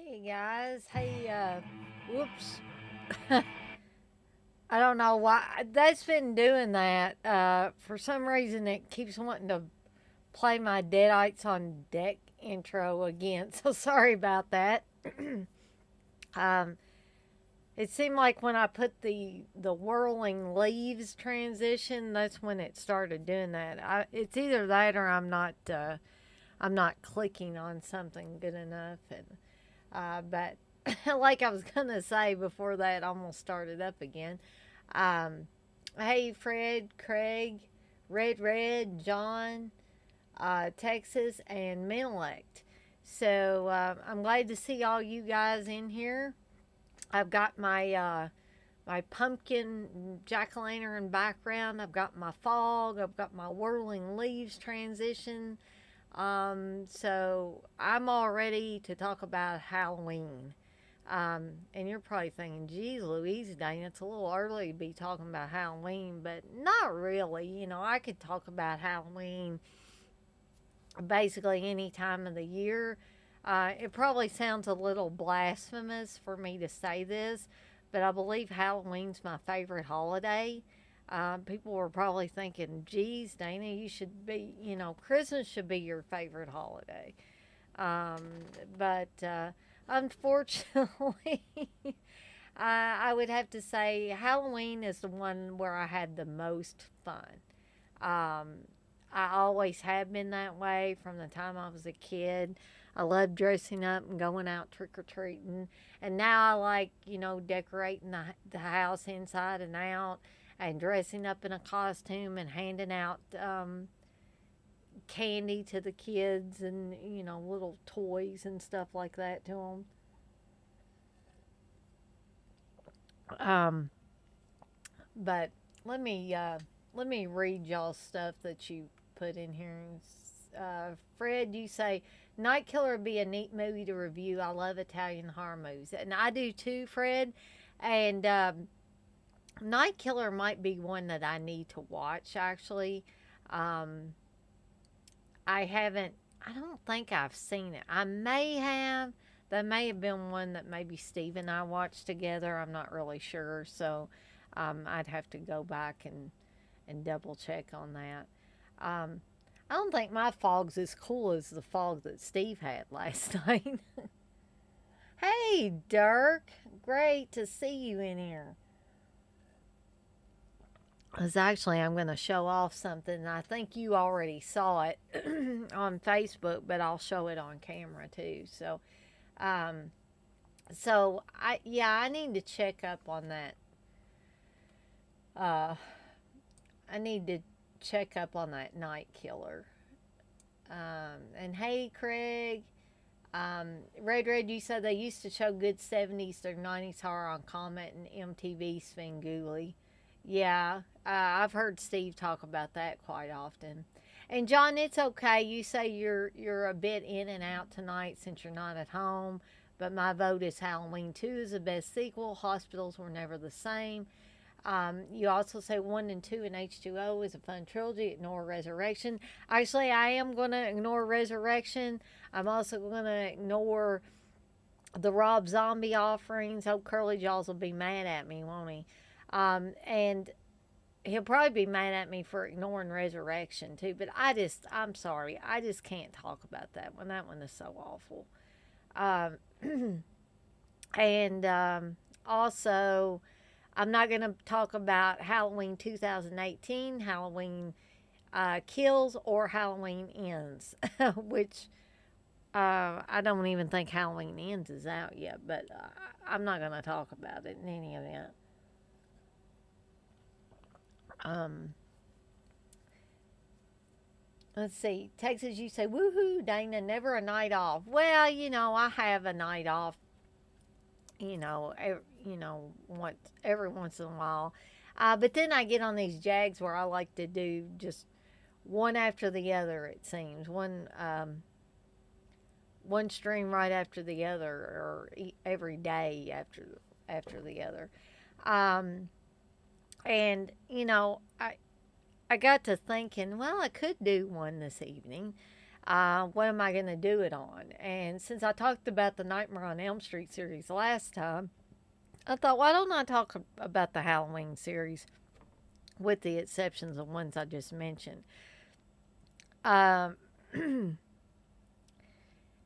Hey guys, whoops. I don't know why that's been doing that. For some reason, it keeps wanting to play my Deadites on deck intro again. So sorry about that. um, it seemed like when I put the whirling leaves transition, that's when it started doing that. It's either that or I'm not clicking on something good enough. But like I was gonna say before that almost started up again. Um, hey, Fred, Craig, Red, John, Texas, and Menelect. So I'm glad to see all you guys in here. I've got my pumpkin jack o' lantern background. I've got my fog. I've got my whirling leaves transition. So I'm all ready to talk about Halloween. And you're probably thinking, geez, Louise, Dane, it's a little early to be talking about Halloween, but not really. You know, I could talk about Halloween basically any time of the year. It probably sounds a little blasphemous for me to say this, but I believe Halloween's my favorite holiday. People were probably thinking, geez, Dana, you should be, Christmas should be your favorite holiday. Um, but unfortunately, I would have to say Halloween is the one where I had the most fun. Um, I always have been that way from the time I was a kid. I love dressing up and going out trick or treating. And now I like, decorating the house inside and out and dressing up in a costume and handing out candy to the kids and, little toys and stuff like that to them. Um, but let me let me read y'all stuff that you put in here. Fred, you say Night Killer would be a neat movie to review. I love Italian horror movies, and I do too, Fred. And Night Killer might be one that I need to watch. Actually, um, I haven't. I don't think I've seen it. I may have. That may have been one that maybe Steve and I watched together. I'm not really sure, so I'd have to go back and double check on that. Um, I don't think my fog's as cool as the fog that Steve had last night. Hey, Dirk. Great to see you in here. Because actually, I'm going to show off something. I think you already saw it on Facebook, but I'll show it on camera too. Um, I need to check up on that. Uh, I need to check up on that Night Killer. And hey, Craig. Red, you said they used to show good 70s to 90s horror on Comet and MTV Svengoolie. Yeah, I've heard Steve talk about that quite often. And John, it's okay. You say you're a bit in and out tonight since you're not at home, but my vote is Halloween 2 is the best sequel. Hospitals were never the same. You also say 1 and 2 in H2O is a fun trilogy. Ignore Resurrection. Actually, I am going to ignore Resurrection. I'm also going to ignore the Rob Zombie offerings. Hope Curly Jaws will be mad at me, won't he? And he'll probably be mad at me for ignoring Resurrection too. But I'm sorry. I just can't talk about that one. That one is so awful. Um, and Also, I'm not going to talk about Halloween 2018, Halloween Kills, or Halloween Ends, which I don't even think Halloween Ends is out yet, but I'm not going to talk about it in any event. Um, let's see. Texas, you say, woohoo, Dana, never a night off. Well, I have a night off, what, every once in a while. But then I get on these jags where I like to do just one after the other, it seems. One stream right after the other, or every day after the other. Um, and I got to thinking, well, I could do one this evening. What am I going to do it on? And since I talked about the Nightmare on Elm Street series last time, I thought, why don't I talk about the Halloween series with the exceptions of ones I just mentioned? Um,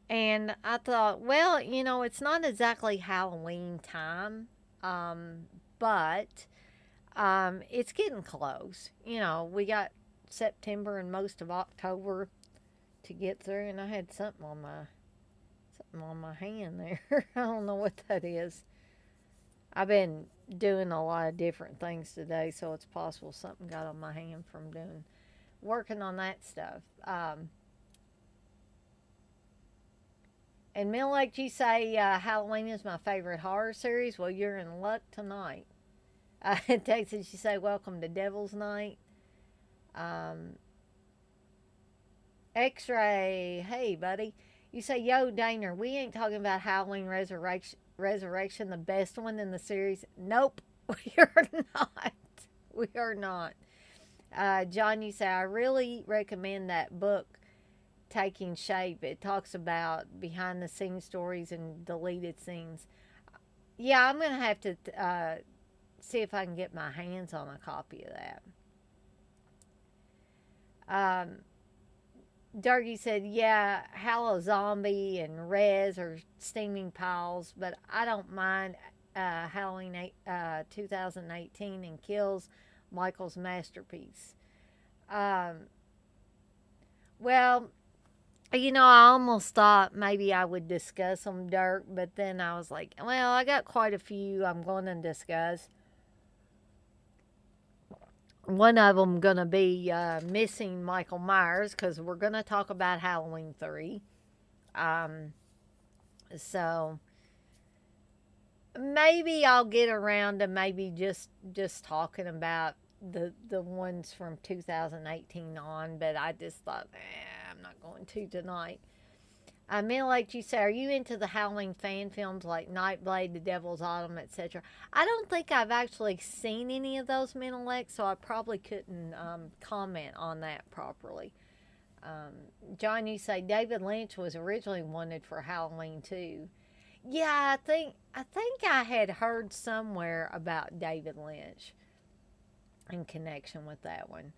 and I thought, well, it's not exactly Halloween time, um, but it's getting close. We got September and most of October to get through, and I had something on my hand there. I don't know what that is. I've been doing a lot of different things today, so it's possible something got on my hand from doing working on that stuff. And Mill Lake, you say Halloween is my favorite horror series. Well, you're in luck tonight. Texas, you say welcome to Devil's Night. Um, X-Ray, hey buddy. You say, yo, Daner, we ain't talking about Halloween Resurrection, the best one in the series. Nope, we are not. We are not. John, you say, I really recommend that book, Taking Shape. It talks about behind the scenes stories and deleted scenes. Yeah, I'm going to have to see if I can get my hands on a copy of that. Um, Dargy said, yeah, Hallow Zombie and Rez are steaming piles, but I don't mind Halloween 2018 and Kills Michael's masterpiece. Um, well, I almost thought maybe I would discuss them, Dirk, but then I was like, well, I got quite a few I'm going to discuss. One of them going to be missing Michael Myers because we're going to talk about Halloween 3. Um, so maybe I'll get around to maybe just talking about the ones from 2018 on, but I just thought, I'm not going to tonight. Men like you say, are you into the Halloween fan films like Nightblade, The Devil's Autumn, etc.? I don't think I've actually seen any of those, Menelec, so I probably couldn't comment on that properly. John, you say David Lynch was originally wanted for Halloween too. Yeah, I think I had heard somewhere about David Lynch in connection with that one.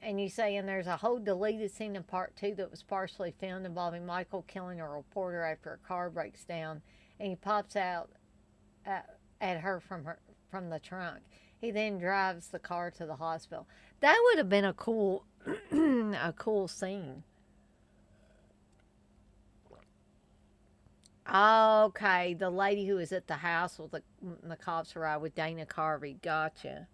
And you saying there's a whole deleted scene in part two that was partially filmed involving Michael killing a reporter after a car breaks down, and he pops out at her from the trunk. He then drives the car to the hospital. That would have been a cool a cool scene. Okay, the lady who was at the house with the cops arrived with Dana Carvey. Gotcha.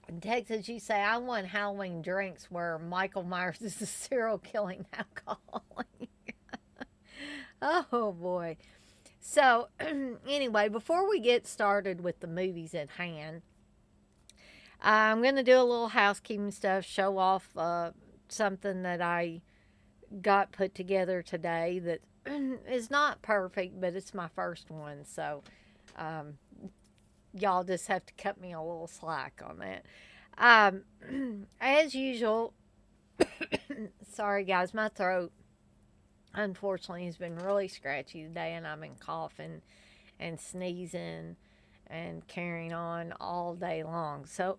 In Texas, you say, I want Halloween drinks where Michael Myers is a serial killing alcoholic. Oh, boy. So, anyway, before we get started with the movies at hand, I'm going to do a little housekeeping stuff, show off something that I got put together today that is not perfect, but it's my first one. So, um, y'all just have to cut me a little slack on that. As usual, sorry guys, my throat unfortunately has been really scratchy today, and I've been coughing and sneezing and carrying on all day long. So,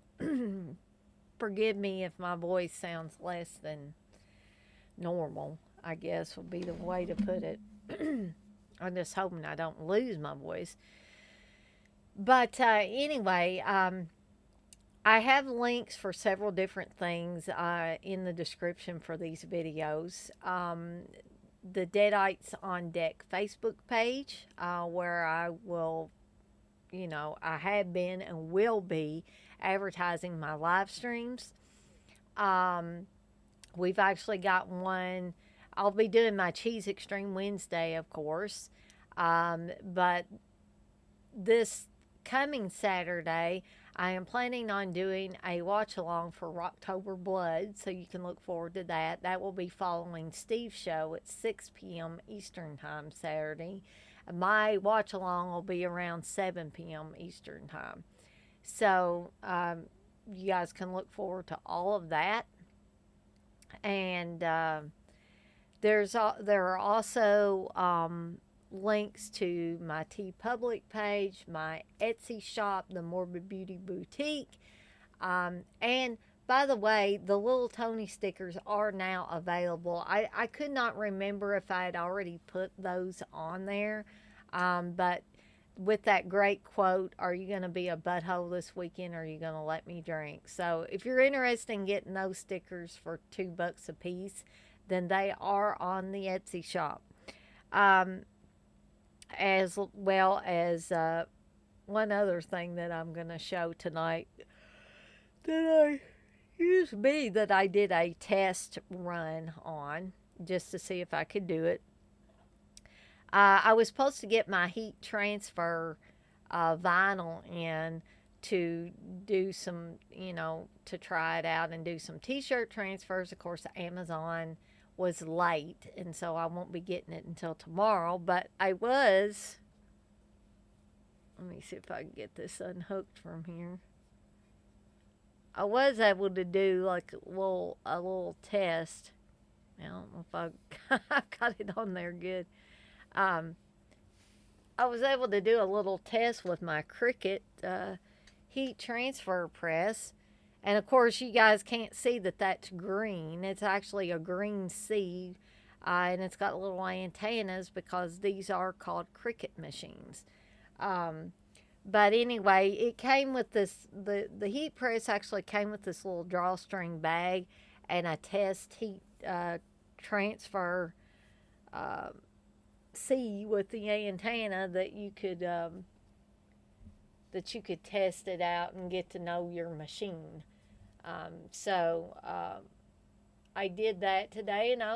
forgive me if my voice sounds less than normal, I guess would be the way to put it. I'm just hoping I don't lose my voice. But anyway, I have links for several different things in the description for these videos. The Deadites on Deck Facebook page, where I will, I have been and will be advertising my live streams. We've actually got one. I'll be doing my Cheese Extreme Wednesday, of course. But this coming Saturday, I am planning on doing a watch along for Rocktober Blood, so you can look forward to that. That will be following Steve's show at 6 p.m. Eastern Time Saturday. My watch along will be around 7 p.m. Eastern Time. So, you guys can look forward to all of that. And there are also links to my T Public page, my Etsy shop, the Morbid Beauty Boutique, and by the way, the little Tony stickers are now available. I could not remember if I had already put those on there, but with that great quote, "Are you going to be a butthole this weekend, or are you going to let me drink?" So if you're interested in getting those stickers for $2 a piece, then they are on the Etsy shop. Um, as well as one other thing that I'm going to show tonight that I that I did a test run on just to see if I could do it. I was supposed to get my heat transfer vinyl in to do some, to try it out and do some t-shirt transfers. Of course, Amazon was late, and so I won't be getting it until tomorrow. But let me see if I can get this unhooked from here. I was able to do like a little test. I don't know if I got it on there good. Um, I was able to do a little test with my Cricut heat transfer press. And of course, you guys can't see that that's green. It's actually a green seed. And it's got little antennas because these are called Cricut machines. Um, but anyway, it came with the heat press actually came with this little drawstring bag and a test heat transfer uh, C with the antenna that you could test it out and get to know your machine. So I did that today, and I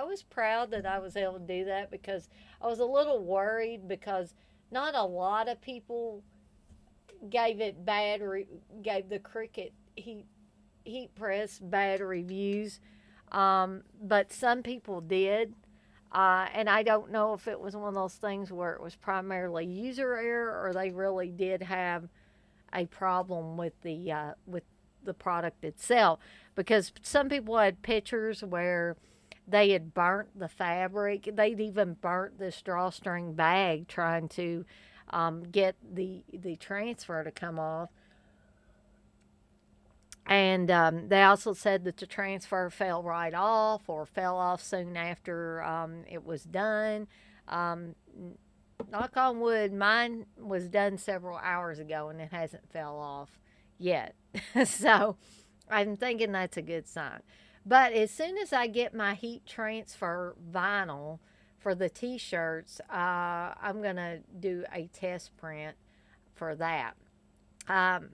was proud that I was able to do that because I was a little worried because not a lot of people gave the Cricut heat press bad reviews, but some people did. And I don't know if it was one of those things where it was primarily user error or they really did have a problem with the product itself, because some people had pictures where they had burnt the fabric. They'd even burnt this drawstring bag trying to get the transfer to come off. And they also said that the transfer fell right off or fell off soon after it was done. Um, Knock on wood, mine was done several hours ago and it hasn't fell off yet. So I'm thinking that's a good sign. But as soon as I get my heat transfer vinyl for the t-shirts, I'm going to do a test print for that. Um,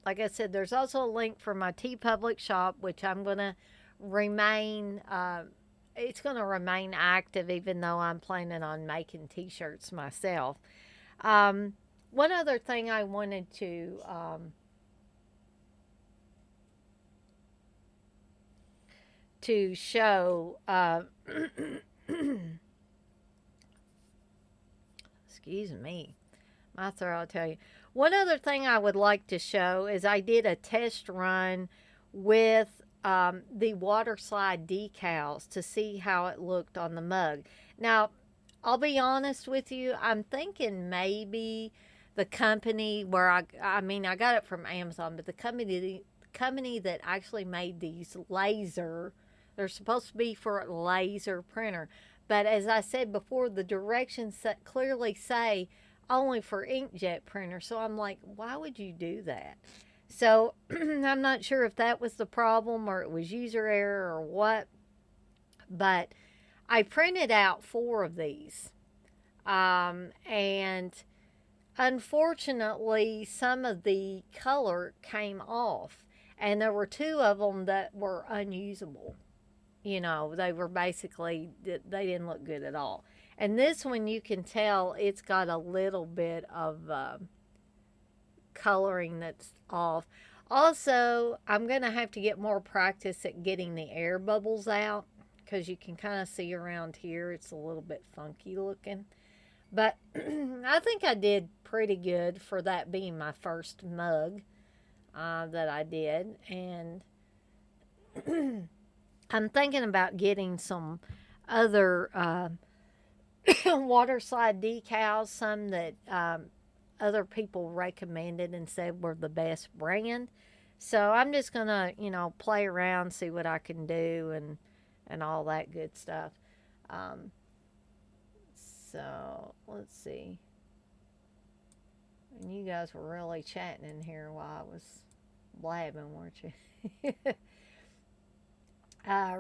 like I said, there's also a link for my T Public shop, which I'm going to remain, it's going to remain active even though I'm planning on making t-shirts myself. One other thing I wanted to show, excuse me, my throat, I'll tell you. One other thing I would like to show is I did a test run with the water slide decals to see how it looked on the mug. Now, I'll be honest with you, I'm thinking maybe the company where I mean, I got it from Amazon, but the company that actually made these they're supposed to be for a laser printer. But as I said before, the directions clearly say only for inkjet printer. So I'm like, why would you do that? So I'm not sure if that was the problem or it was user error or what. But I printed out 4 of these. And unfortunately, some of the color came off. And there were 2 of them that were unusable. They were basically, they didn't look good at all. And this one, you can tell it's got a little bit of coloring that's off. Also, I'm going to have to get more practice at getting the air bubbles out because you can kind of see around here it's a little bit funky looking. But I think I did pretty good for that being my first mug. that I did, and I'm thinking about getting some other water slide decals, some that other people recommended and said were the best brand. So I'm just gonna, play around, see what I can do, and all that good stuff. Um, so let's see. And you guys were really chatting in here while I was blabbing, weren't you? uh,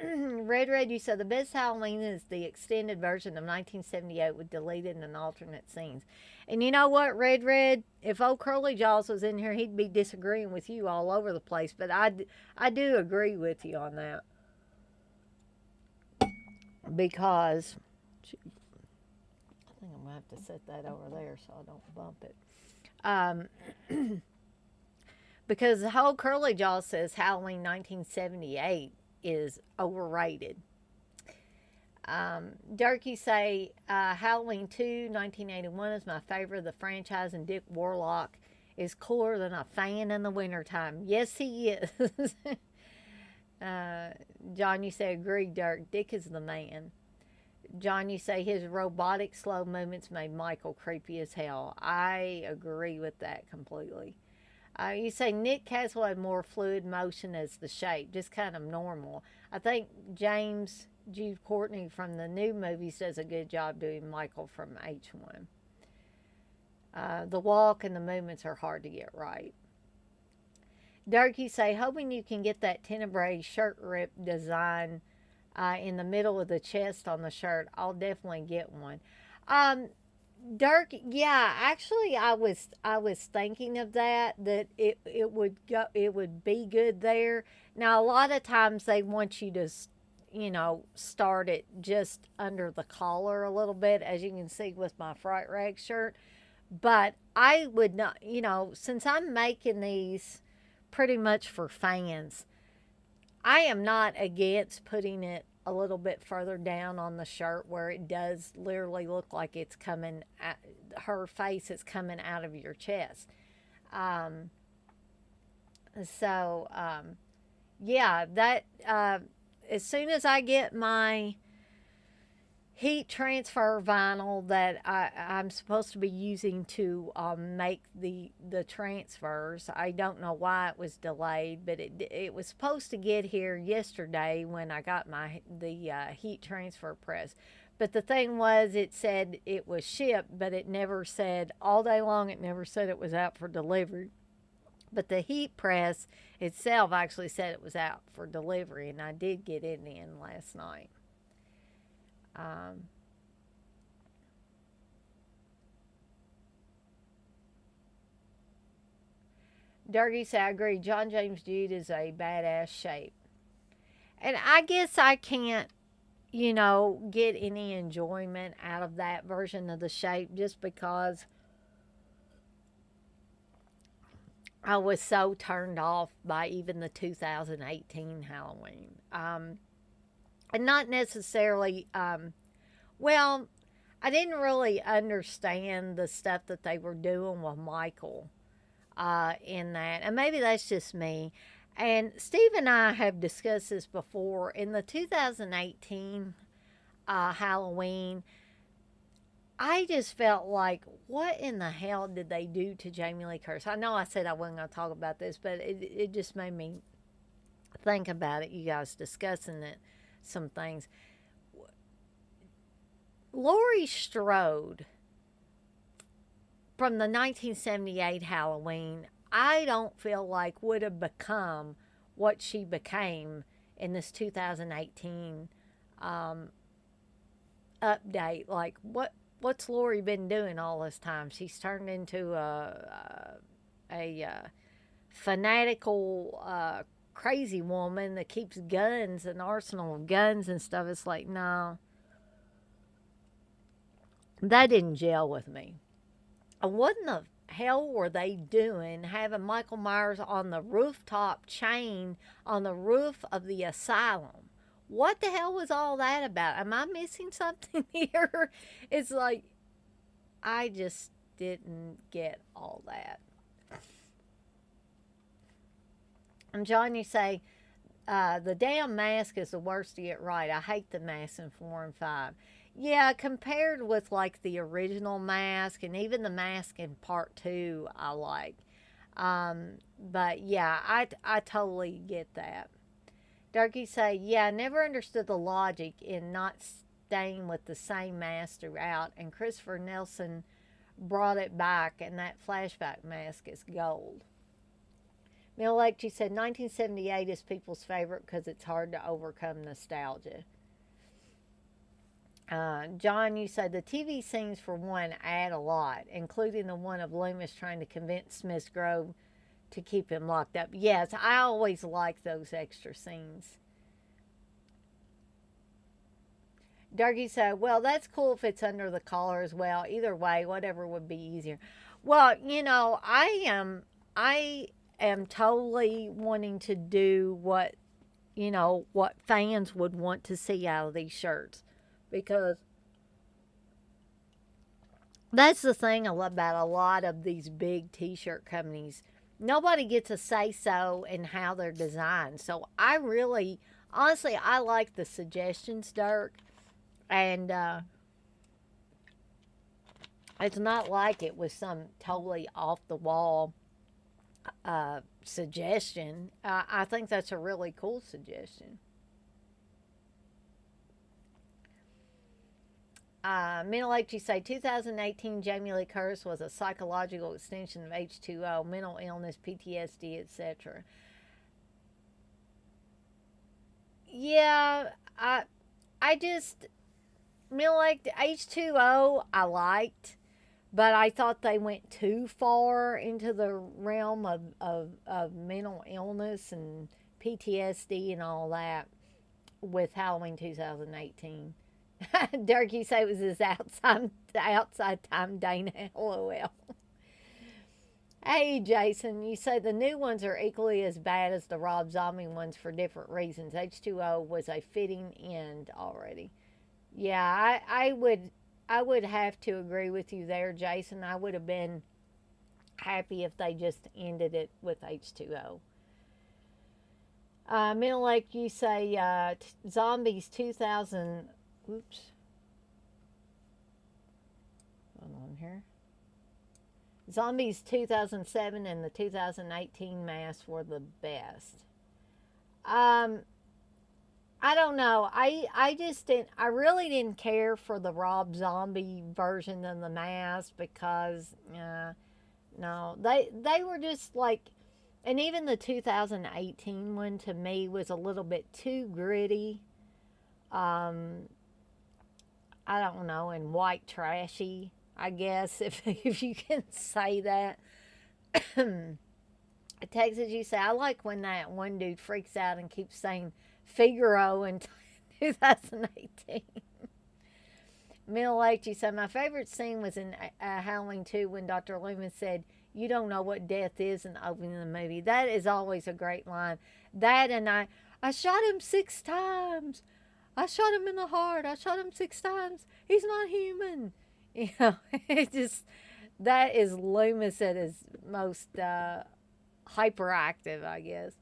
Red, you said the best Halloween is the extended version of 1978 with deleted and alternate scenes. And you know what, Red? If old Curly Jaws was in here, he'd be disagreeing with you all over the place. But I do agree with you on that. Because I think I'm going to have to set that over there so I don't bump it. Because the whole Curly Jaw says Halloween 1978 is overrated. Durkee say Halloween 2 1981 is my favorite of the franchise, and Dick Warlock is cooler than a fan in the wintertime. Yes, he is. John, you say agree, Dirk. Dick is the man. John, you say his robotic slow movements made Michael creepy as hell. I agree with that completely. You say Nick Castle had more fluid motion as the shape, just kind of normal. I think James Jude Courtney from the new movies does a good job doing Michael from H1. The walk and the movements are hard to get right. Dirk, you say, hoping you can get that Tenebrae shirt rip design in the middle of the chest on the shirt. I'll definitely get one. Dirk, yeah, actually, I was thinking of that it would be good there. Now, a lot of times they want you to, start it just under the collar a little bit, as you can see with my Fright Rag shirt. But I would not, since I'm making these pretty much for fans, I am not against putting it a little bit further down on the shirt where it does literally look like it's coming at, her face is coming out of your chest. Um, so yeah, that as soon as I get my heat transfer vinyl that I'm supposed to be using to make the transfers. I don't know why it was delayed, but it was supposed to get here yesterday when I got the heat transfer press. But the thing was, it said it was shipped, but it never said all day long. It never said it was out for delivery. But the heat press itself actually said it was out for delivery, and I did get it in last night. Um, Durgy said, I agree. John James Jude is a badass shape. And I guess I can't, get any enjoyment out of that version of the shape just because I was so turned off by even the 2018 Halloween. And not necessarily, well, I didn't really understand the stuff that they were doing with Michael in that. And maybe that's just me. And Steve and I have discussed this before. In the 2018 Halloween, I just felt like, what in the hell did they do to Jamie Lee Curtis? I know I said I wasn't going to talk about this, but it just made me think about it, you guys discussing it, some things. Laurie Strode from the 1978 Halloween, I don't feel like would have become what she became in this 2018 update. Like, what's Laurie been doing all this time? She's turned into a fanatical, crazy woman that keeps guns, an arsenal of guns and stuff. It's like, no, that didn't gel with me. And what in the hell were they doing having Michael Myers on the rooftop chain on the roof of the asylum? What the hell was all that about? Am I missing something here? It's like, I just didn't get all that. And John, you say, the damn mask is the worst to get right. I hate the mask in 4 and 5. Yeah, compared with like the original mask and even the mask in part 2, I like. But yeah, I totally get that. Darky say, yeah, I never understood the logic in not staying with the same mask throughout, and Christopher Nelson brought it back, and that flashback mask is gold. Mill Lake, she said 1978 is people's favorite because it's hard to overcome nostalgia. John, you said the TV scenes for one add a lot, including the one of Loomis trying to convince Smith Grove to keep him locked up. Yes, I always like those extra scenes. Darky said, well, that's cool if it's under the collar as well. Either way, whatever would be easier. Well, I am totally wanting to do what fans would want to see out of these shirts, because that's the thing I love about a lot of these big t-shirt companies. Nobody gets a say so in how they're designed. So I really, honestly, I like the suggestions, Dirk, and it's not like it was some totally off the wall suggestion. I think that's a really cool suggestion. Mental H, you say 2018 Jamie Lee Curtis was a psychological extension of H2O, mental illness, PTSD, etc. Yeah, I just Mental H2O I liked, but I thought they went too far into the realm of mental illness and PTSD and all that with Halloween 2018. Derek, you say it was his outside time, Dana. LOL. Hey, Jason, you say the new ones are equally as bad as the Rob Zombie ones for different reasons. H2O was a fitting end already. Yeah, I would have to agree with you there, Jason. I would have been happy if they just ended it with H2O. Middle Lake, you say Zombies 2000. Oops. Hold on here. Zombies 2007 and the 2018 mask were the best. I don't know. I just didn't. I really didn't care for the Rob Zombie version of the mask because no, they were just like, and even the 2018 one to me was a little bit too gritty. Um, I don't know, and white trashy, I guess, if you can say that. Texas, you say, I like when that one dude freaks out and keeps saying Figaro in 2018. Middle Age, you said, my favorite scene was in Halloween 2 when Dr. Loomis said, you don't know what death is in the opening of the movie. That is always a great line. That and I shot him 6 times. I shot him in the heart. I shot him 6 times. He's not human. You know, it just, that is Loomis at his most hyperactive, I guess.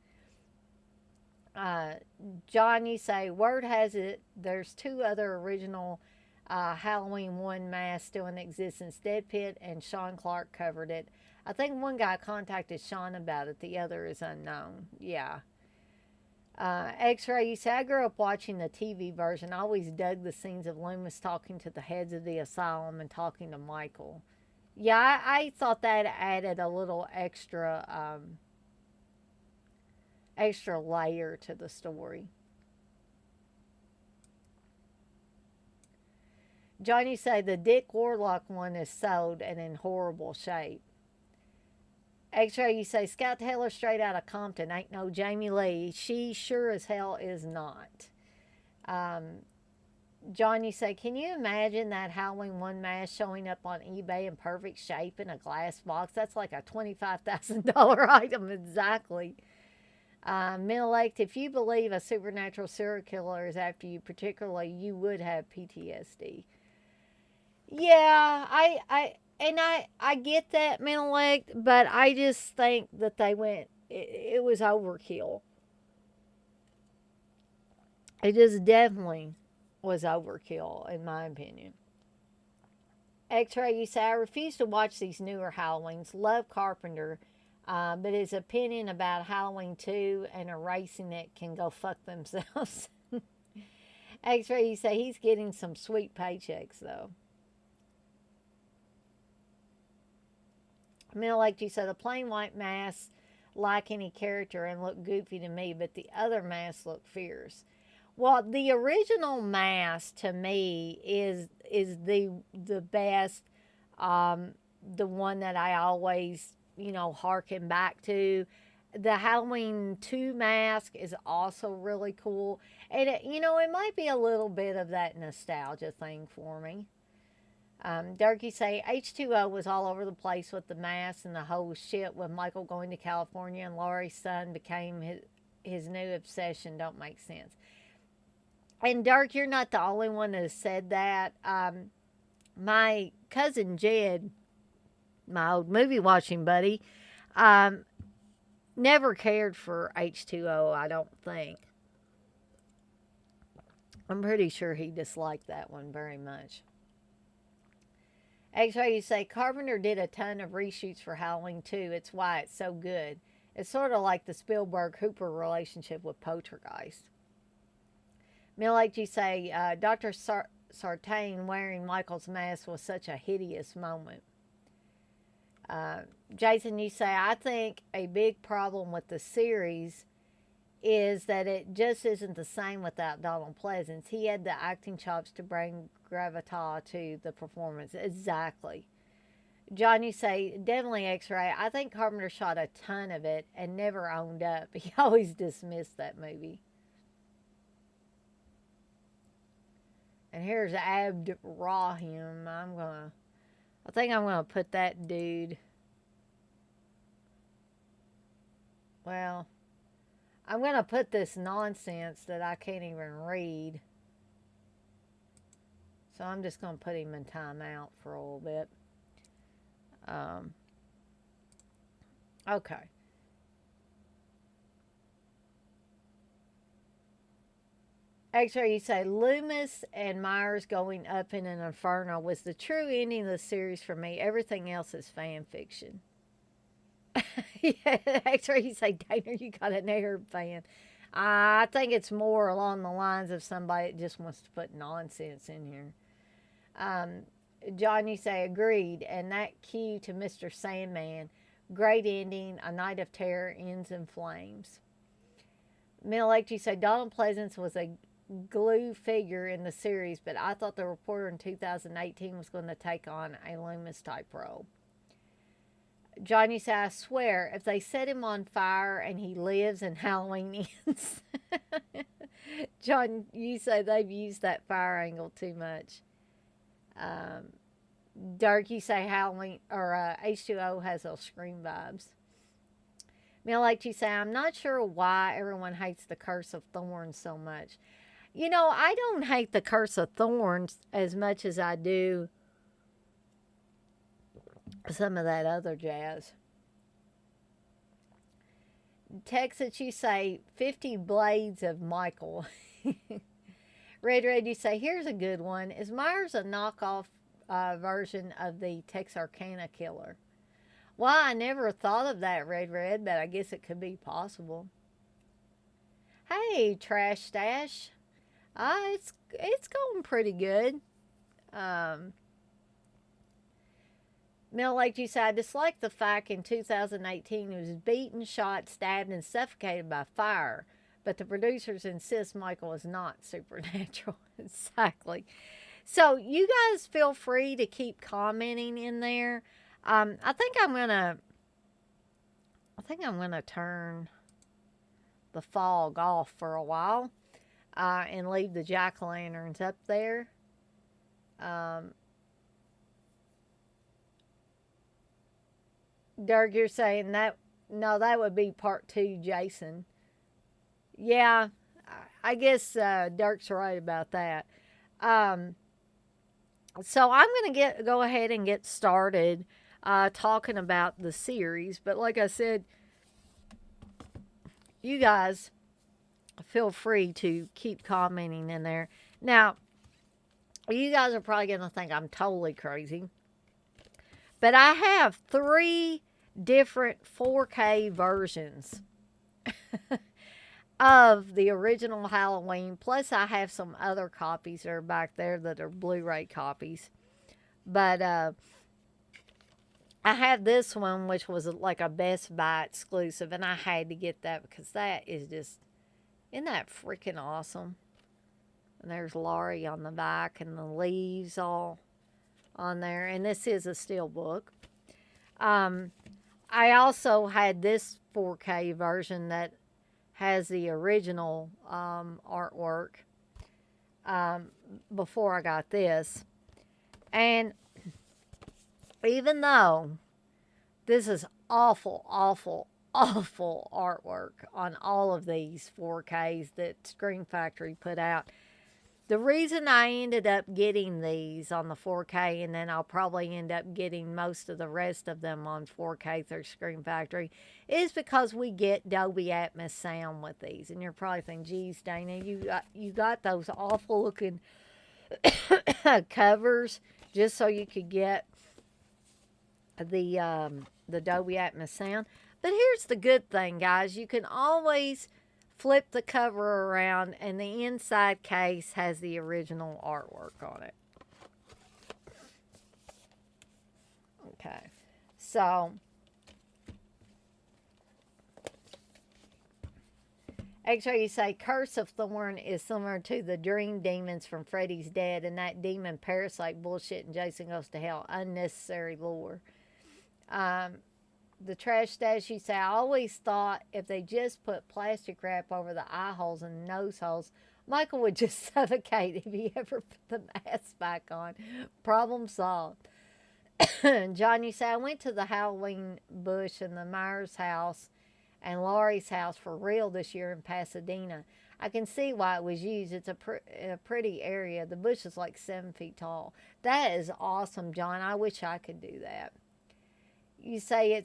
John, you say, word has it there's 2 other original Halloween 1 masks still in existence. Dead Pit and Sean Clark covered it. I think one guy contacted Sean about it. The other is unknown. Yeah. X-Ray, you say, I grew up watching the TV version. I always dug the scenes of Loomis talking to the heads of the asylum and talking to Michael. Yeah, I thought that added a little extra layer to the story. Johnny say the Dick Warlock one is sold and in horrible shape. X-Ray, you say Scout Taylor straight out of Compton ain't no Jamie Lee. She sure as hell is not. John, you say, can you imagine that Halloween 1 mask showing up on eBay in perfect shape in a glass box? That's like a $25,000 item exactly. Middle Lake, if you believe a supernatural serial killer is after you, particularly, you would have PTSD. Yeah, I get that, Mental Lake, but I just think that they went it was overkill. It just definitely was overkill, in my opinion. X-Ray, you say, I refuse to watch these newer Halloweens. Love Carpenter, but his opinion about Halloween 2 and erasing it can go fuck themselves. X-Ray, you say, he's getting some sweet paychecks, though. Middle Lake, you say, the plain white masks like any character and look goofy to me, but the other masks look fierce. Well, the original mask to me is the best, the one that I always harken back to. The Halloween 2 mask is also really cool, and it might be a little bit of that nostalgia thing for me. Durkee say H2O was all over the place with the mask and the whole shit with Michael going to California and Laurie's son became his new obsession. Don't make sense. And Dirk, you're not the only one that has said that. My cousin Jed, my old movie watching buddy, never cared for H2O, I don't think. I'm pretty sure he disliked that one very much. X-Ray, you say Carpenter did a ton of reshoots for Halloween 2. It's why it's so good. It's sort of like the Spielberg-Hooper relationship with Poltergeist. Middle Age, you say Dr. Sartain wearing Michael's mask was such a hideous moment. Jason, you say, I think a big problem with the series is that it just isn't the same without Donald Pleasance. He had the acting chops to bring gravitas to the performance. Exactly. John, you say, definitely X-Ray. I think Carpenter shot a ton of it and never owned up. He always dismissed that movie. And here's Abd Rahim. I think I'm gonna put that dude. Well, I'm gonna put this nonsense that I can't even read. So I'm just gonna put him in timeout for a little bit. Okay. X-Ray, you say Loomis and Myers going up in an inferno was the true ending of the series for me. Everything else is fan fiction. Yeah, X-Ray, you say, Dana, you got an Arab fan. I think it's more along the lines of somebody that just wants to put nonsense in here. John, you say, agreed. And that cue to Mr. Sandman. Great ending. A Night of Terror ends in flames. Middle Age, you say, Donald Pleasance was a glue figure in the series, but I thought the reporter in 2018 was going to take on a Loomis type role. John, you say, I swear, if they set him on fire and he lives and Halloween ends. John, you say they've used that fire angle too much. Dark, you say Halloween or H2O has those Scream vibes. Middle Age, you say, I'm not sure why everyone hates the Curse of Thorns so much. I don't hate the Curse of Thorns as much as I do some of that other jazz. Texas, you say 50 Blades of Michael. Red, you say, here's a good one. Is Myers a knockoff version of the Texarkana Killer? Well, I never thought of that, Red, but I guess it could be possible. Hey, Trash Stash. It's going pretty good. Middle Age, you say, I dislike the fact in 2018 he was beaten, shot, stabbed, and suffocated by fire. But the producers insist Michael is not supernatural. Exactly. So you guys feel free to keep commenting in there. I think I'm gonna turn the fog off for a while and leave the jack-o'-lanterns up there. Dirk, you're saying that that would be part 2, Jason. Yeah, I guess Dirk's right about that. So I'm gonna go ahead and get started talking about the series, but like I said, you guys feel free to keep commenting in there. Now, you guys are probably going to think I'm totally crazy, but I have 3 different 4K versions of the original Halloween. Plus, I have some other copies that are back there that are Blu-ray copies. But I have this one, which was like a Best Buy exclusive, and I had to get that because that is just, isn't that freaking awesome? And there's Laurie on the back and the leaves all on there. And this is a steel book. I also had this 4K version that has the original artwork before I got this. And even though this is awful, awful, awful artwork on all of these 4Ks that Screen Factory put out, the reason I ended up getting these on the 4K, and then I'll probably end up getting most of the rest of them on 4K through Screen Factory, is because we get Dolby Atmos sound with these. And you're probably thinking, geez, Dana, you got those awful looking covers just so you could get the Dolby Atmos sound. But here's the good thing, guys. You can always flip the cover around, and the inside case has the original artwork on it. Okay, so actually, you say Curse of Thorn is similar to the Dream Demons from Freddy's Dead, and that demon parasite bullshit and Jason Goes to Hell. Unnecessary lore. The trash stash, you say, I always thought if they just put plastic wrap over the eye holes and nose holes, Michael would just suffocate if he ever put the mask back on. Problem solved. John, you say, I went to the Halloween bush in the Myers house and Laurie's house for real this year in Pasadena. I can see why it was used. It's a pretty area. The bush is like 7 feet tall. That is awesome, John. I wish I could do that. You say I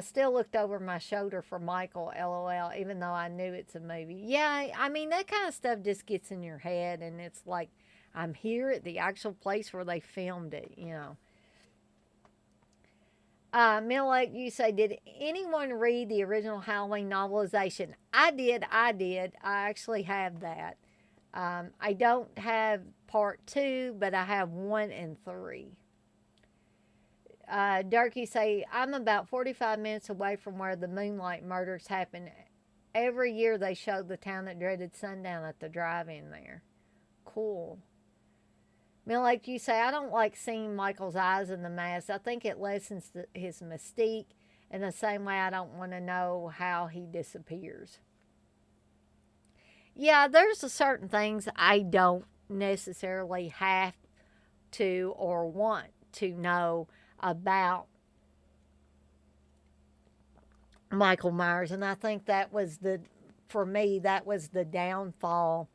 still looked over my shoulder for Michael, LOL, even though I knew it's a movie. Yeah, I mean, that kind of stuff just gets in your head, and it's like, I'm here at the actual place where they filmed it, you know. Lake, you say, did anyone read the original Halloween novelization? I did. I actually have that. I don't have part 2, but I have 1 and 3. Dirk, you say, I'm about 45 minutes away from where the Moonlight murders happen. Every year they show the town that dreaded sundown at the drive-in there. Cool. Lake, you say, I don't like seeing Michael's eyes in the mask. I think it lessens his mystique. In the same way, I don't want to know how he disappears. Yeah, there's a certain things I don't necessarily have to or want to know about Michael Myers, and I think that was for me, that was the downfall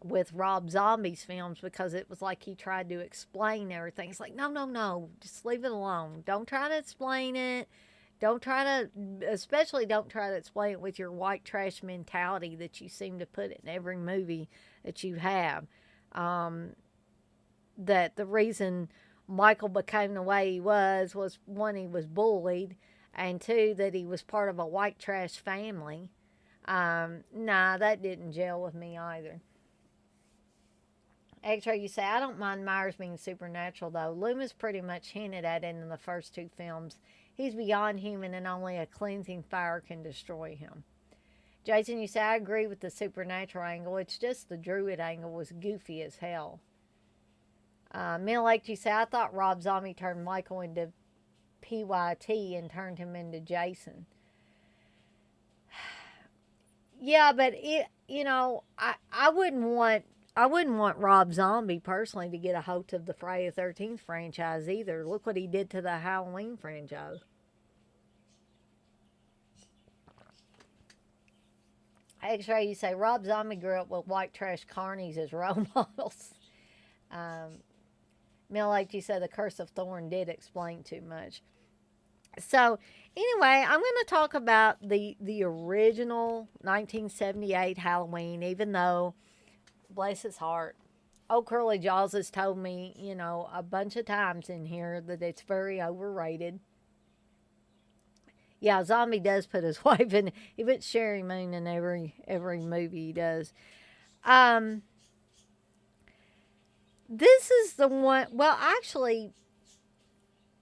with Rob Zombie's films, because it was like he tried to explain everything. It's like, no, just leave it alone. Don't try to explain it. Especially don't try to explain it with your white trash mentality that you seem to put in every movie that you have. That the reason Michael became the way he was 1, he was bullied, and 2, that he was part of a white trash family. Nah, that didn't gel with me either. X-Ray, you say, I don't mind Myers being supernatural, though. Loomis pretty much hinted at it in the first 2 films. He's beyond human, and only a cleansing fire can destroy him. Jason, you say, I agree with the supernatural angle. It's just the druid angle was goofy as hell. Middle Lake, you say, I thought Rob Zombie turned Michael into PYT and turned him into Jason. Yeah, but I wouldn't want Rob Zombie personally to get a hold of the Friday the 13th franchise either. Look what he did to the Halloween franchise. X-Ray, you say, Rob Zombie grew up with white trash carnies as role models. Middle Age, you say, the Curse of Thorn did explain too much. So, anyway, I'm going to talk about the original 1978 Halloween, even though, bless his heart, old Curly Jaws has told me, a bunch of times in here that it's very overrated. Yeah, Zombie does put his wife in. He puts Sherry Moon in every movie he does. Um, this is the one. Well, actually,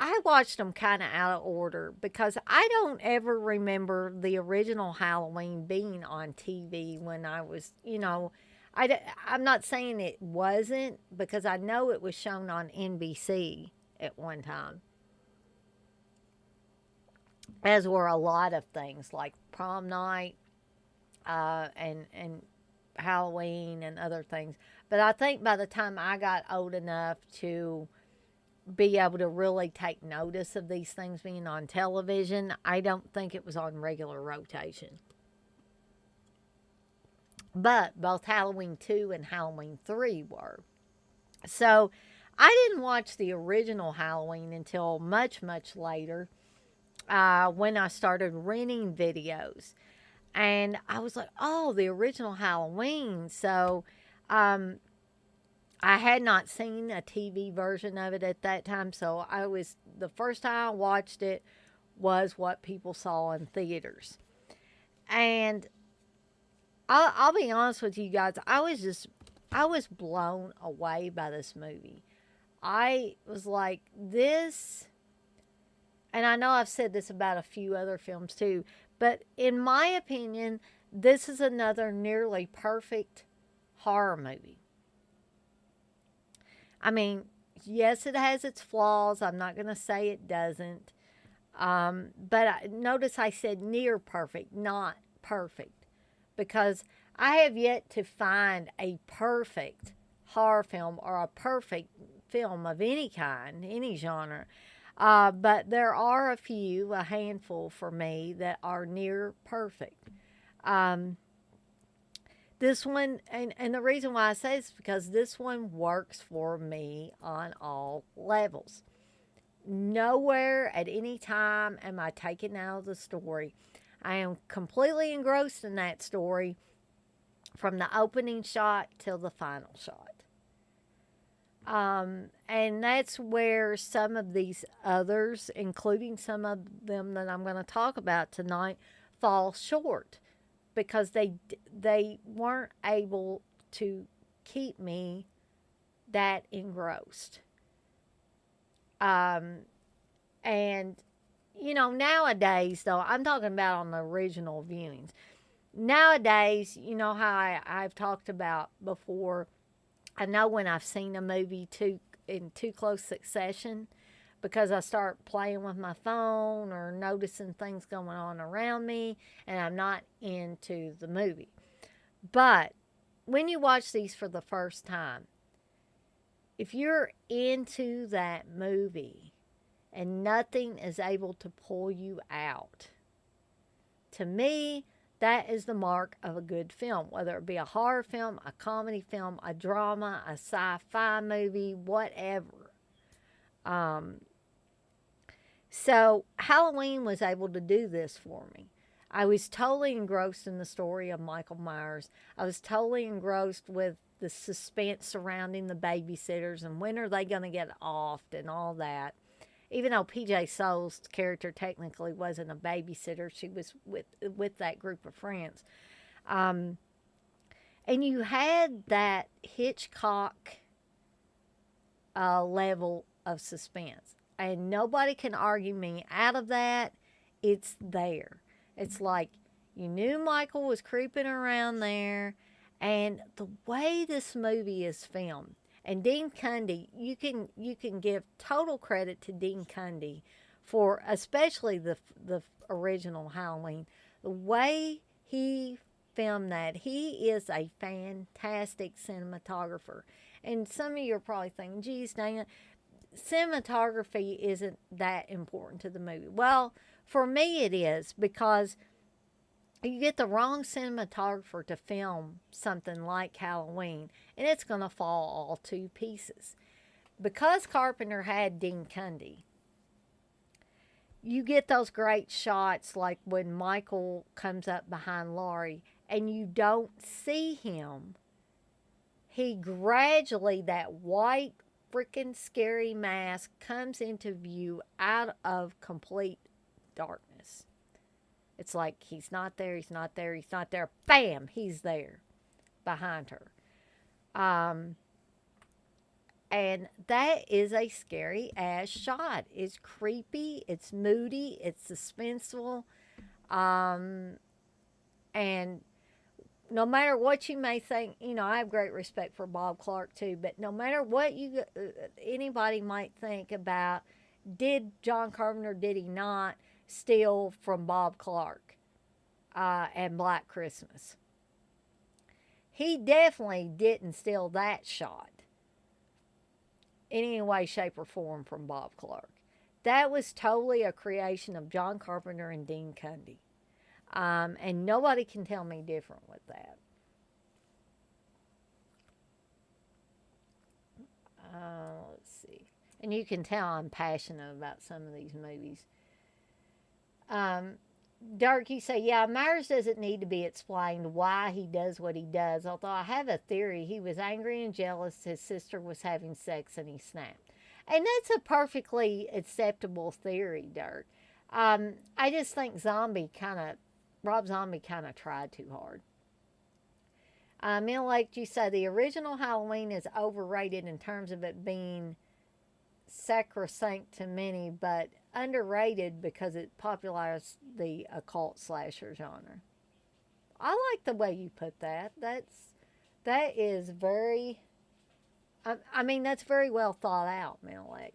I watched them kind of out of order because I don't ever remember the original Halloween being on TV when I was, I'm not saying it wasn't because I know it was shown on NBC at one time, as were a lot of things like prom night and Halloween and other things. But I think by the time I got old enough to be able to really take notice of these things being on television, I don't think it was on regular rotation. But both Halloween 2 and Halloween 3 were. So I didn't watch the original Halloween until much, much later when I started renting videos. And I was like, oh, the original Halloween. So um, I had not seen a TV version of it at that time. So the first time I watched it was what people saw in theaters. And I'll be honest with you guys, I was blown away by this movie. I was like, this, and I know I've said this about a few other films too, but in my opinion, this is another nearly perfect horror movie. I mean, yes, it has its flaws. I'm not going to say it doesn't. Notice I said near perfect, not perfect, because I have yet to find a perfect horror film or a perfect film of any kind, any genre. But there are a handful for me that are near perfect. Um, this one, and the reason why I say this is because this one works for me on all levels. Nowhere at any time am I taken out of the story. I am completely engrossed in that story from the opening shot till the final shot. And that's where some of these others, including some of them that I'm going to talk about tonight, fall short because they weren't able to keep me that engrossed. Um, and nowadays though, I'm talking about on the original viewings. Nowadays, you know how I've talked about before. I know when I've seen a movie in too close succession because I start playing with my phone or noticing things going on around me and I'm not into the movie. But when you watch these for the first time, if you're into that movie and nothing is able to pull you out, to me, that is the mark of a good film, whether it be a horror film, a comedy film, a drama, a sci-fi movie, whatever. Um, so Halloween was able to do this for me. I was totally engrossed in the story of Michael Myers. I was totally engrossed with the suspense surrounding the babysitters and when are they going to get offed and all that. Even though PJ Souls' character technically wasn't a babysitter, she was with that group of friends. Um, and you had that Hitchcock level of suspense. And nobody can argue me out of that. It's there. It's like you knew Michael was creeping around there. And the way this movie is filmed, and Dean Cundy, you can give total credit to Dean Cundy for especially the original Halloween. The way he filmed that, he is a fantastic cinematographer. And some of you are probably thinking, geez, Dana, cinematography isn't that important to the movie. Well, for me it is because you get the wrong cinematographer to film something like Halloween, and it's going to fall all to pieces. Because Carpenter had Dean Cundy, you get those great shots like when Michael comes up behind Laurie and you don't see him. He gradually, that white freaking scary mask comes into view out of complete darkness. It's like he's not there, he's not there, he's not there. Bam, he's there behind her. Um, and that is a scary ass shot. It's creepy, it's moody, it's suspenseful. Um, and no matter what you may think, I have great respect for Bob Clark too, but no matter what anybody might think about, did John Carpenter, did he not steal from Bob Clark and Black Christmas? He definitely didn't steal that shot in any way, shape, or form from Bob Clark. That was totally a creation of John Carpenter and Dean Cundey. And nobody can tell me different with that. Let's see. And you can tell I'm passionate about some of these movies. Dark, you say, yeah, Myers doesn't need to be explained why he does what he does, although I have a theory. He was angry and jealous his sister was having sex and he snapped. And that's a perfectly acceptable theory, Dirk. I just think Rob Zombie kind of tried too hard. Mill Lake, you say the original Halloween is overrated in terms of it being sacrosanct to many, but underrated because it popularized the occult slasher genre. I like the way you put that. That is very. I mean, that's very well thought out, Mill Lake.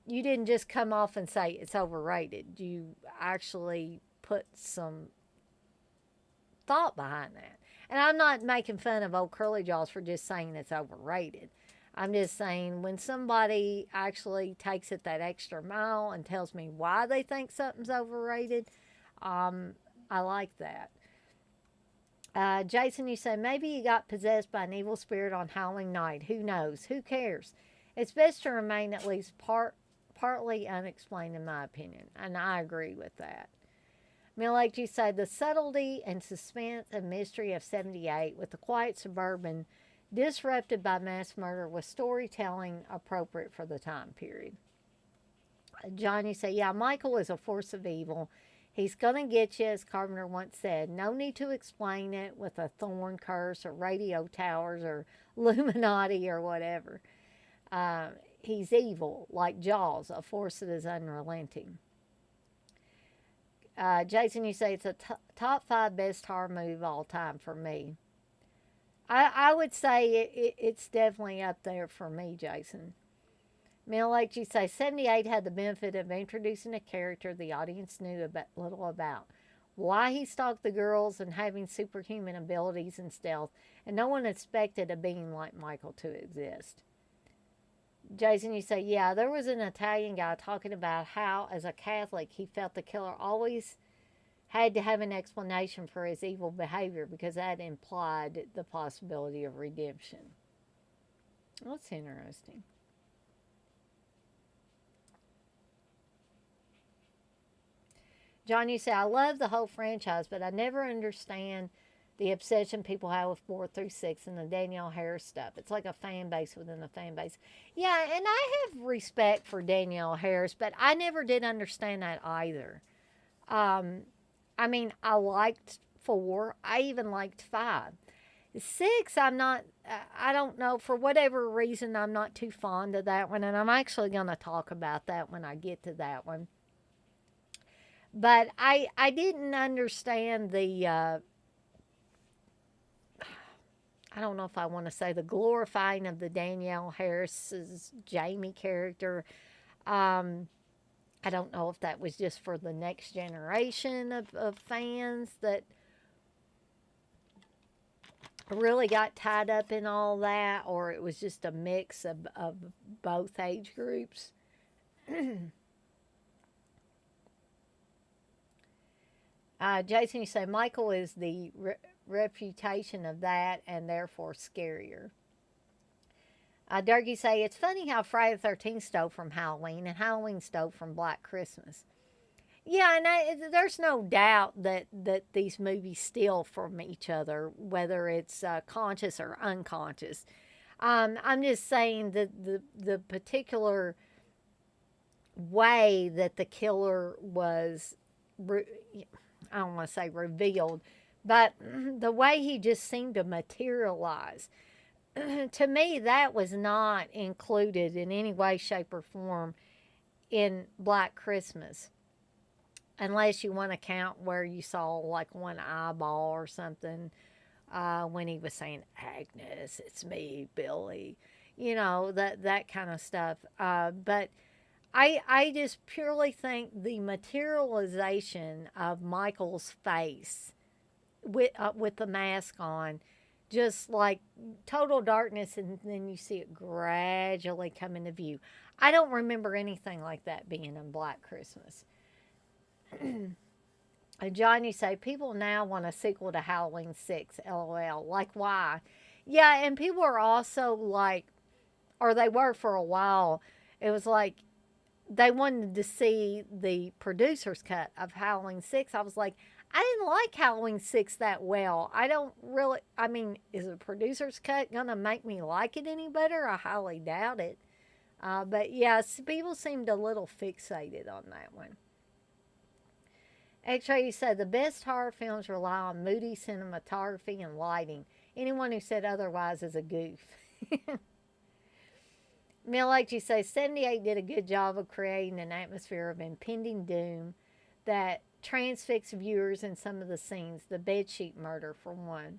You didn't just come off and say it's overrated. You actually put some thought behind that. And I'm not making fun of old Curly Jaws for just saying it's overrated. I'm just saying when somebody actually takes it that extra mile and tells me why they think something's overrated, I like that. Jason, you say maybe you got possessed by an evil spirit on Halloween night. Who knows? Who cares? It's best to remain at least partly unexplained, in my opinion. And I agree with that. Like you say, the subtlety and suspense and mystery of 78 with the quiet suburban disrupted by mass murder was storytelling appropriate for the time period. John, you say, yeah, Michael is a force of evil. He's going to get you, as Carpenter once said. No need to explain it with a thorn curse or radio towers or Illuminati or whatever. He's evil, like Jaws, a force that is unrelenting. Jason, you say it's a top 5 best horror movie of all time for me. I would say it's definitely up there for me, Jason. Like you say, 78 had the benefit of introducing a character the audience knew little about. Why he stalked the girls and having superhuman abilities and stealth, and no one expected a being like Michael to exist. Jason, you say, yeah, there was an Italian guy talking about how, as a Catholic, he felt the killer always had to have an explanation for his evil behavior because that implied the possibility of redemption. That's interesting. John, you say, I love the whole franchise, but I never understand the obsession people have with 4 through 6 and the Danielle Harris stuff. It's like a fan base within a fan base. Yeah, and I have respect for Danielle Harris, but I never did understand that either. I mean, I liked 4. I even liked 5. 6, I don't know, for whatever reason, I'm not too fond of that one, and I'm actually going to talk about that when I get to that one. But I didn't understand the... I don't know if I want to say the glorifying of the Danielle Harris's Jamie character. I don't know if that was just for the next generation of fans that really got tied up in all that, or it was just a mix of both age groups. Jason, you say Michael is the reputation of that and therefore scarier. Durgy say, it's funny how Friday the 13th stole from Halloween and Halloween stole from Black Christmas. Yeah, and there's no doubt that these movies steal from each other, whether it's conscious or unconscious. I'm just saying that the particular way that the killer was, re- I don't want to say revealed, but the way he just seemed to materialize, to me, that was not included in any way, shape, or form in Black Christmas. Unless you want to count where you saw like one eyeball or something, when he was saying, Agnes, it's me, Billy, that kind of stuff. But I just purely think the materialization of Michael's face with the mask on, just like total darkness, and then you see it gradually come into view. I don't remember anything like that being in Black Christmas. John, you say people now want a sequel to Halloween 6, lol. Like, why? Yeah, and people are also like, or they were for a while, it was like they wanted to see the producer's cut of Halloween 6. I was like, I didn't like Halloween 6 that well. I don't really, I mean, is the producer's cut going to make me like it any better? I highly doubt it. But yes, people seemed a little fixated on that one. X-Ray, you said the best horror films rely on moody cinematography and lighting. Anyone who said otherwise is a goof. Mill, like you say, 78 did a good job of creating an atmosphere of impending doom that transfixed viewers in some of the scenes. The bedsheet murder, for one.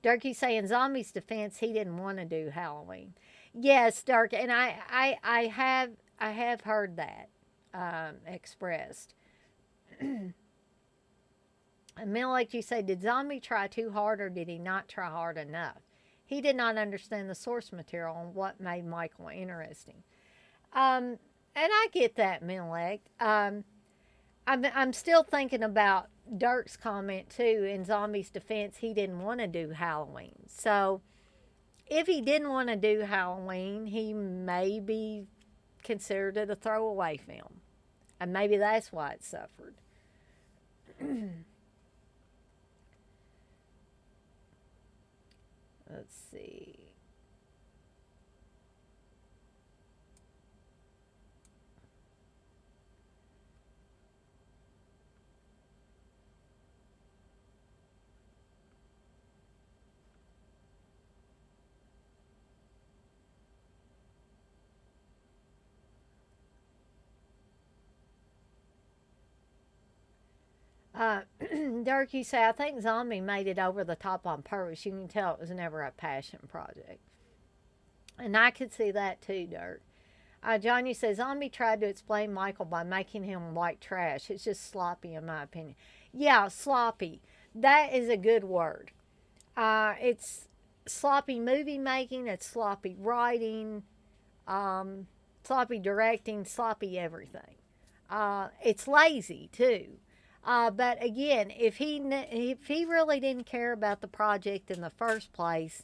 Dirk, say in Zombie's defense, he didn't want to do Halloween. Yes, Dirk, and I have heard that expressed. And Mill, like you say, did Zombie try too hard or did he not try hard enough? He did not understand the source material and what made Michael interesting. And I get that, Milek. I'm still thinking about Dirk's comment too. In Zombie's defense, he didn't want to do Halloween. So if he didn't want to do Halloween, he may be considered it a throwaway film. And maybe that's why it suffered. Let's see. Uh, Dirk, you say, I think Zombie made it over the top on purpose. You can tell it was never a passion project. And I could see that too, Dirk. Johnny says, Zombie tried to explain Michael by making him white trash. It's just sloppy, in my opinion. Yeah, sloppy. That is a good word. It's sloppy movie making, it's sloppy writing, um, sloppy directing, sloppy everything. It's lazy too. But again, if he really didn't care about the project in the first place,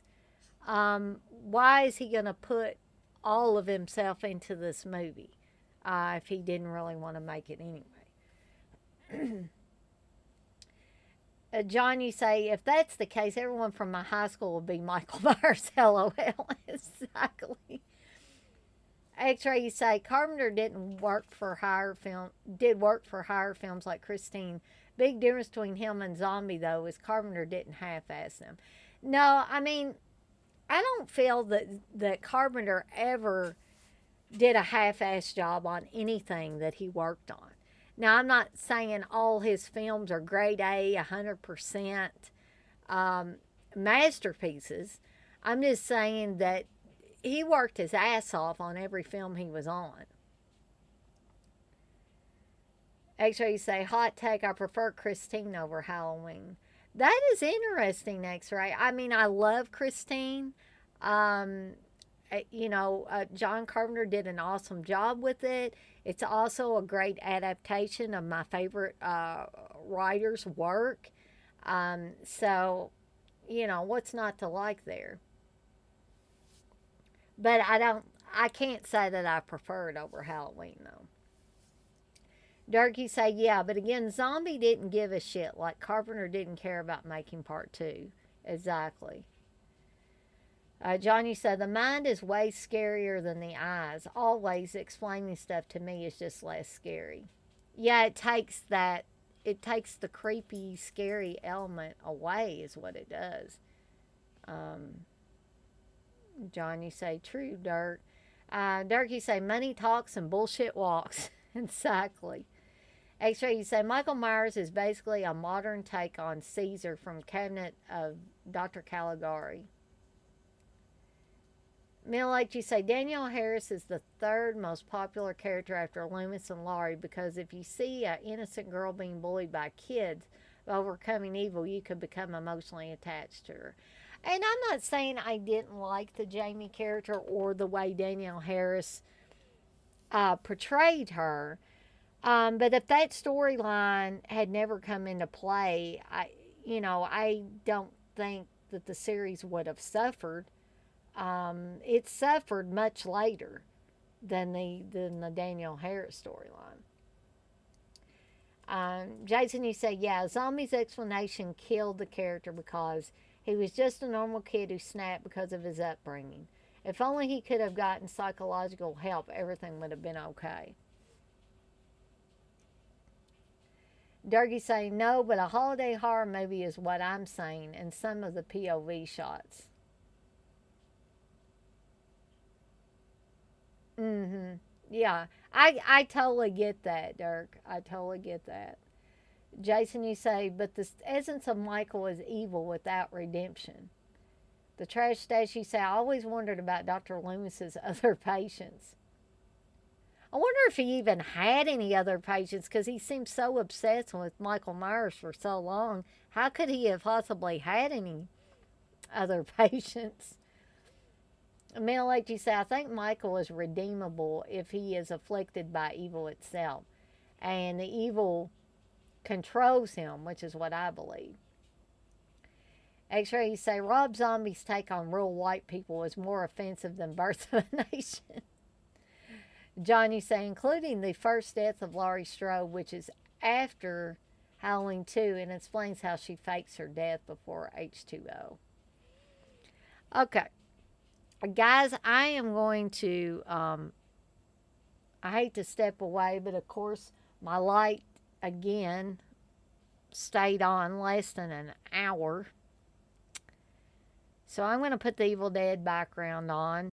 why is he going to put all of himself into this movie if he didn't really want to make it anyway? John, you say, if that's the case, everyone from my high school will be Michael Myers. LOL. Exactly. X-Ray, you say Carpenter didn't work for hire film. Did work for hire films like Christine. Big difference between him and Zombie though is Carpenter didn't half-ass them. No, I mean, I don't feel that Carpenter ever did a half-ass job on anything that he worked on. Now, I'm not saying all his films are grade A, 100% masterpieces. I'm just saying that he worked his ass off on every film he was on. X-Ray, you say, hot take, I prefer Christine over Halloween. That is interesting, X-Ray. I mean, I love Christine. Um, John Carpenter did an awesome job with it. It's also a great adaptation of my favorite writer's work. So, what's not to like there? But I can't say that I prefer it over Halloween, though. Darky say, yeah, but again, Zombie didn't give a shit. Like Carpenter didn't care about making part two. Exactly. Johnny said, the mind is way scarier than the eyes. Always explaining stuff to me is just less scary. Yeah, it takes the creepy, scary element away, is what it does. Um, Johnny say, true, Dirk. Dirk, you say, money talks and bullshit walks. Exactly. X-ray, you say, Michael Myers is basically a modern take on Caesar from Cabinet of Dr. Caligari. Middle Age, you say, Danielle Harris is the third most popular character after Loomis and Laurie because if you see an innocent girl being bullied by kids overcoming evil, you could become emotionally attached to her. And I'm not saying I didn't like the Jamie character or the way Danielle Harris portrayed her. But if that storyline had never come into play, I don't think that the series would have suffered. It suffered much later than the Danielle Harris storyline. Jason, you say, yeah, Zombie's explanation killed the character because he was just a normal kid who snapped because of his upbringing. If only he could have gotten psychological help, everything would have been okay. Durgy saying, no, but a holiday horror movie is what I'm saying, and some of the POV shots. Mm-hmm. Yeah, I totally get that, Dirk. I totally get that. Jason, you say, but the essence of Michael is evil without redemption. The trash stash, you say, I always wondered about Dr. Loomis's other patients. I wonder if he even had any other patients because he seemed so obsessed with Michael Myers for so long. How could he have possibly had any other patients? Middle Age, you say, I think Michael is redeemable if he is afflicted by evil itself. And the evil controls him, which is what I believe. X-ray, you say, Rob Zombie's take on real white people is more offensive than Birth of a Nation. John, you say, including the first death of Laurie Strode, which is after Halloween 2 and explains how she fakes her death before H2O. Okay. Guys, I am going to, I hate to step away, but of course, my light again stayed on less than an hour. So I'm going to put the Evil Dead background on.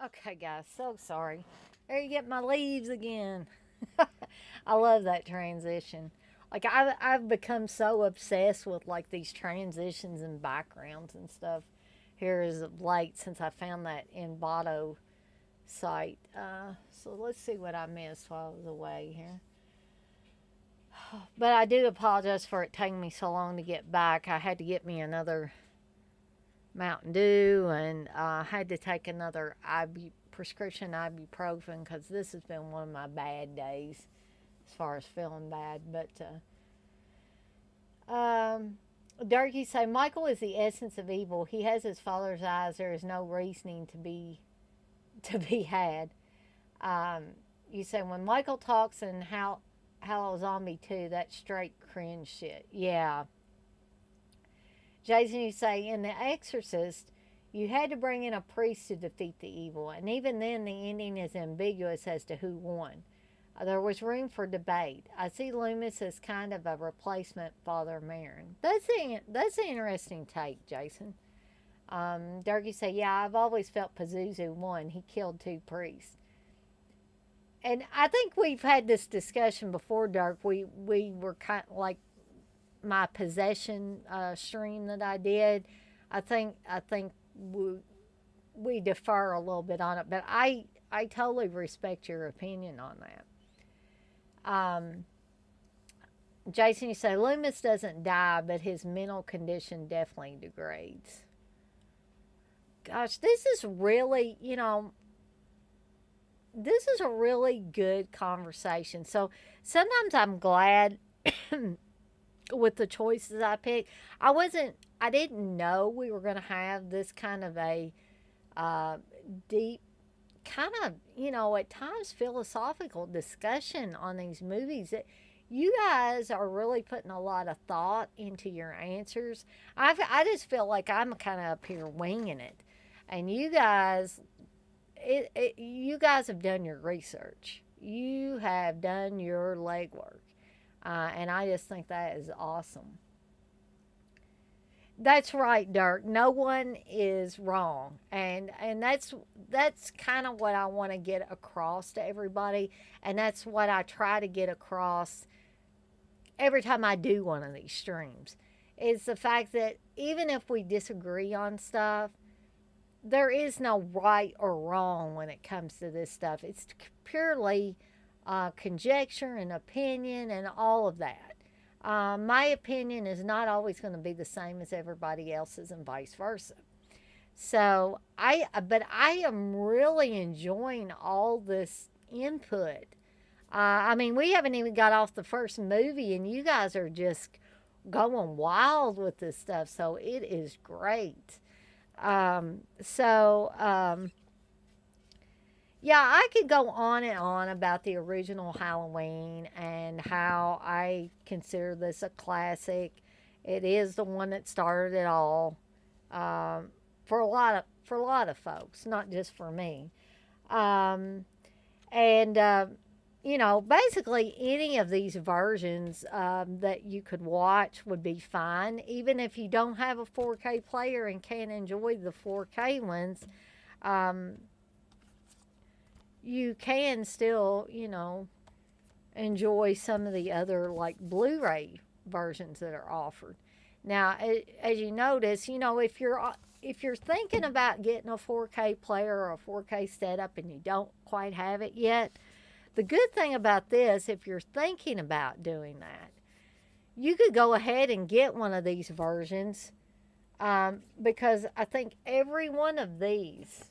Okay, guys, so sorry. There you get my leaves again. I love that transition. Like I've become so obsessed with like these transitions and backgrounds and stuff here as of late since I found that Envato site. So let's see what I missed while I was away here. But I do apologize for it taking me so long to get back. I had to get me another Mountain Dew and had to take another prescription ibuprofen because this has been one of my bad days as far as feeling bad. But Durkee say Michael is the essence of evil. He has his father's eyes. There is no reasoning to be had. Um, you say when Michael talks in Hello Zombie 2, that's straight cringe shit. Yeah. Jason, you say in The Exorcist, you had to bring in a priest to defeat the evil, and even then, the ending is ambiguous as to who won. There was room for debate. I see Loomis as kind of a replacement Father Marin. That's an interesting take, Jason. Durkee say, yeah, I've always felt Pazuzu won. He killed two priests. And I think we've had this discussion before, Dirk. We were kind of like my possession stream that I did. I think we defer a little bit on it, but I totally respect your opinion on that. Jason, you say Loomis doesn't die, but his mental condition definitely degrades. Gosh, this is really, this is a really good conversation. So sometimes I'm glad with the choices I picked. I didn't know we were going to have this kind of a uh, deep, kind of, at times philosophical discussion on these movies. That you guys are really putting a lot of thought into your answers. I just feel like I'm kind of up here winging it. And you guys have done your research. You have done your legwork. And I just think that is awesome. That's right, Dirk. No one is wrong, and that's kind of what I want to get across to everybody, and that's what I try to get across every time I do one of these streams. Is the fact that even if we disagree on stuff, there is no right or wrong when it comes to this stuff. It's purely conjecture and opinion and all of that. My opinion is not always going to be the same as everybody else's, and vice versa. So but I am really enjoying all this input. I mean, we haven't even got off the first movie, and you guys are just going wild with this stuff. So it is great. So yeah, I could go on and on about the original Halloween and how I consider this a classic. It is the one that started it all, for a lot of folks, not just for me. Um, and basically any of these versions that you could watch would be fine, even if you don't have a 4K player and can't enjoy the 4K ones. Um, you can still, enjoy some of the other like Blu-ray versions that are offered. Now, as you notice, if you're thinking about getting a 4K player or a 4K setup and you don't quite have it yet, the good thing about this, if you're thinking about doing that, you could go ahead and get one of these versions, because I think every one of these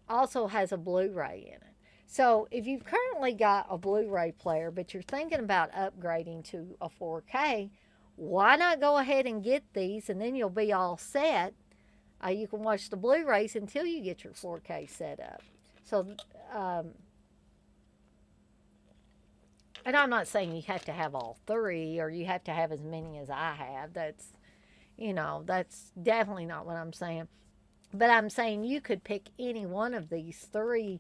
also has a Blu-ray in it. So if you've currently got a Blu-ray player, but you're thinking about upgrading to a 4K, why not go ahead and get these, and then you'll be all set. You can watch the Blu-rays until you get your 4K set up. So, and I'm not saying you have to have all three or you have to have as many as I have. That's definitely not what I'm saying. But I'm saying you could pick any one of these three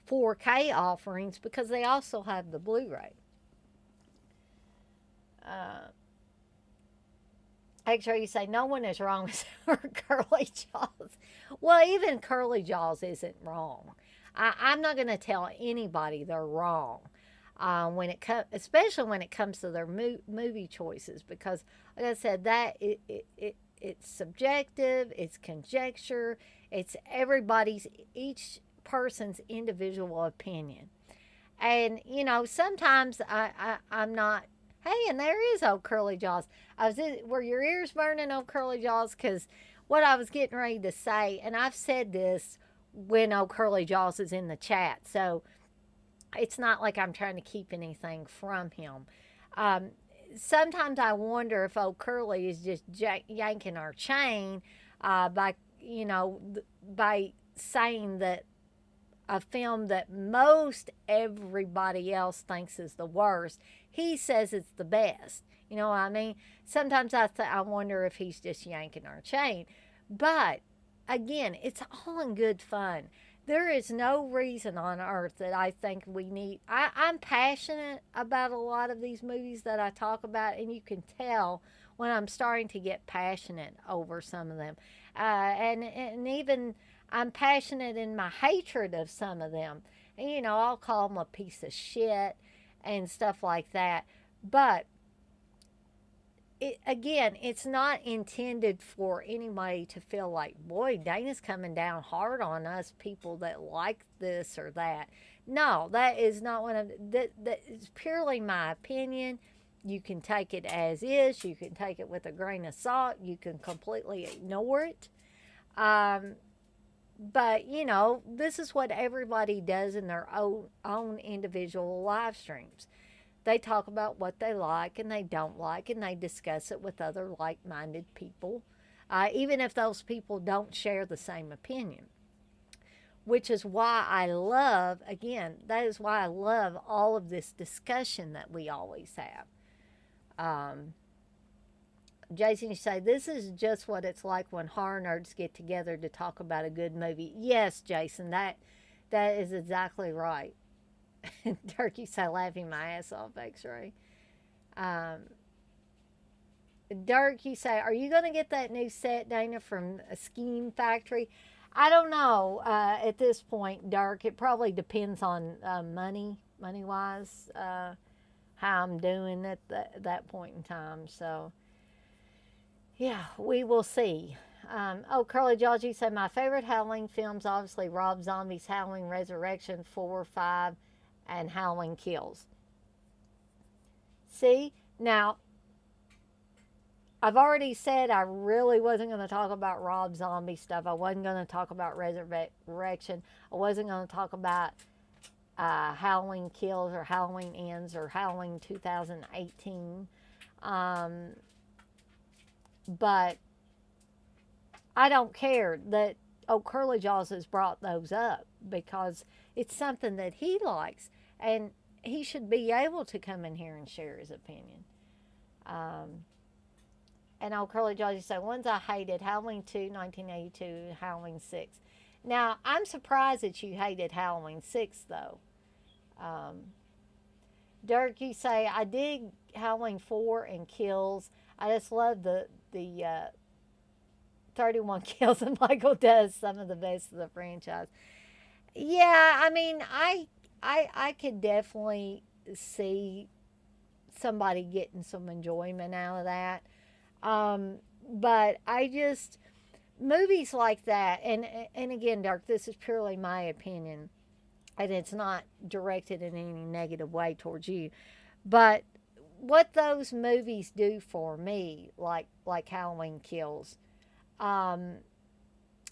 4K offerings because they also have the Blu ray. X-ray, you say no one is wrong except Curly Jaws. Well, even Curly Jaws isn't wrong. I'm not going to tell anybody they're wrong when it comes, especially when it comes to their movie choices, because, like I said, that it's subjective, it's conjecture, it's everybody's, each person's individual opinion. And sometimes I'm not. Hey, and there is old Curly Jaws. Were your ears burning, old Curly Jaws? Because what I was getting ready to say, and I've said this when old Curly Jaws is in the chat, so it's not like I'm trying to keep anything from him. Um, Sometimes I wonder if old Curly is just yanking our chain by by saying that a film that most everybody else thinks is the worst, he says it's the best. You know what I mean? Sometimes I wonder if he's just yanking our chain. But again, it's all in good fun. There is no reason on earth that I think we need. I'm passionate about a lot of these movies that I talk about, and you can tell when I'm starting to get passionate over some of them. And even I'm passionate in my hatred of some of them. And, I'll call them a piece of shit and stuff like that. But again, it's not intended for anybody to feel like, boy, Dana's coming down hard on us people that like this or that. No, that is not one of that is purely my opinion. You can take it as is. You can take it with a grain of salt. You can completely ignore it. But this is what everybody does in their own individual live streams. They talk about what they like and they don't like, and they discuss it with other like-minded people, even if those people don't share the same opinion. Which is why I love, again, that is why I love all of this discussion that we always have. Jason, you say, this is just what it's like when horror nerds get together to talk about a good movie. Yes, Jason, that is exactly right. Dirk, you say, laughing my ass off, X-Ray. Um, Dirk, you say, are you going to get that new set, Dana, from a Scheme Factory? I don't know at this point, Dirk. It probably depends on money-wise, how I'm doing at that point in time. So, yeah, we will see. Curly Georgie said, my favorite Halloween films, obviously Rob Zombie's Halloween Resurrection 4, 5, and Halloween Kills. See? Now, I've already said I really wasn't going to talk about Rob Zombie stuff. I wasn't going to talk about Resurrection. I wasn't going to talk about Halloween Kills or Halloween Ends or Halloween 2018. But I don't care that Curly Jaws has brought those up because it's something that he likes, and he should be able to come in here and share his opinion. And Curly Jaws, you say, ones I hated, Halloween 2, 1982, Halloween 6. Now, I'm surprised that you hated Halloween 6, though. Dirk, you say, I dig Halloween 4 and Kills. I just love the 31 kills, and Michael does some of the best of the franchise. Yeah, I mean, I could definitely see somebody getting some enjoyment out of that. But I just, movies like that, and again, Dirk, this is purely my opinion, and it's not directed in any negative way towards you, but what those movies do for me, like Halloween Kills,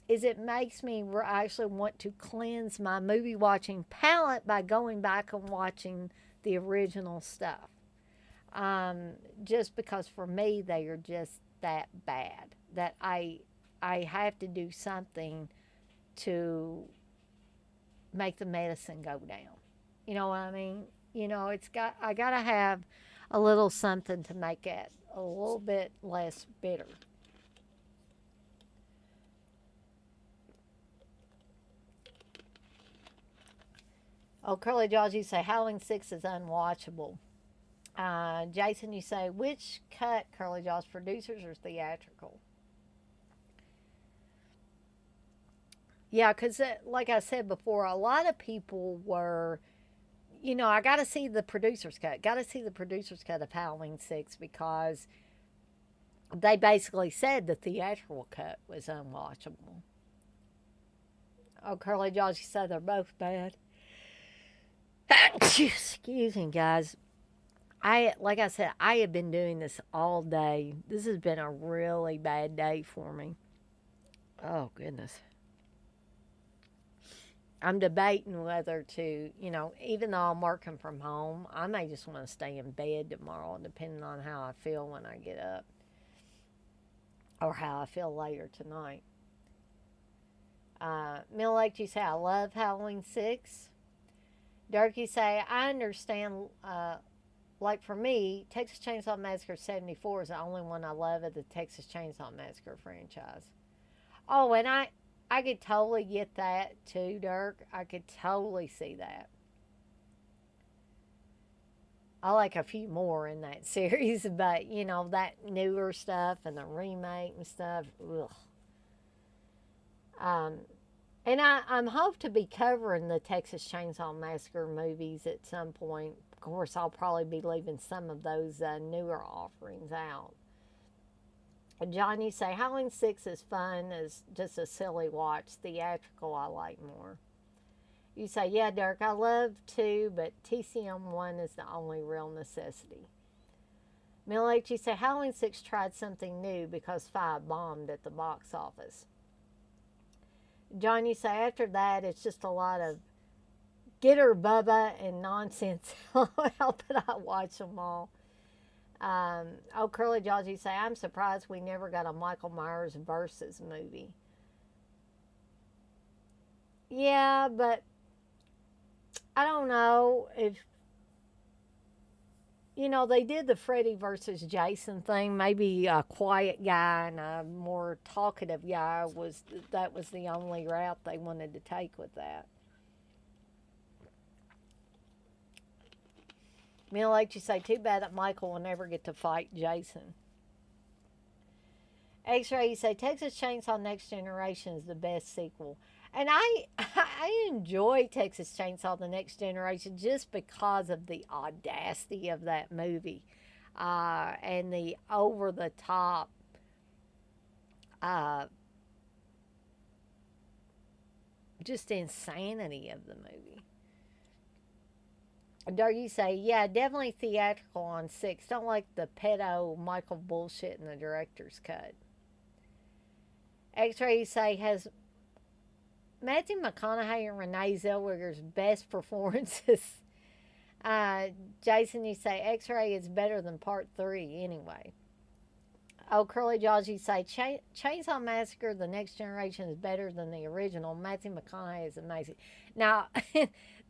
is it makes me actually want to cleanse my movie watching palette by going back and watching the original stuff. Just because for me they are just that bad that I have to do something to make the medicine go down. You know what I mean? I gotta have a little something to make it a little bit less bitter. Curly Jaws, you say Halloween 6 is unwatchable. Jason, you say, which cut, Curly Jaws, producers or theatrical? Yeah, because like I said before, a lot of people were, I got to see the producer's cut. Got to see the producer's cut of Halloween 6 because they basically said the theatrical cut was unwatchable. Oh, Curly Jaws, you said they're both bad. Excuse me, guys. Like I said, I have been doing this all day. This has been a really bad day for me. Oh goodness. I'm debating whether to, even though I'm working from home, I may just want to stay in bed tomorrow, depending on how I feel when I get up or how I feel later tonight. Mill Lake, you say, I love Halloween 6. Dirk, you say, I understand. Like for me, Texas Chainsaw Massacre 74 is the only one I love of the Texas Chainsaw Massacre franchise. Oh, and I could totally get that too, Dirk. I could totally see that. I like a few more in that series, but that newer stuff and the remake and stuff, ugh. Um, and I'm hope to be covering the Texas Chainsaw Massacre movies at some point. Of course, I'll probably be leaving some of those newer offerings out. John, you say Halloween 6 is fun, is just a silly watch. Theatrical, I like more. You say, yeah, Dirk, I love 2, but TCM 1 is the only real necessity. Mill H, you say Halloween 6 tried something new because 5 bombed at the box office. John, you say after that, it's just a lot of get her, Bubba, and nonsense. But I watch them all. Curly Jaws, you say, I'm surprised we never got a Michael Myers versus movie. Yeah, but I don't know if, they did the Freddy versus Jason thing. Maybe a quiet guy and a more talkative guy that was the only route they wanted to take with that. Mill H, you say, too bad that Michael will never get to fight Jason. X-Ray, you say, Texas Chainsaw Next Generation is the best sequel. And I enjoy Texas Chainsaw The Next Generation just because of the audacity of that movie and the over-the-top just insanity of the movie. Dougie say, yeah, definitely theatrical on 6. Don't like the pedo Michael bullshit in the director's cut. X-Ray say, has Matthew McConaughey and Renee Zellweger's best performances? Jason, you say, X-Ray is better than part 3 anyway. Oh, Curly Jaws, you say, Chainsaw Massacre, The Next Generation is better than the original. Matthew McConaughey is amazing. Now,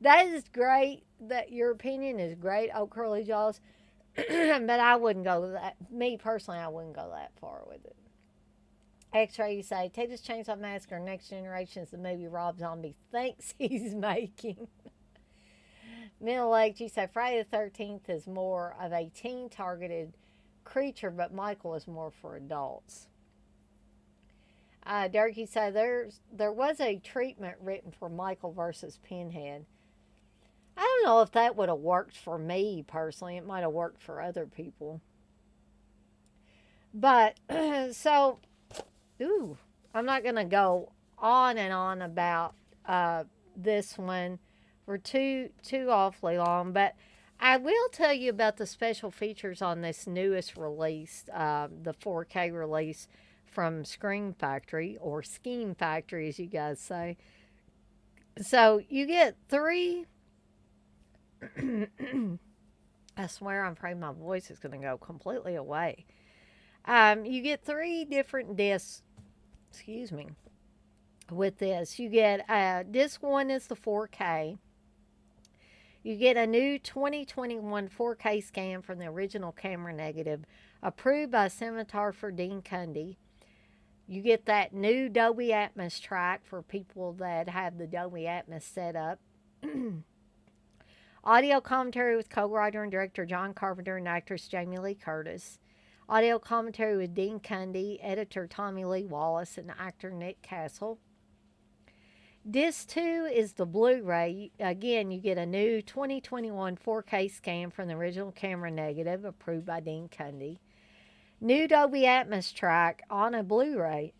that is great. That your opinion is great, oh, Curly Jaws. But I wouldn't go that. Me personally, I wouldn't go that far with it. X-Ray, you say, Texas Chainsaw Massacre, Next Generation is the movie Rob Zombie thinks he's making. Middle Lake, you say, Friday the 13th is more of a teen-targeted creature, but Michael is more for adults. Derek, you say, there was a treatment written for Michael versus Pinhead. I don't know if that would have worked for me personally. It might have worked for other people. But, so, I'm not going to go on and on about this one for too awfully long, but I will tell you about the special features on this newest release, the 4K release from Scream Factory, or Scheme Factory, as you guys say. So you get 3. I swear, I'm afraid my voice is going to go completely away. You get 3 different discs. Excuse me. With this, you get disc 1 is the 4K. You get a new 2021 4K scan from the original camera negative, approved by cinematographer Dean Cundy. You get that new Dolby Atmos track for people that have the Dolby Atmos set up. Audio commentary with co-writer and director John Carpenter and actress Jamie Lee Curtis. Audio commentary with Dean Cundy, editor Tommy Lee Wallace, and actor Nick Castle. Disc 2 is the Blu-ray. Again, you get a new 2021 4K scan from the original camera negative, approved by Dean Cundy. New Dolby Atmos track on a Blu-ray.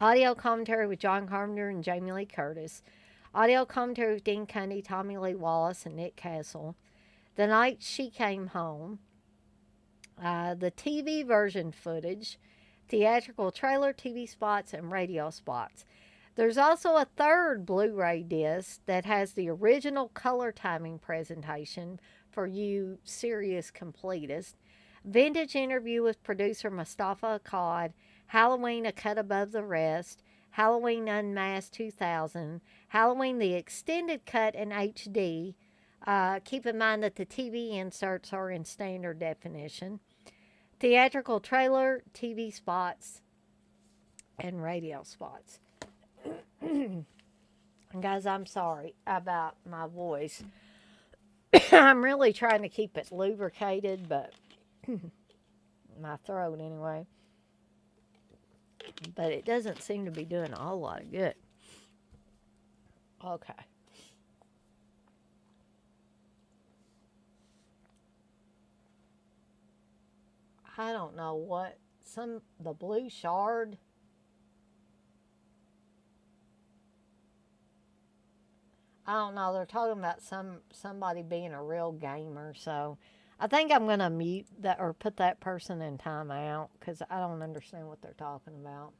Audio commentary with John Carpenter and Jamie Lee Curtis. Audio commentary with Dean Cundy, Tommy Lee Wallace, and Nick Castle. The Night She Came Home. The TV version footage. Theatrical trailer, TV spots, and radio spots. There's also a third Blu-ray disc that has the original color timing presentation for you serious completists. Vintage interview with producer Mustafa Akkad. Halloween A Cut Above the Rest. Halloween Unmasked 2000. Halloween the Extended Cut in HD. Keep in mind that the TV inserts are in standard definition. Theatrical trailer, TV spots, and radio spots. Guys, I'm sorry about my voice. I'm really trying to keep it lubricated, but my throat anyway. But it doesn't seem to be doing a whole lot of good. Okay. I don't know what the blue shard. I don't know. They're talking about somebody being a real gamer. So I think I'm going to mute that or put that person in timeout because I don't understand what they're talking about.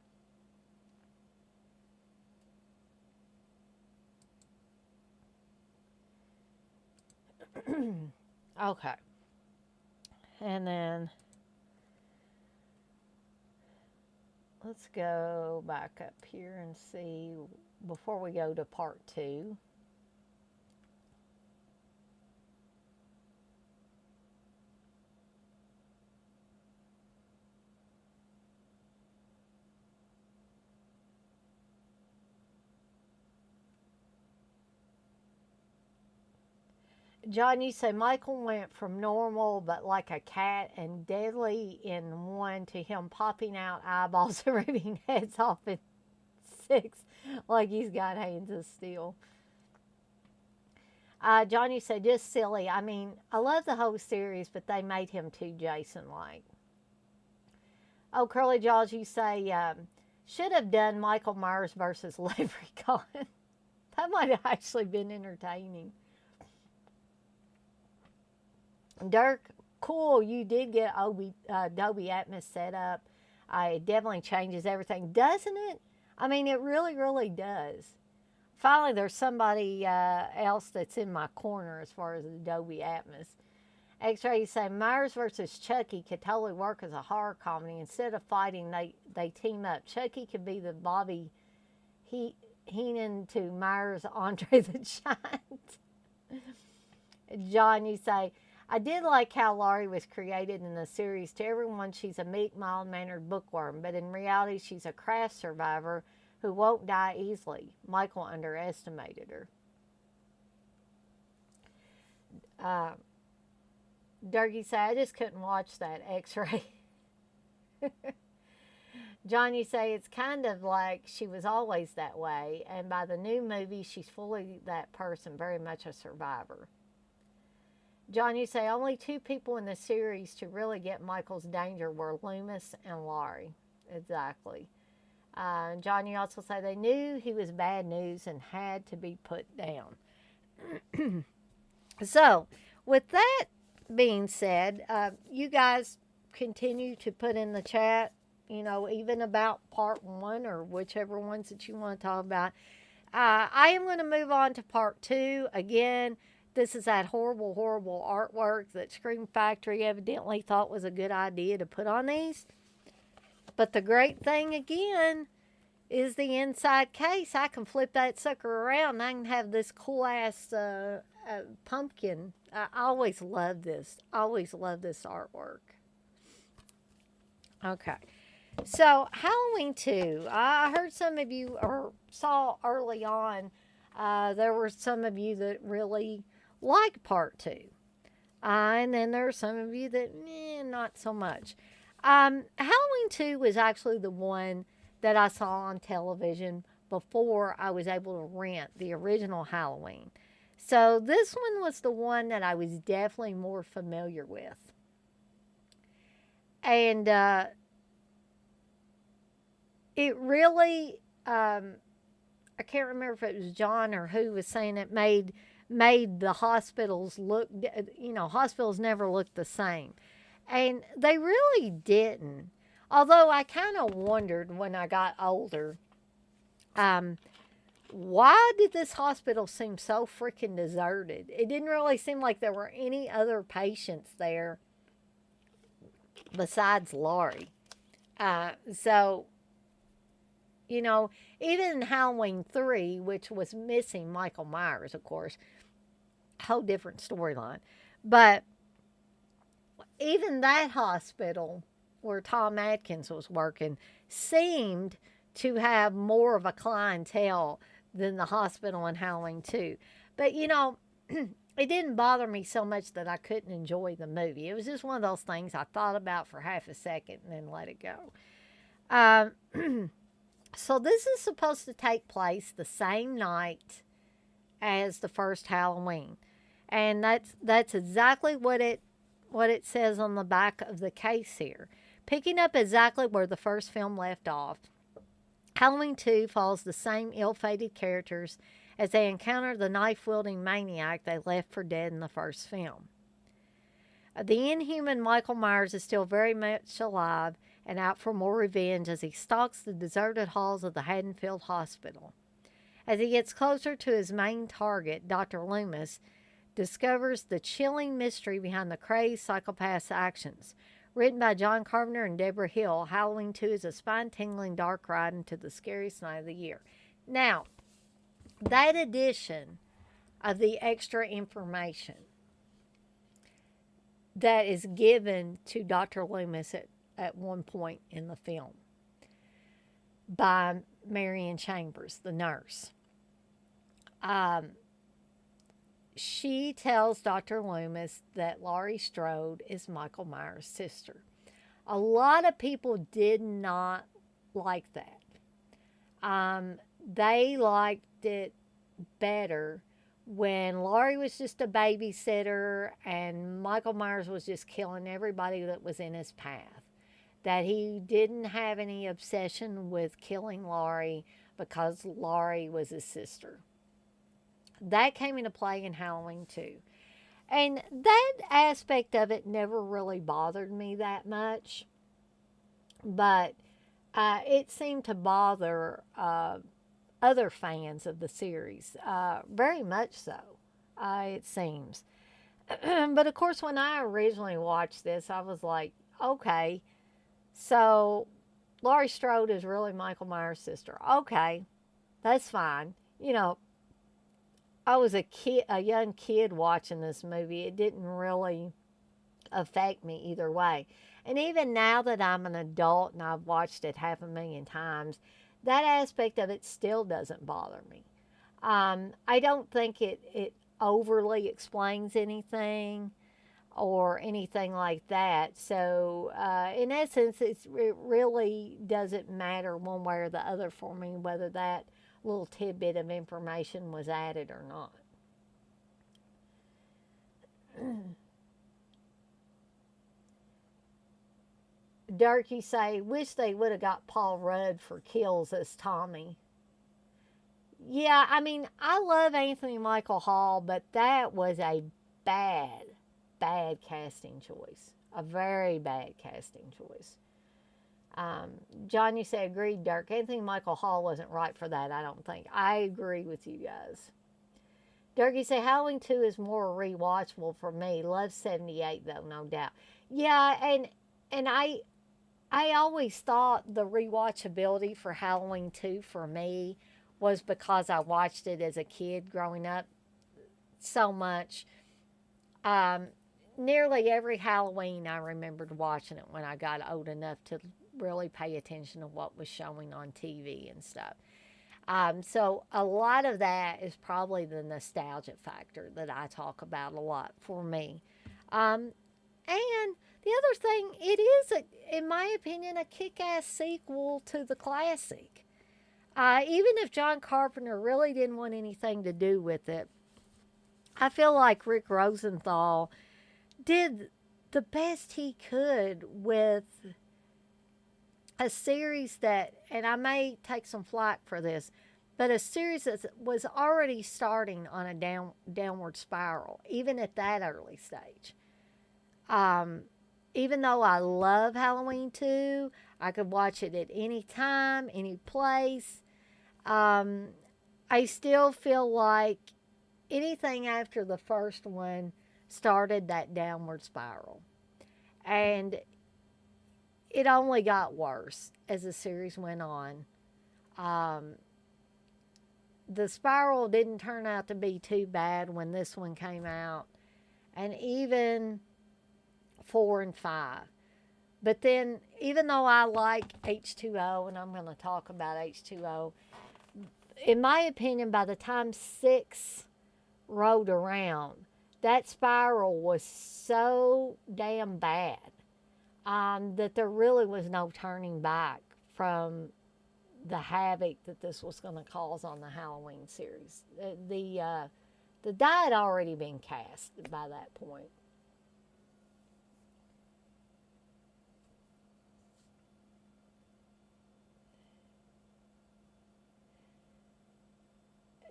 Okay. And then let's go back up here and see before we go to part 2. John, you say Michael went from normal but like a cat and deadly in 1 to him popping out eyeballs and ripping heads off in 6 like he's got hands of steel. John, you say just silly. I mean, I love the whole series, but they made him too Jason-like. Oh, Curly Jaws, you say should have done Michael Myers versus Leprechaun. That might have actually been entertaining. Dirk, cool, you did get Dolby Atmos set up. It definitely changes everything, doesn't it? I mean, it really, really does. Finally, there's somebody else that's in my corner as far as the Dolby Atmos. X-Ray, you say Myers versus Chucky could totally work as a horror comedy. Instead of fighting, they team up. Chucky could be the Bobby Heenan to Myers Andre the Giant. John, you say, I did like how Laurie was created in the series. To everyone, she's a meek, mild-mannered bookworm, but in reality, she's a craft survivor who won't die easily. Michael underestimated her. Durkee say, I just couldn't watch that X-Ray. John, you say, it's kind of like she was always that way, and by the new movie, she's fully that person, very much a survivor. John, you say, only 2 people in the series to really get Michael's danger were Loomis and Laurie. Exactly. John, you also say they knew he was bad news and had to be put down. So, with that being said, you guys continue to put in the chat, even about part 1 or whichever ones that you want to talk about. I am going to move on to part 2. Again, this is that horrible, horrible artwork that Scream Factory evidently thought was a good idea to put on these. But the great thing, again, is the inside case. I can flip that sucker around and I can have this cool-ass pumpkin. I always love this. Always love this artwork. Okay. So, Halloween 2. I heard some of you saw early on There were some of you that really liked part two. And then there are some of you that, not so much. Halloween 2 was actually the one that I saw on television before I was able to rent the original Halloween. So this one was the one that I was definitely more familiar with. And it really, I can't remember if it was John or who was saying it made the hospitals look, hospitals never looked the same. And they really didn't. Although I kind of wondered when I got older, um, why did this hospital seem so freaking deserted? It didn't really seem like there were any other patients there besides Laurie. So, you know, even in Halloween 3, which was missing Michael Myers, of course, whole different storyline. But even that hospital where Tom Atkins was working seemed to have more of a clientele than the hospital in Halloween 2. But, it didn't bother me so much that I couldn't enjoy the movie. It was just one of those things I thought about for half a second and then let it go. So this is supposed to take place the same night as the first Halloween. And that's exactly what it says on the back of the case here. Picking up exactly where the first film left off, Halloween 2 follows the same ill-fated characters as they encounter the knife-wielding maniac they left for dead in the first film. The inhuman Michael Myers is still very much alive and out for more revenge as he stalks the deserted halls of the Haddonfield Hospital. As he gets closer to his main target, Dr. Loomis discovers the chilling mystery behind the crazed psychopath's actions. Written by John Carpenter and Deborah Hill, Halloween 2 is a spine-tingling dark ride into the scariest night of the year. Now, that addition of the extra information that is given to Dr. Loomis at one point in the film by Marion Chambers, the nurse. She tells Dr. Loomis that Laurie Strode is Michael Myers' sister. A lot of people did not like that. They liked it better when Laurie was just a babysitter and Michael Myers was just killing everybody that was in his path. That he didn't have any obsession with killing Laurie because Laurie was his sister. That came into play in Halloween 2. And that aspect of it never really bothered me that much. But it seemed to bother other fans of the series. Very much so, it seems. But of course, when I originally watched this, I was like, okay, so Laurie Strode is really Michael Myers' sister. Okay, that's fine. I was a young kid watching this movie. It didn't really affect me either way. And even now that I'm an adult and I've watched it 500,000 times, that aspect of it still doesn't bother me. I don't think it overly explains anything or anything like that. So, in essence, it really doesn't matter one way or the other for me whether that little tidbit of information was added or not. Dirk, you say, wish they would have got Paul Rudd for kills as Tommy. Yeah, I mean, I love Anthony Michael Hall, but that was a bad, bad casting choice. A very bad casting choice. John, you say, agreed, Dirk. Anthony Michael Hall wasn't right for that, I don't think. I agree with you guys. Dirk, you say, Halloween 2 is more rewatchable for me. Love 78, though, no doubt. Yeah, and I always thought the rewatchability for Halloween 2 for me was because I watched it as a kid growing up so much. Nearly every Halloween I remembered watching it when I got old enough to really pay attention to what was showing on TV and stuff. So a lot of that is probably the nostalgia factor that I talk about a lot for me. Um, and the other thing, it is, in my opinion, a kick ass sequel to the classic. Even if John Carpenter really didn't want anything to do with it, I feel like Rick Rosenthal did the best he could with a series that, and I may take some flack for this, but a series that was already starting on a downward spiral, even at that early stage. Um, Even though I love Halloween 2, I could watch it at any time, any place. Um, I still feel like anything after the first one started that downward spiral. And it only got worse as the series went on. Um, the spiral didn't turn out to be too bad when this one came out, and even 4 and 5. But then, even though I like H2O, and I'm going to talk about H2O, in my opinion, by the time 6 rolled around, that spiral was so damn bad that there really was no turning back from the havoc that this was going to cause on the Halloween series. The die had already been cast by that point.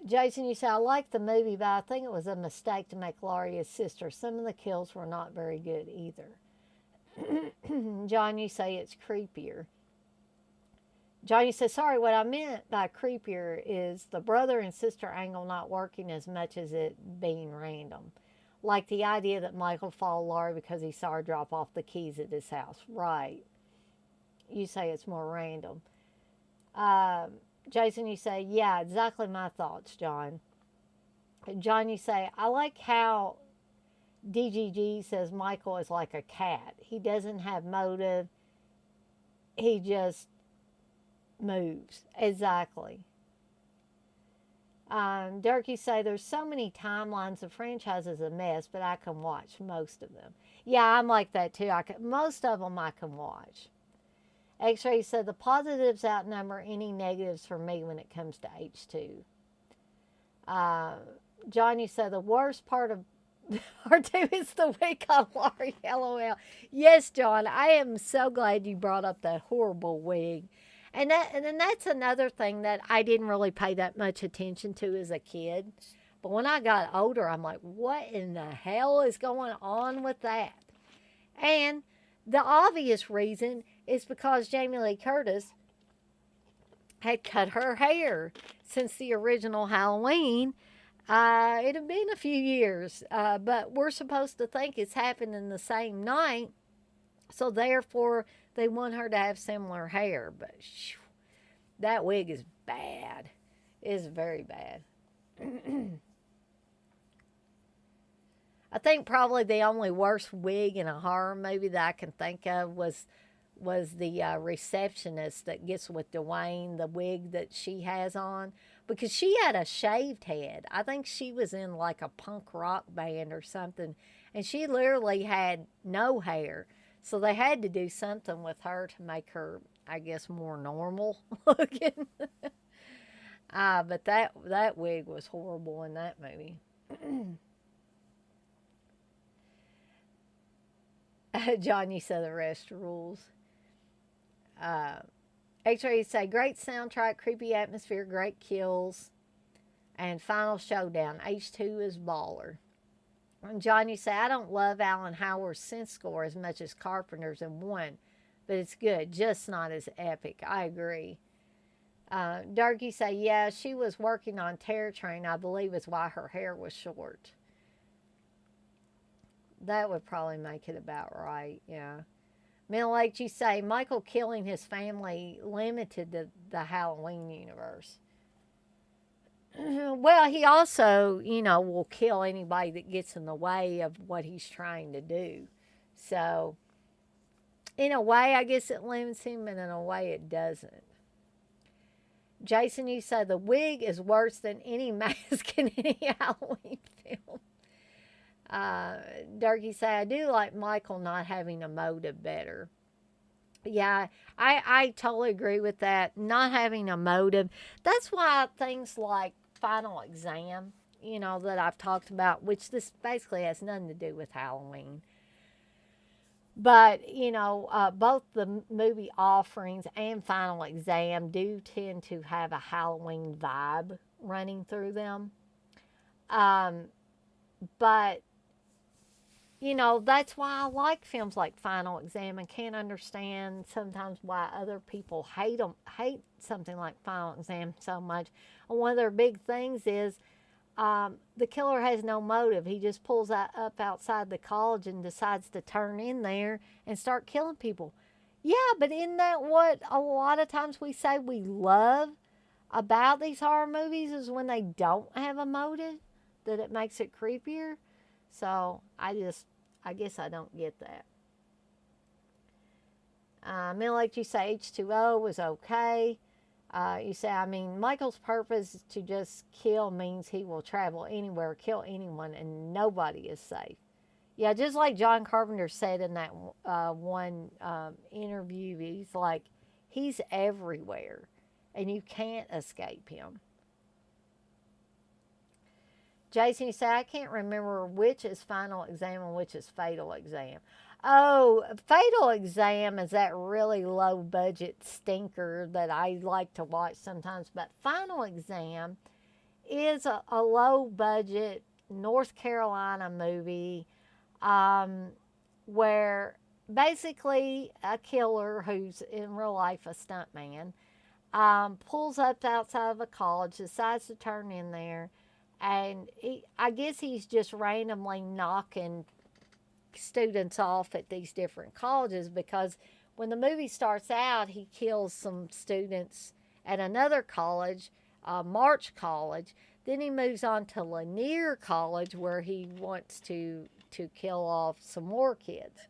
Jason, you say, I like the movie, but I think it was a mistake to make Laurie his sister. Some of the kills were not very good either. John, you say it's creepier. John, you say, sorry, what I meant by creepier is the brother and sister angle not working as much as it being random. Like the idea that Michael followed Laurie because he saw her drop off the keys at his house. Right. You say it's more random. Um, Jason, you say, yeah, exactly my thoughts, John. John, you say, I like how DGG says Michael is like a cat. He doesn't have motive. He just moves. Exactly. Dirk, you say, there's so many timelines. The franchise is a mess, but I can watch most of them. Yeah, I'm like that too. Most of them I can watch. X-Ray said the positives outnumber any negatives for me when it comes to H2. Uh, John, you said the worst part of R2 is the wig on Laurie. LOL. Yes, John, I am so glad you brought up that horrible wig. And then that's another thing that I didn't really pay that much attention to as a kid. But when I got older, I'm like, what in the hell is going on with that? And the obvious reason is because Jamie Lee Curtis had cut her hair since the original Halloween. It had been a few years, but we're supposed to think it's happened in the same night, so therefore they want her to have similar hair. But that wig is bad. It's very bad. I think probably the only worst wig in a horror movie that I can think of was the receptionist that gets with Dwayne, the wig that she has on, because she had a shaved head. I think she was in like a punk rock band or something, and she literally had no hair. So they had to do something with her to make her, I guess, more normal looking. But that wig was horrible in that movie. John, you said the rest rules. Uh, X-Ray say great soundtrack, creepy atmosphere, great kills, and final showdown. H2 is baller. And John, you say I don't love Alan Howard's synth score as much as Carpenter's in 1, but it's good, just not as epic. I agree. Dirk, you say yeah, she was working on Terror Train. I believe is why her hair was short. That would probably make it about right. Yeah. Middle Age, you say Michael killing his family limited the Halloween universe. Well, he also, will kill anybody that gets in the way of what he's trying to do. So, in a way, I guess it limits him, and in a way, it doesn't. Jason, you say the wig is worse than any mask in any Halloween film. Uh, Durkee say, I do like Michael not having a motive better. Yeah, I totally agree with that. Not having a motive. That's why things like Final Exam, that I've talked about, which this basically has nothing to do with Halloween. But, both the movie Offerings and Final Exam do tend to have a Halloween vibe running through them. Um, but that's why I like films like Final Exam and can't understand sometimes why other people hate something like Final Exam so much. And one of their big things is the killer has no motive. He just pulls up outside the college and decides to turn in there and start killing people. Yeah, but isn't that what a lot of times we say we love about these horror movies is when they don't have a motive, that it makes it creepier? So I guess I don't get that. Like you say, H2O was okay. You say, I mean, Michael's purpose to just kill means he will travel anywhere, kill anyone, and nobody is safe. Yeah, just like John Carpenter said in that one interview, he's like, he's everywhere, and you can't escape him. Jason, you say, I can't remember which is Final Exam and which is Fatal Exam. Oh, Fatal Exam is that really low budget stinker that I like to watch sometimes. But Final Exam is a low budget North Carolina movie where basically a killer who's in real life a stuntman pulls up outside of a college, decides to turn in there, and I guess he's just randomly knocking students off at these different colleges because when the movie starts out, he kills some students at another college, March College. Then he moves on to Lanier College where he wants to kill off some more kids.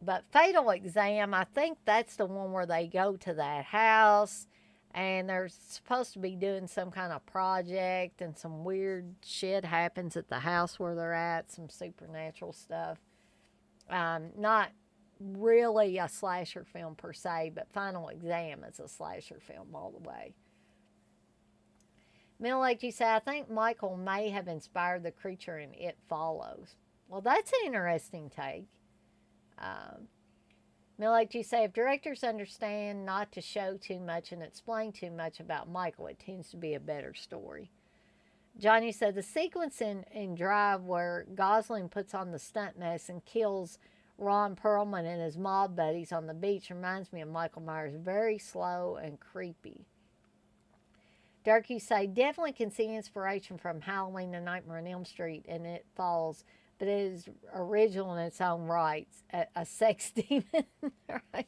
But Fatal Exam, I think that's the one where they go to that house and they're supposed to be doing some kind of project and some weird shit happens at the house where they're at, some supernatural stuff. Not really a slasher film per se, but Final Exam is a slasher film all the way. Middle Age, you say, I think Michael may have inspired the creature in It Follows. Well, that's an interesting take. Um, like you say, if directors understand not to show too much and explain too much about Michael, it tends to be a better story. Johnny said the sequence in Drive where Gosling puts on the stunt mess and kills Ron Perlman and his mob buddies on the beach reminds me of Michael Myers. Very slow and creepy. Dirk, you say, definitely can see inspiration from Halloween and Nightmare on Elm Street and It Falls, but it is original in its own rights. A sex demon, right?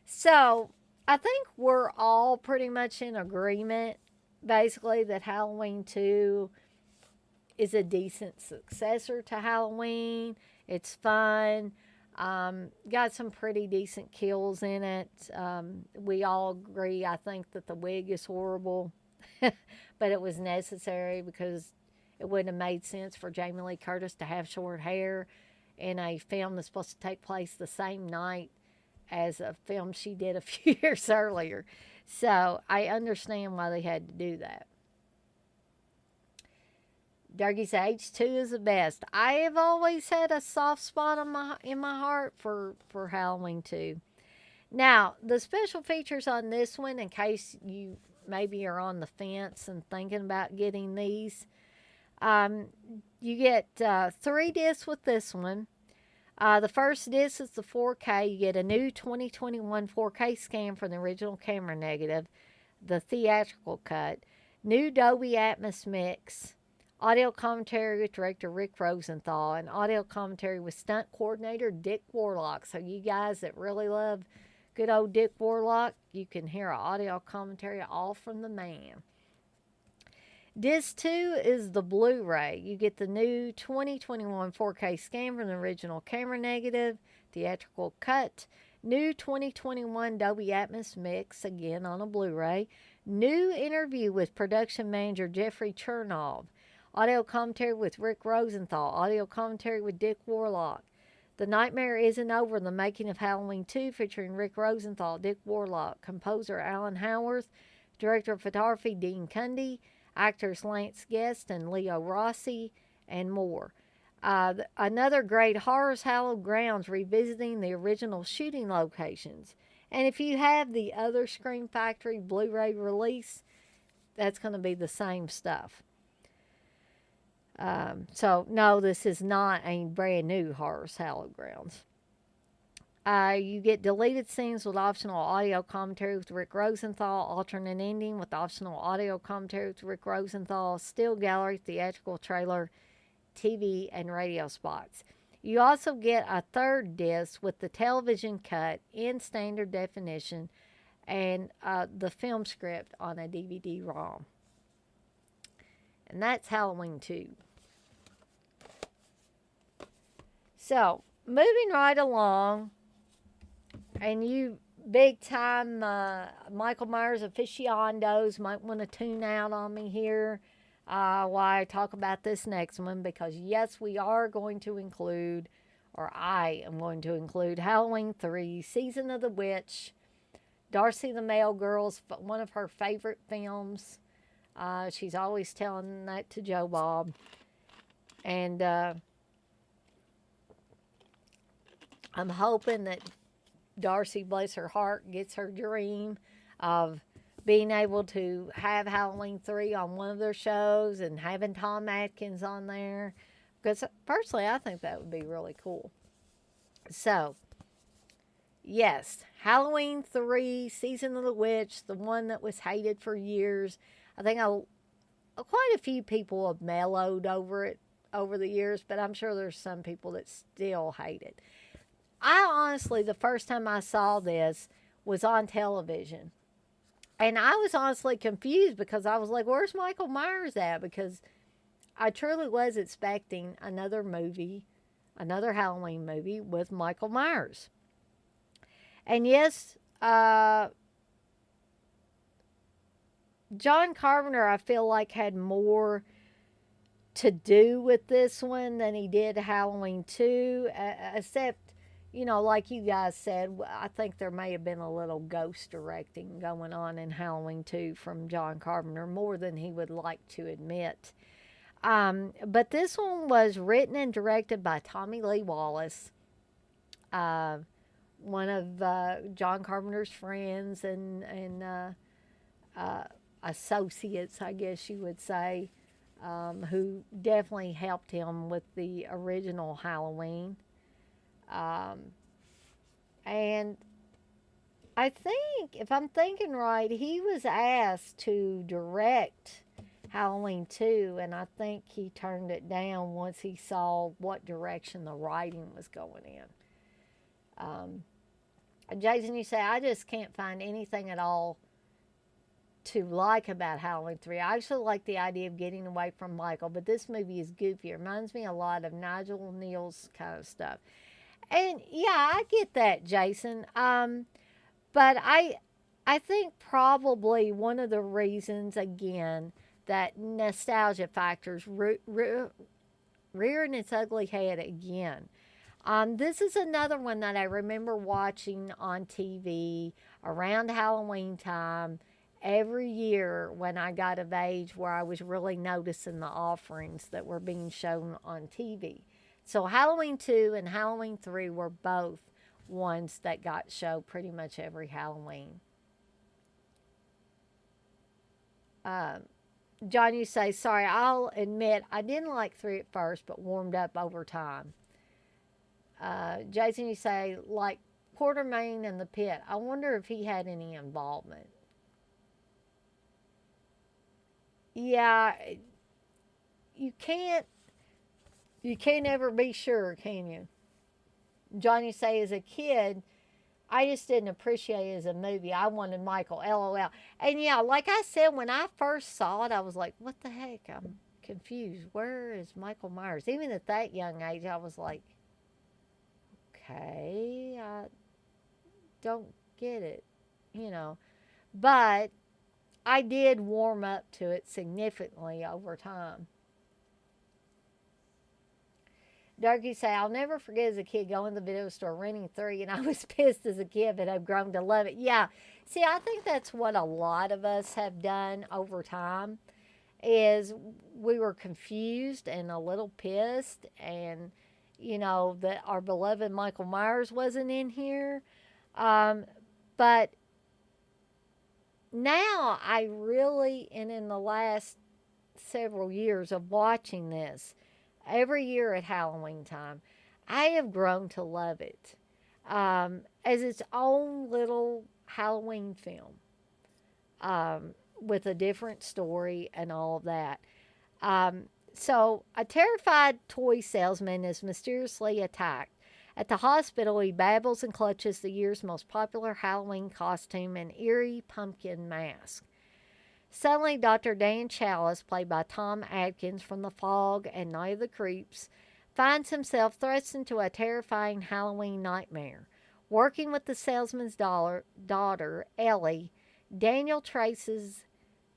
So I think we're all pretty much in agreement, basically, that Halloween 2 is a decent successor to Halloween. It's fun. Got some pretty decent kills in it. We all agree, I think, that the wig is horrible, but it was necessary because it wouldn't have made sense for Jamie Lee Curtis to have short hair in a film that's supposed to take place the same night as a film she did a few years earlier. So I understand why they had to do that. Dougie H2 is the best. I have always had a soft spot in my heart for Halloween 2. Now, the special features on this one, in case you maybe are on the fence and thinking about getting these, you get 3 discs with this one. The first disc is the 4K. You get a new 2021 4K scan from the original camera negative, the theatrical cut, new Dolby Atmos mix, audio commentary with director Rick Rosenthal, and audio commentary with stunt coordinator Dick Warlock. So you guys that really love good old Dick Warlock, you can hear an audio commentary all from the man. Disc 2 is the Blu-ray. You get the new 2021 4K scan from the original camera negative, theatrical cut, new 2021 Dolby Atmos mix, again on a Blu ray, new interview with production manager Jeffrey Chernov, audio commentary with Rick Rosenthal, audio commentary with Dick Warlock. The Nightmare Isn't Over, the making of Halloween 2, featuring Rick Rosenthal, Dick Warlock, composer Alan Howarth, director of photography Dean Cundy, actors Lance Guest and Leo Rossi, and more. Another great Horrors Hallowed Grounds, revisiting the original shooting locations. And if you have the other Scream Factory Blu-ray release, that's going to be the same stuff. So, no, this is not a brand new Horrors Hallowed Grounds. You get deleted scenes with optional audio commentary with Rick Rosenthal, alternate ending with optional audio commentary with Rick Rosenthal, still gallery, theatrical trailer, TV, and radio spots. You also get a third disc with the television cut in standard definition and the film script on a DVD-ROM. And that's Halloween 2. So, moving right along, and you big-time Michael Myers aficionados might want to tune out on me here while I talk about this next one, because yes, we are going to include, or I am going to include, Halloween 3, Season of the Witch, Darcy the Mail Girl's one of her favorite films. She's always telling that to Joe Bob. And I'm hoping that Darcy, bless her heart, gets her dream of being able to have Halloween 3 on one of their shows and having Tom Atkins on there. Because personally, I think that would be really cool. So, yes, Halloween 3, Season of the Witch, the one that was hated for years. I think quite a few people have mellowed over it over the years, but I'm sure there's some people that still hate it. I honestly, the first time I saw this was on television. And I was honestly confused because I was like, where's Michael Myers at? Because I truly was expecting another movie, another Halloween movie with Michael Myers. And yes, John Carpenter, I feel like, had more to do with this one than he did Halloween 2, except, you know, like you guys said, I think there may have been a little ghost directing going on in Halloween 2 from John Carpenter, more than he would like to admit. But this one was written and directed by Tommy Lee Wallace, one of John Carpenter's friends and associates, I guess you would say, who definitely helped him with the original Halloween. And I think, if I'm thinking right, he was asked to direct Halloween 2, and I think he turned it down once he saw what direction the writing was going in. Jason, you say, I just can't find anything at all to like about Halloween 3. I actually like the idea of getting away from Michael, but this movie is goofy. It reminds me a lot of Nigel Neal's kind of stuff. And yeah, I get that, Jason. But I think probably one of the reasons, again, that nostalgia factors rearing its ugly head again. This is another one that I remember watching on TV around Halloween time every year when I got of age, where I was really noticing the offerings that were being shown on TV. So Halloween 2 and Halloween 3 were both ones that got shown pretty much every Halloween. John, you say, sorry, I'll admit I didn't like 3 at first, but warmed up over time. Jason, you say, like Quartermain and the Pit. I wonder if he had any involvement. Yeah, you can't ever be sure, can you? Johnny say, as a kid, I just didn't appreciate it as a movie. I wanted Michael, LOL. And yeah, like I said, when I first saw it, I was like, what the heck? I'm confused. Where is Michael Myers? Even at that young age, I was like, okay, I don't get it, you know. But I did warm up to it significantly over time. Darky say, I'll never forget as a kid going to the video store renting three, and I was pissed as a kid, but I've grown to love it. Yeah. See, I think that's what a lot of us have done over time is we were confused and a little pissed and that our beloved Michael Myers wasn't in here. Um, but now I really, and in the last several years of watching this every year at Halloween time, I have grown to love it as its own little Halloween film with a different story and all of that. Um, so, a terrified toy salesman is mysteriously attacked. At the hospital, he babbles and clutches the year's most popular Halloween costume, an eerie pumpkin mask. Suddenly, Dr. Dan Chalice, played by Tom Atkins from The Fog and Night of the Creeps, finds himself thrust into a terrifying Halloween nightmare. Working with the salesman's daughter, Ellie, Daniel traces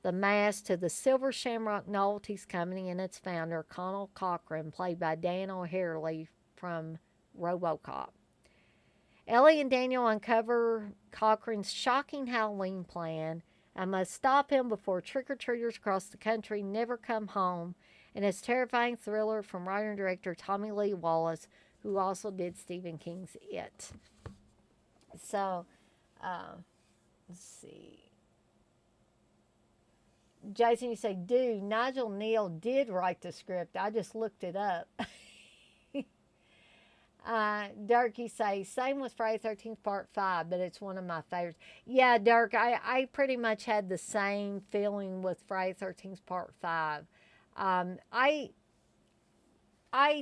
the mask to the Silver Shamrock Novelties Company and its founder, Connell Cochran, played by Dan O'Harely from RoboCop. Ellie and Daniel uncover Cochran's shocking Halloween plan and must stop him before trick-or-treaters across the country never come home in his terrifying thriller from writer and director Tommy Lee Wallace, who also did Stephen King's It. So, let's see. Jason, you say, dude, Nigel Neal did write the script. I just looked it up. Dirk, you say, same with Friday 13th Part 5, but it's one of my favorites. Yeah, Dirk, I pretty much had the same feeling with Friday 13th Part 5. I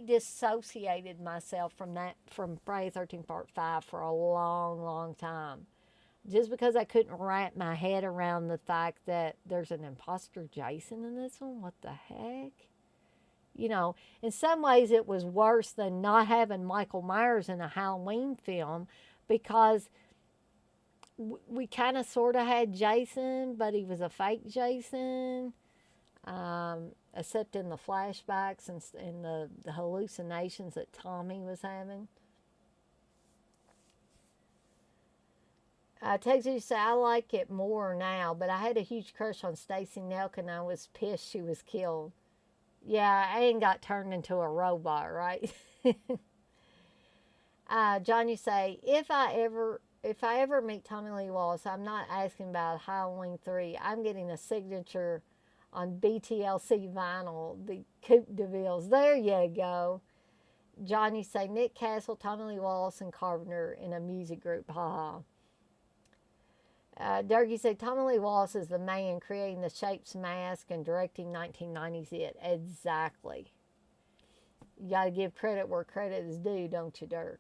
dissociated myself from Friday 13th Part 5 for a long, long time. Just because I couldn't wrap my head around the fact that there's an imposter Jason in this one. What the heck? In some ways it was worse than not having Michael Myers in a Halloween film because we kind of sort of had Jason, but he was a fake Jason, except in the flashbacks and in the hallucinations that Tommy was having. Texas say, I like it more now, but I had a huge crush on Stacey Nelk and I was pissed she was killed. Yeah, I ain't got turned into a robot, right? John, you say, if I ever meet Tommy Lee Wallace, I'm not asking about Halloween 3. I'm getting a signature on BTLC vinyl, the Coupe de Villes. There you go. John, you say, Nick Castle, Tommy Lee Wallace, and Carpenter in a music group. Ha ha. Durkee said, Tommy Lee Wallace is the man creating the Shapes mask and directing 1990's It. Exactly. You got to give credit where credit is due, don't you, Dirk?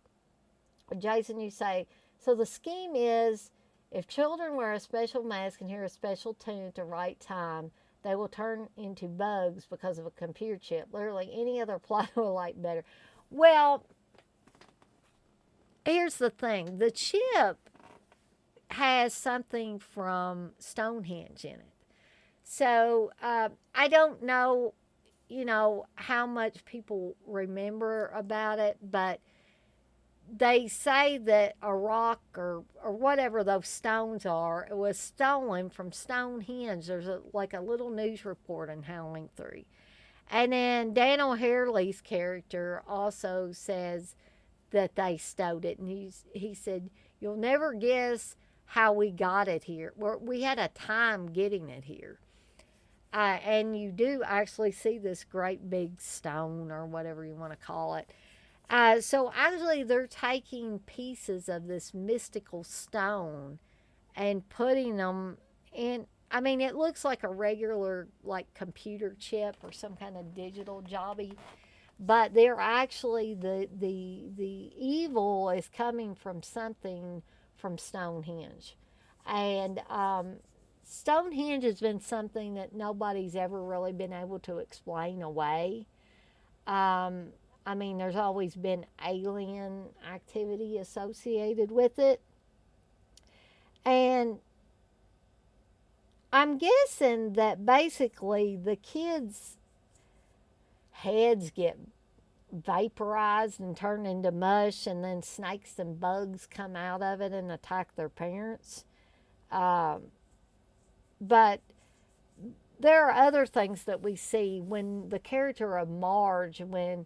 Jason, you say, so the scheme is if children wear a special mask and hear a special tune at the right time, they will turn into bugs because of a computer chip. Literally any other plot will like better. Well, here's the thing. The chip has something from Stonehenge in it. So I don't know, how much people remember about it, but they say that a rock or whatever those stones are, it was stolen from Stonehenge. There's like a little news report on Halloween 3. And then Dan O'Harely's character also says that they stole it. And he said, you'll never guess how we got it here. We had a time getting it here. And you do actually see this great big stone or whatever you want to call it. So actually they're taking pieces of this mystical stone and putting them in. I mean, it looks like a regular computer chip or some kind of digital jobby, but they're actually the evil is coming from something from Stonehenge. And Stonehenge has been something that nobody's ever really been able to explain away. I mean, there's always been alien activity associated with it. And I'm guessing that basically the kids' heads get vaporized and turned into mush, and then snakes and bugs come out of it and attack their parents. Um, but there are other things that we see when the character of Marge, when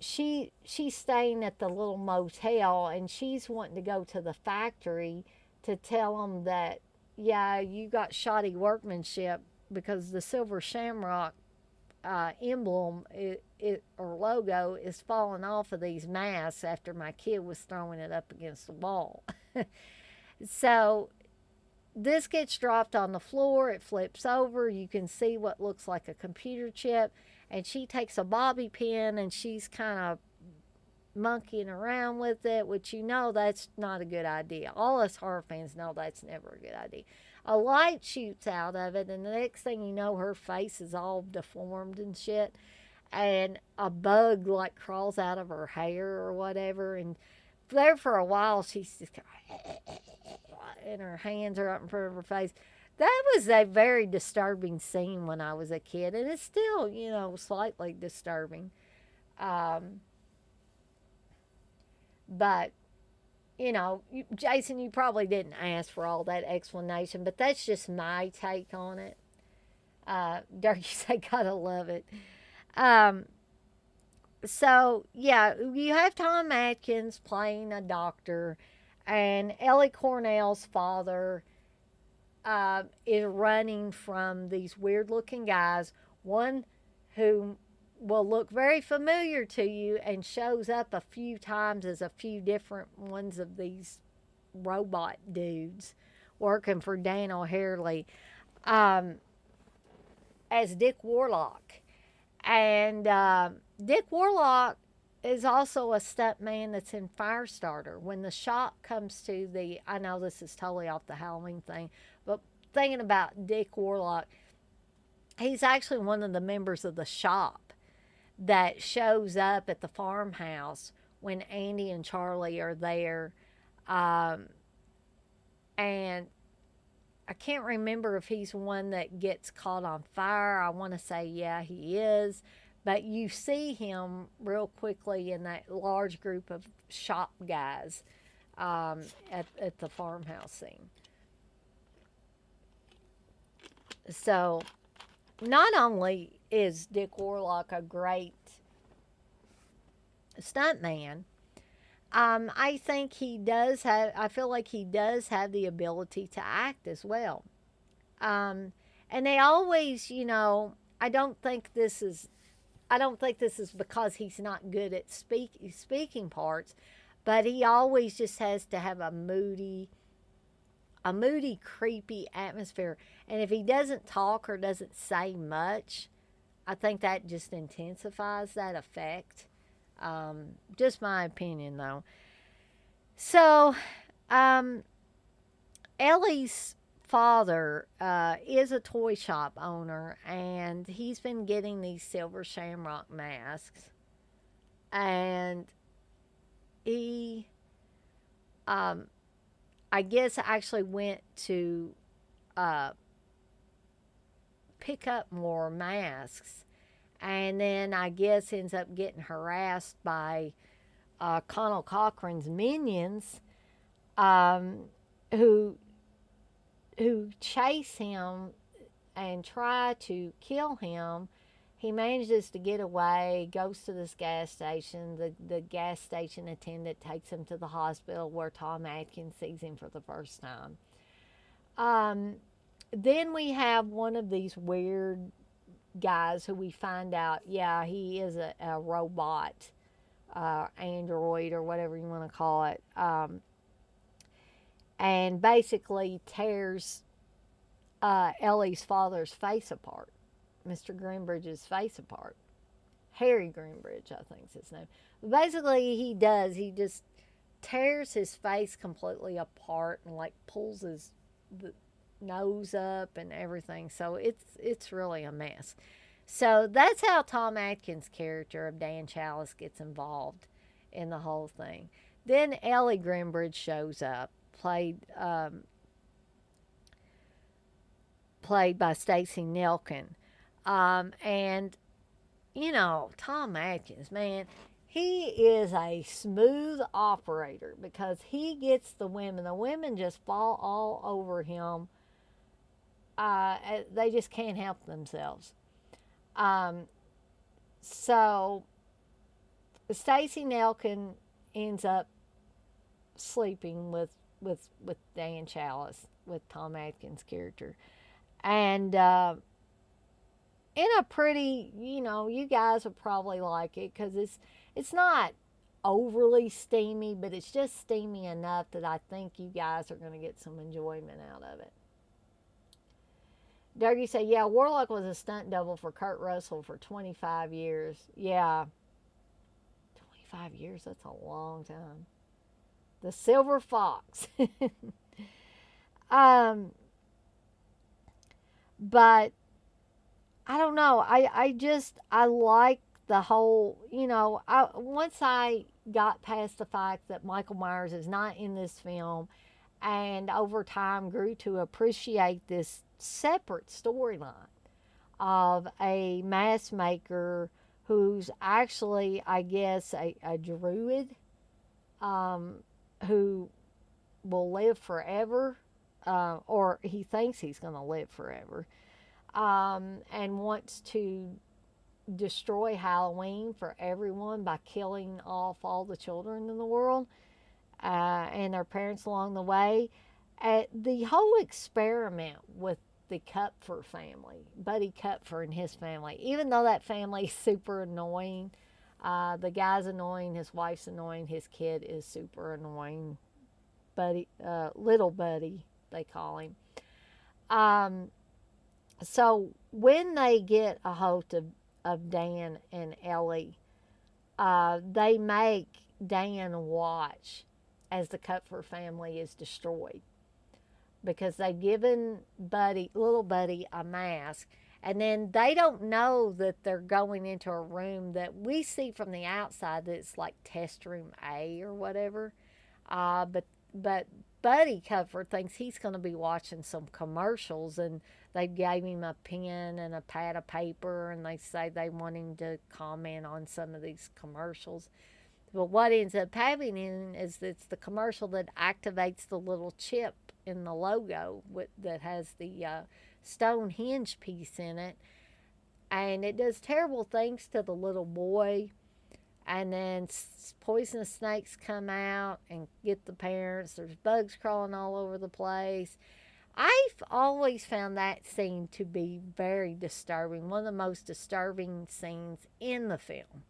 she's staying at the little motel and she's wanting to go to the factory to tell them that, yeah, you got shoddy workmanship because the silver shamrock emblem or logo is falling off of these masks after my kid was throwing it up against the wall. So this gets dropped on the floor, it flips over, you can see what looks like a computer chip, and she takes a bobby pin and she's kind of monkeying around with it, which you know that's not a good idea. All us horror fans know that's never a good idea. A light shoots out of it, and the next thing you know, her face is all deformed and shit. And a bug like crawls out of her hair or whatever. And there for a while, she's just and her hands are up in front of her face. That was a very disturbing scene when I was a kid, and it's still, slightly disturbing. Um, but Jason, you probably didn't ask for all that explanation, but that's just my take on it. Dirk, you say, gotta love it. Um, so, yeah, you have Tom Atkins playing a doctor, and Ellie Cornell's father is running from these weird looking guys. One who will look very familiar to you and shows up a few times as a few different ones of these robot dudes working for Dan O'Harely, um, as Dick Warlock. And Dick Warlock is also a stuntman that's in Firestarter. When the shop comes to I know this is totally off the Halloween thing, but thinking about Dick Warlock, he's actually one of the members of the shop that shows up at the farmhouse when Andy and Charlie are there. Um, and I can't remember if he's one that gets caught on fire. I want to say, yeah, he is. But you see him real quickly in that large group of shop guys at the farmhouse scene. So, not only is Dick Warlock a great stuntman, I think I feel like he does have the ability to act as well. And they always, I don't think this is because he's not good at speaking parts, but he always just has to have a moody, creepy atmosphere. And if he doesn't talk or doesn't say much, I think that just intensifies that effect. Just my opinion, though. So, um, Ellie's father is a toy shop owner, and he's been getting these silver shamrock masks. And he, um, I guess, actually went to uh, pick up more masks, and then I guess ends up getting harassed by Connell Cochran's minions, um, who chase him and try to kill him. He manages to get away, goes to this gas station. The gas station attendant takes him to the hospital where Tom Atkins sees him for the first time. Um, then we have one of these weird guys who we find out, yeah, he is a robot, android, or whatever you want to call it, and basically tears Ellie's father's face apart, Mr. Greenbridge's face apart. Harry Greenbridge, I think is his name. But basically, he just tears his face completely apart and like pulls his nose up and everything. So it's really a mess. So that's how Tom Atkins' character of Dan Chalice gets involved in the whole thing. Then Ellie Grimbridge shows up, played by Stacey Nelkin. And Tom Atkins, man, he is a smooth operator because he gets the women. The women just fall all over him. They just can't help themselves. Um, so Stacey Nelkin ends up sleeping with Dan Chalice, with Tom Atkins' character, and in a pretty, you guys would probably like it because it's not overly steamy, but it's just steamy enough that I think you guys are going to get some enjoyment out of it. Dougie said, yeah, Warlock was a stunt double for Kurt Russell for 25 years. Yeah, 25 years, that's a long time. The Silver Fox. um, but I don't know. I like the whole, once I got past the fact that Michael Myers is not in this film, and over time grew to appreciate this separate storyline of a mask maker who's actually, I guess, a druid, um, who will live forever, or he thinks he's going to live forever, and wants to destroy Halloween for everyone by killing off all the children in the world, and their parents along the way. The whole experiment with the Kupfer family, Buddy Kupfer and his family, even though that family is super annoying, the guy's annoying, his wife's annoying, his kid is super annoying. Little Buddy, they call him. Um, so when they get a hold of Dan and Ellie, they make Dan watch as the Kupfer family is destroyed because they've given little Buddy, a mask, and then they don't know that they're going into a room that we see from the outside that's like test room A or whatever. But Buddy Kupfer thinks he's going to be watching some commercials, and they gave him a pen and a pad of paper, and they say they want him to comment on some of these commercials. But what ends up happening is it's the commercial that activates the little chip in the logo that has the Stonehenge piece in it. And it does terrible things to the little boy. And then poisonous snakes come out and get the parents. There's bugs crawling all over the place. I've always found that scene to be very disturbing, one of the most disturbing scenes in the film.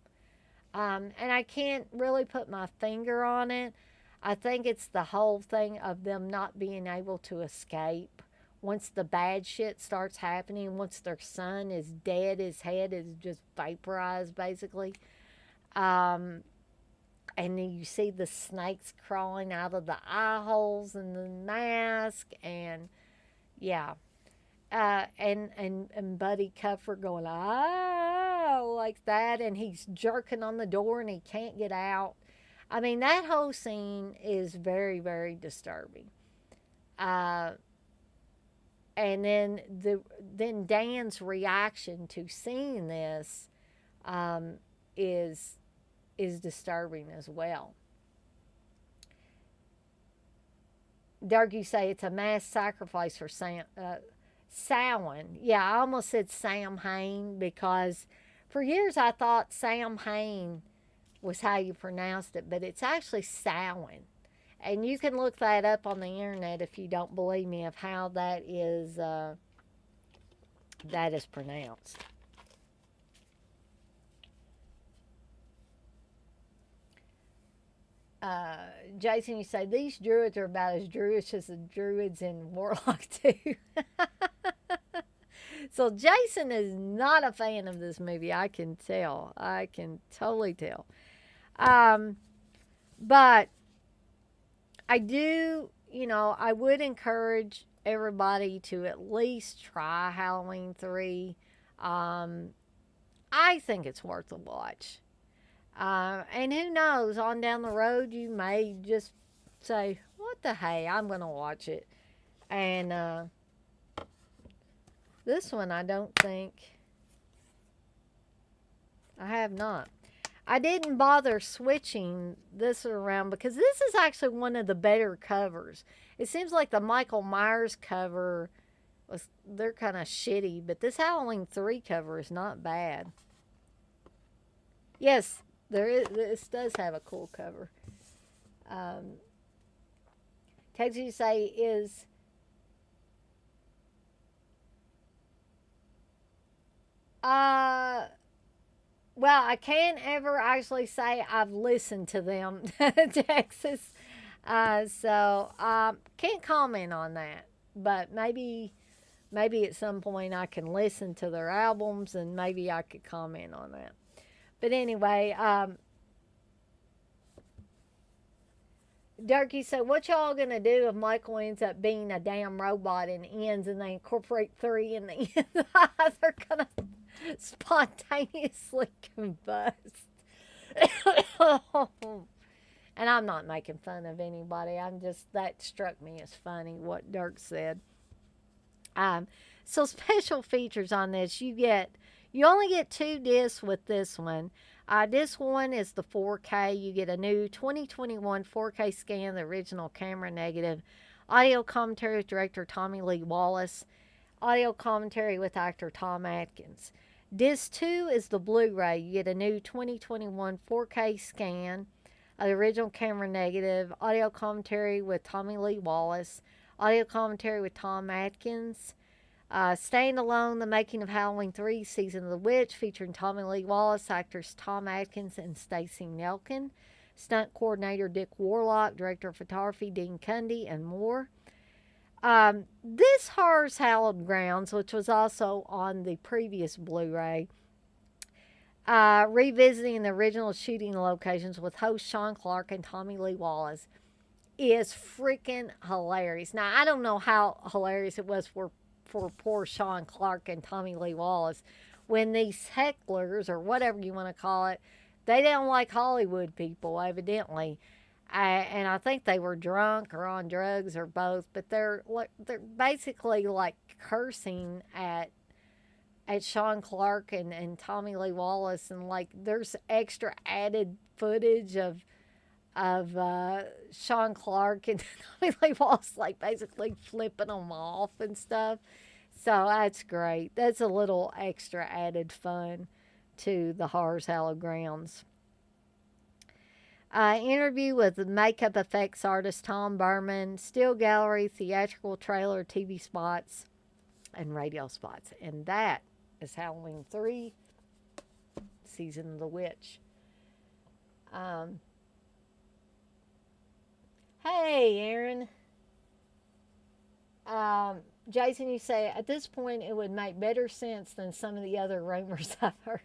And I can't really put my finger on it. I think it's the whole thing of them not being able to escape. Once the bad shit starts happening, once their son is dead, his head is just vaporized basically. Um, and then you see the snakes crawling out of the eye holes in the mask, and yeah, and Buddy Kupfer going like that, and he's jerking on the door and he can't get out. I mean, that whole scene is very, very disturbing. Uh, and then Dan's reaction to seeing this, um, is disturbing as well. Dark, you say it's a mass sacrifice for Samhain. Yeah, I almost said Sam Hain because for years I thought Sam Hain was how you pronounced it, but it's actually Samhain. And you can look that up on the internet if you don't believe me of how that is pronounced. uh, Jason, you say these druids are about as druish as the druids in Warlock 2. So Jason is not a fan of this movie. I can tell. I can totally tell. Um, but I do, I would encourage everybody to at least try Halloween 3. I think it's worth a watch. And who knows, on down the road, you may just say, what the hey, I'm going to watch it. And this one, I don't think I have not. I didn't bother switching this around because this is actually one of the better covers. It seems like the Michael Myers cover was, they're kind of shitty, but this Halloween 3 cover is not bad. Yes, there is. This does have a cool cover. Text you say is uh well, I can't ever actually say I've listened to them, Texas. So can't comment on that. But maybe at some point I can listen to their albums and maybe I could comment on that. But anyway, Durkee said, what y'all gonna do if Michael ends up being a damn robot and ends and they incorporate 3 in the end? They're gonna spontaneously combust. And I'm not making fun of anybody. I'm just, that struck me as funny what Dirk said. So special features on this, you only get 2 discs with this one. Disc 1 is the 4K. You get a new 2021 4K scan, the original camera negative, audio commentary with director Tommy Lee Wallace, audio commentary with actor Tom Atkins. Disc 2 is the Blu-ray. You get a new 2021 4K scan, the original camera negative, audio commentary with Tommy Lee Wallace, audio commentary with Tom Atkins. Standalone, The Making of Halloween 3, Season of the Witch, featuring Tommy Lee Wallace, actors Tom Atkins and Stacey Nelkin, stunt coordinator Dick Warlock, director of photography Dean Cundy, and more. This Horror's Hallowed Grounds, which was also on the previous Blu-ray, revisiting the original shooting locations with host Sean Clark and Tommy Lee Wallace, is freaking hilarious. Now, I don't know how hilarious it was for poor Sean Clark and Tommy Lee Wallace when these hecklers, or whatever you want to call it, they don't like Hollywood people, evidently. And I think they were drunk or on drugs or both, but they're basically like cursing at Sean Clark and Tommy Lee Wallace, and like there's extra added footage of Sean Clark and Tommy Lee Wallace like basically flipping them off and stuff. So that's great. That's a little extra added fun to the Horror's Hallowed Grounds. Interview with makeup effects artist Tom Berman, still gallery, theatrical trailer, TV spots, and radio spots. And that is Halloween 3, Season of the Witch. Hey, Aaron. Jason, you say, at this point, it would make better sense than some of the other rumors I've heard.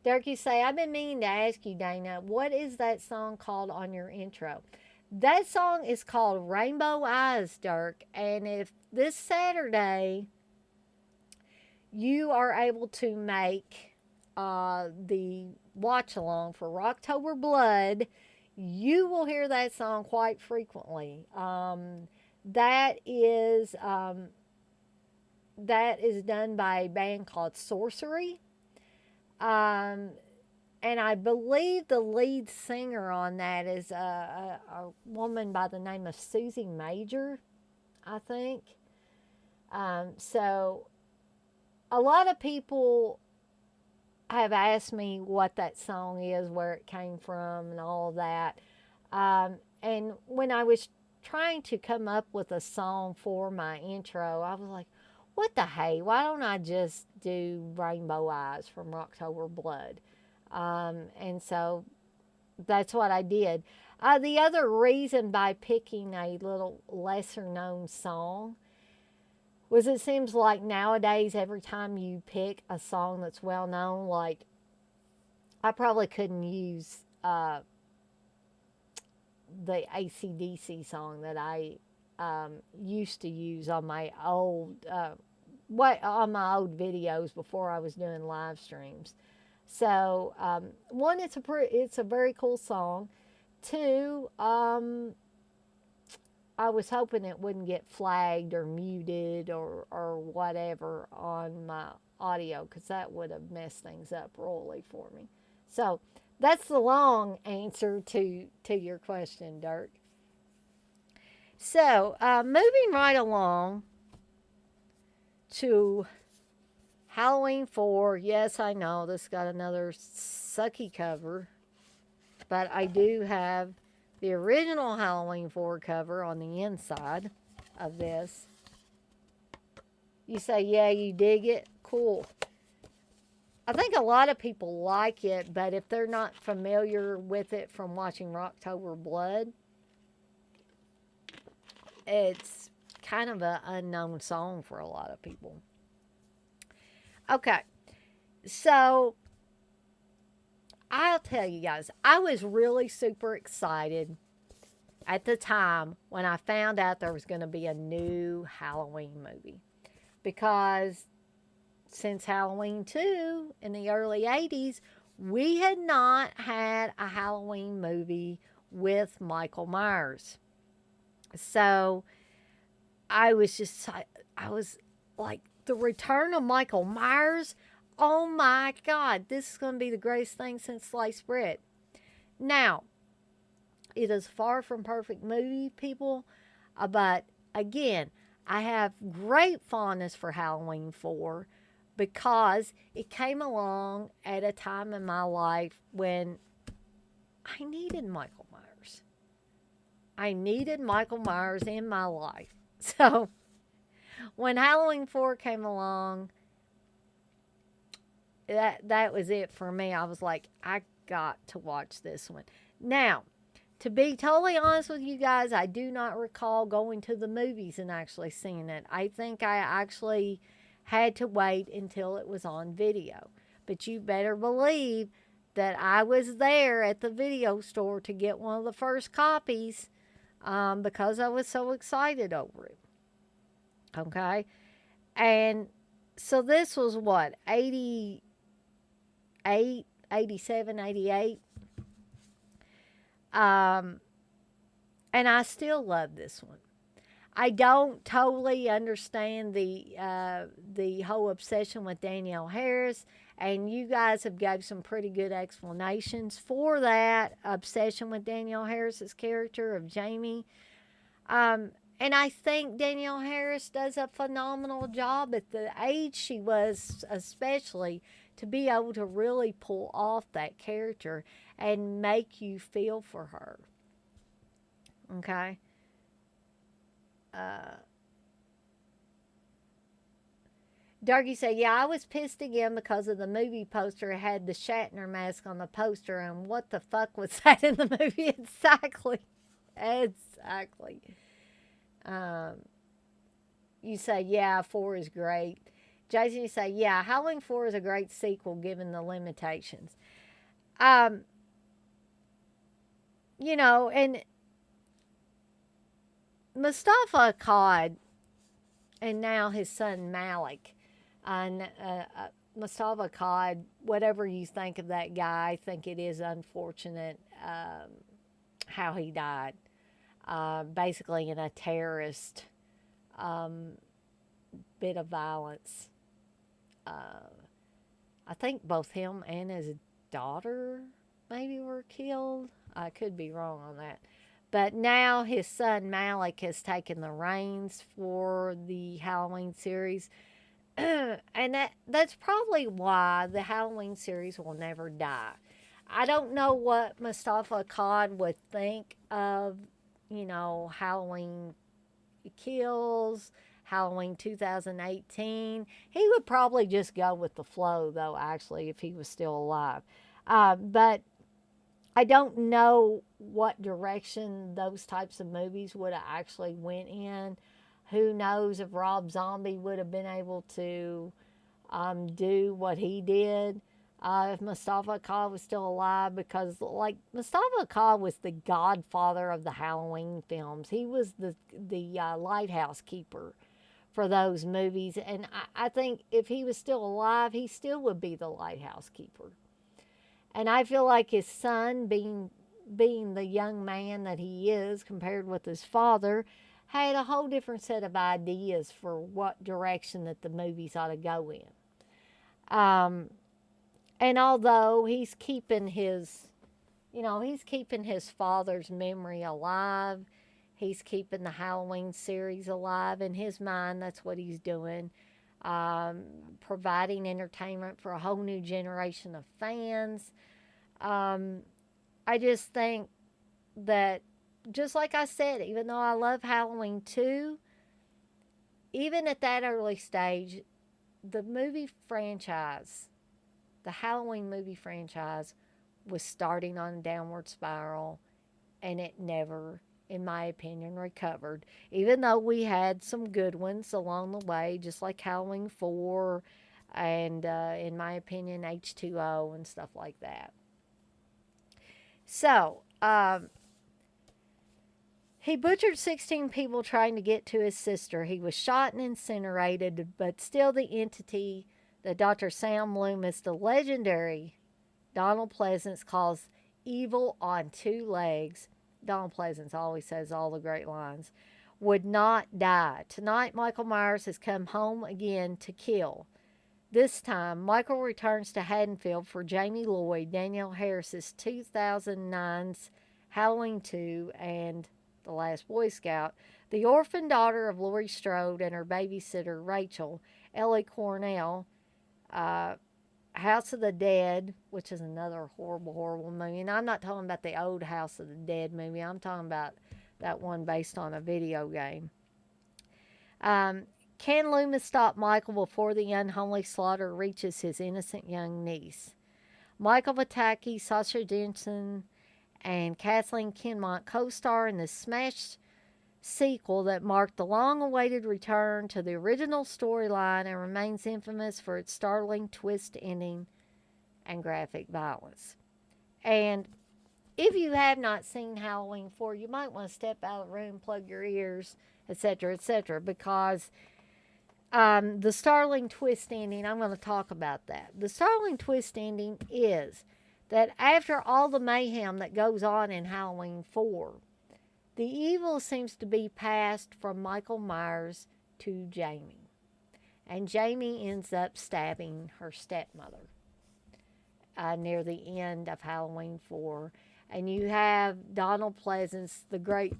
Dirk, you say, I've been meaning to ask you, Dana, what is that song called on your intro? That song is called Rainbow Eyes, Dirk. And if this Saturday you are able to make the watch along for Rocktober Blood, you will hear that song quite frequently. That is done by a band called Sorcery. And I believe the lead singer on that is a woman by the name of Susie Major, I think. So a lot of people have asked me what that song is, where it came from, and all of that. And when I was trying to come up with a song for my intro, I was like, what the hey, why don't I just do Rainbow Eyes from Rocktober Blood? And so that's what I did. The other reason by picking a little lesser known song was it seems like nowadays every time you pick a song that's well known, like I probably couldn't use the AC/DC song that I used to use on my old what on my old videos before I was doing live streams. So one, it's a very cool song. Two, I was hoping it wouldn't get flagged or muted or whatever on my audio, because that would have messed things up royally for me. So that's the long answer to your question, Dirk. So moving right along to Halloween 4. Yes, I know this got another sucky cover, but I do have the original Halloween 4 cover on the inside of this. You say, yeah, you dig it? Cool. I think a lot of people like it, but if they're not familiar with it from watching Rocktober Blood, it's kind of an unknown song for a lot of people. Okay, so I'll tell you guys, I was really super excited at the time when I found out there was going to be a new Halloween movie. Because since Halloween 2 in the early 80s, we had not had a Halloween movie with Michael Myers. So I was like, the return of Michael Myers. Oh my God, this is going to be the greatest thing since sliced bread. Now, it is far from perfect movie, people, but again, I have great fondness for Halloween 4 because it came along at a time in my life when I needed Michael Myers. I needed Michael Myers in my life. So when Halloween 4 came along, that was it for me. I was like, I got to watch this one. Now, to be totally honest with you guys, I do not recall going to the movies and actually seeing it. I think I actually had to wait until it was on video. But you better believe that I was there at the video store to get one of the first copies because I was so excited over it. Okay? And so this was what, 88, 87, 88? And I still love this one. I don't totally understand the whole obsession with Danielle Harris, and you guys have gave some pretty good explanations for that obsession with Danielle Harris's character of Jamie. And I think Danielle Harris does a phenomenal job at the age she was, especially, to be able to really pull off that character and make you feel for her. Okay? Darky said, yeah, I was pissed again because of the movie poster. It had the Shatner mask on the poster, and what the fuck was that in the movie? Exactly. Exactly. You say, yeah, 4 is great. Jason, you say, yeah, Halloween 4 is a great sequel given the limitations. You know, and Mustafa Akkad and now his son Malik, Mustafa Akkad, whatever you think of that guy, I think it is unfortunate how he died. Basically in a terrorist bit of violence. I think both him and his daughter maybe were killed. I could be wrong on that. But now his son Malik has taken the reins for the Halloween series. And that's probably why the Halloween series will never die. I don't know what Mustafa Akkad would think of, you know, Halloween Kills, Halloween 2018. He would probably just go with the flow, though, actually, if he was still alive. But I don't know what direction those types of movies would have actually went in. Who knows if Rob Zombie would have been able to do what he did if Mustafa Akkad was still alive, because like Mustafa Akkad was the godfather of the Halloween films. He was the lighthouse keeper for those movies. And I think if he was still alive, he still would be the lighthouse keeper. And I feel like his son, being the young man that he is compared with his father, had a whole different set of ideas for what direction that the movies ought to go in. Um, and although he's keeping his father's memory alive. He's keeping the Halloween series alive in his mind. That's what he's doing. Um, Providing entertainment for a whole new generation of fans. Um, I just think that, just like I said, even though I love Halloween 2, even at that early stage, the movie franchise, the Halloween movie franchise, was starting on a downward spiral, and it never, in my opinion, recovered. Even though we had some good ones along the way, just like Halloween 4 and, in my opinion, H2O and stuff like that. So, he butchered 16 people trying to get to his sister. He was shot and incinerated, but still the entity that Dr. Sam Loomis, the legendary Donald Pleasance, calls evil on two legs. Donald Pleasance always says all the great lines. Would not die. Tonight, Michael Myers has come home again to kill. This time, Michael returns to Haddonfield for Jamie Lloyd, Danielle Harris's 2009's Halloween 2 and The Last Boy Scout, the orphan daughter of Laurie Strode and her babysitter Rachel. Ellie Cornell, House of the Dead, which is another horrible, horrible movie. And I'm not talking about the old House of the Dead movie. I'm talking about that one based on a video game. Can Loomis stop Michael before the unholy slaughter reaches his innocent young niece? Michael Pataki, Sasha Jensen, and Kathleen Kinmont co-star in the smash sequel that marked the long-awaited return to the original storyline and remains infamous for its startling twist ending and graphic violence. And if you have not seen Halloween 4, you might want to step out of the room, plug your ears, etc., because the startling twist ending, I'm going to talk about that. The startling twist ending is that after all the mayhem that goes on in Halloween 4, the evil seems to be passed from Michael Myers to Jamie. And Jamie ends up stabbing her stepmother near the end of Halloween 4. And you have Donald Pleasance, the great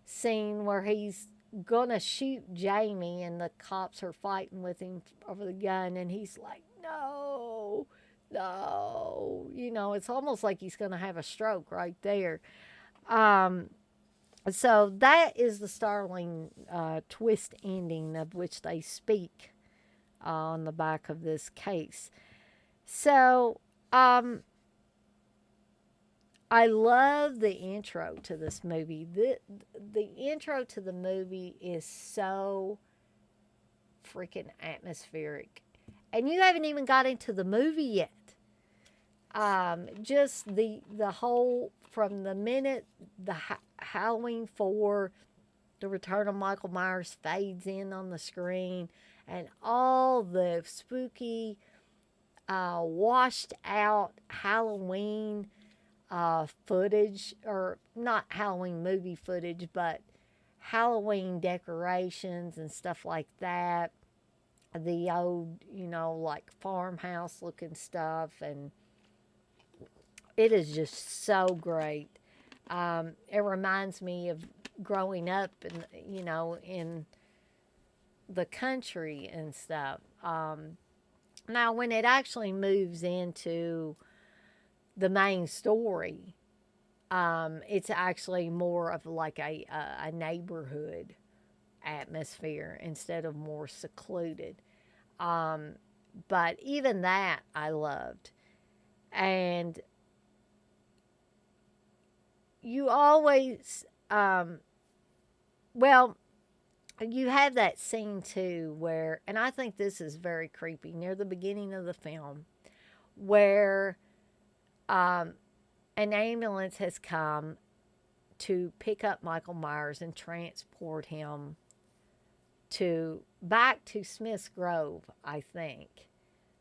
scene where he's going to shoot Jamie and the cops are fighting with him over the gun. And he's like, no, no. It's almost like he's going to have a stroke right there. So that is the startling twist ending of which they speak on the back of this case. So I love the intro to this movie. The intro to the movie is so freaking atmospheric. And you haven't even got into the movie yet. Just the whole, from the minute the Halloween 4, the return of Michael Myers fades in on the screen, and all the spooky, washed out Halloween footage, or not Halloween movie footage, but Halloween decorations and stuff like that. The old, like farmhouse looking stuff, and it is just so great. It reminds me of growing up in the country and stuff. Now, when it actually moves into the main story, it's actually more of like a neighborhood atmosphere instead of more secluded. But even that I loved. And you always, you have that scene too where, and I think this is very creepy, near the beginning of the film, where an ambulance has come to pick up Michael Myers and transport him to back to Smith's Grove, I think.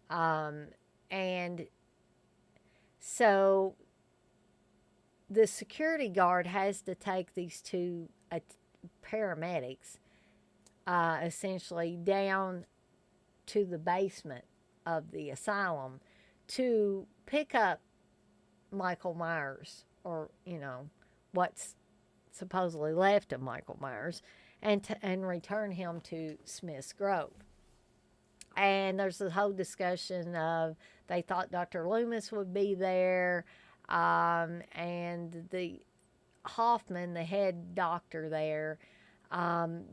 Um, and so the security guard has to take these two paramedics essentially down to the basement of the asylum to pick up Michael Myers, or, what's supposedly left of Michael Myers, and return him to Smith's Grove. And there's this whole discussion of they thought Dr. Loomis would be there, and the Hoffman, the head doctor there,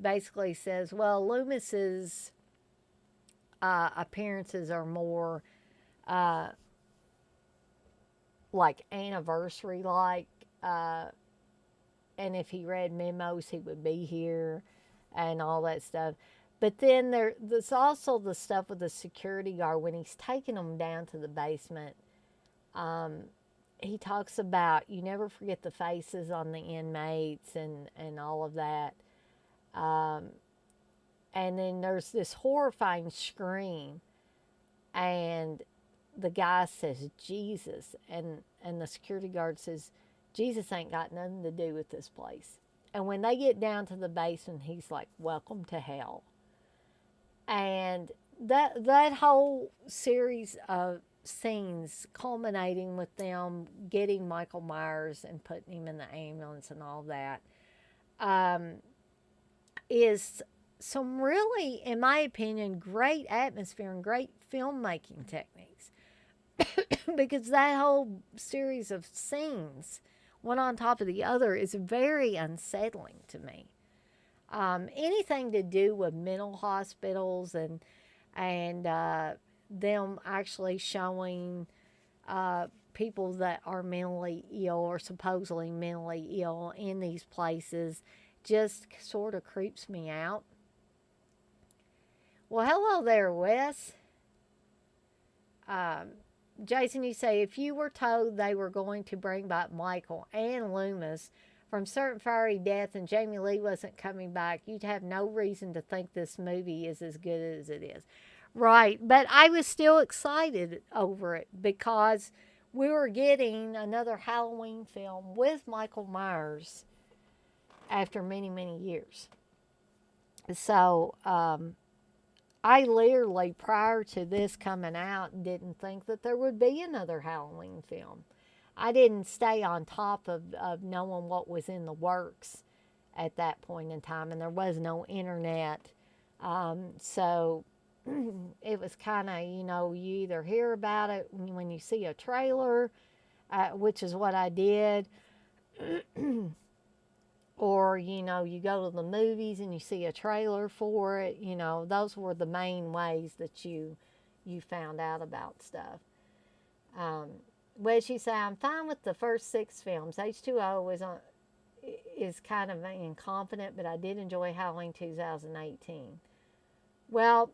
basically says, well, Loomis's appearances are more like anniversary like, and if he read memos, he would be here and all that stuff. But then there's also the stuff with the security guard when he's taking them down to the basement. He talks about you never forget the faces on the inmates and all of that. And then there's this horrifying scream, and the guy says Jesus, and the security guard says Jesus ain't got nothing to do with this place. And when they get down to the basement, he's like, welcome to hell. And that whole series of scenes culminating with them getting Michael Myers and putting him in the ambulance and all that, is some really, in my opinion, great atmosphere and great filmmaking techniques. Because that whole series of scenes, one on top of the other, is very unsettling to me. Anything to do with mental hospitals and them actually showing people that are mentally ill or supposedly mentally ill in these places just sort of creeps me out. Well, hello there, Wes. Jason, you say, if you were told they were going to bring back Michael and Loomis from certain fiery death and Jamie Lee wasn't coming back, you'd have no reason to think this movie is as good as it is. Right, but I was still excited over it because we were getting another Halloween film with Michael Myers after many, many years. So, I literally, prior to this coming out, didn't think that there would be another Halloween film. I didn't stay on top of knowing what was in the works at that point in time, and there was no internet. So it was kind of, you either hear about it when you see a trailer, which is what I did, or, you go to the movies and you see a trailer for it. Those were the main ways that you found out about stuff. Well, she said, I'm fine with the first 6 films. H2O is kind of incompetent, but I did enjoy Halloween 2018. Well,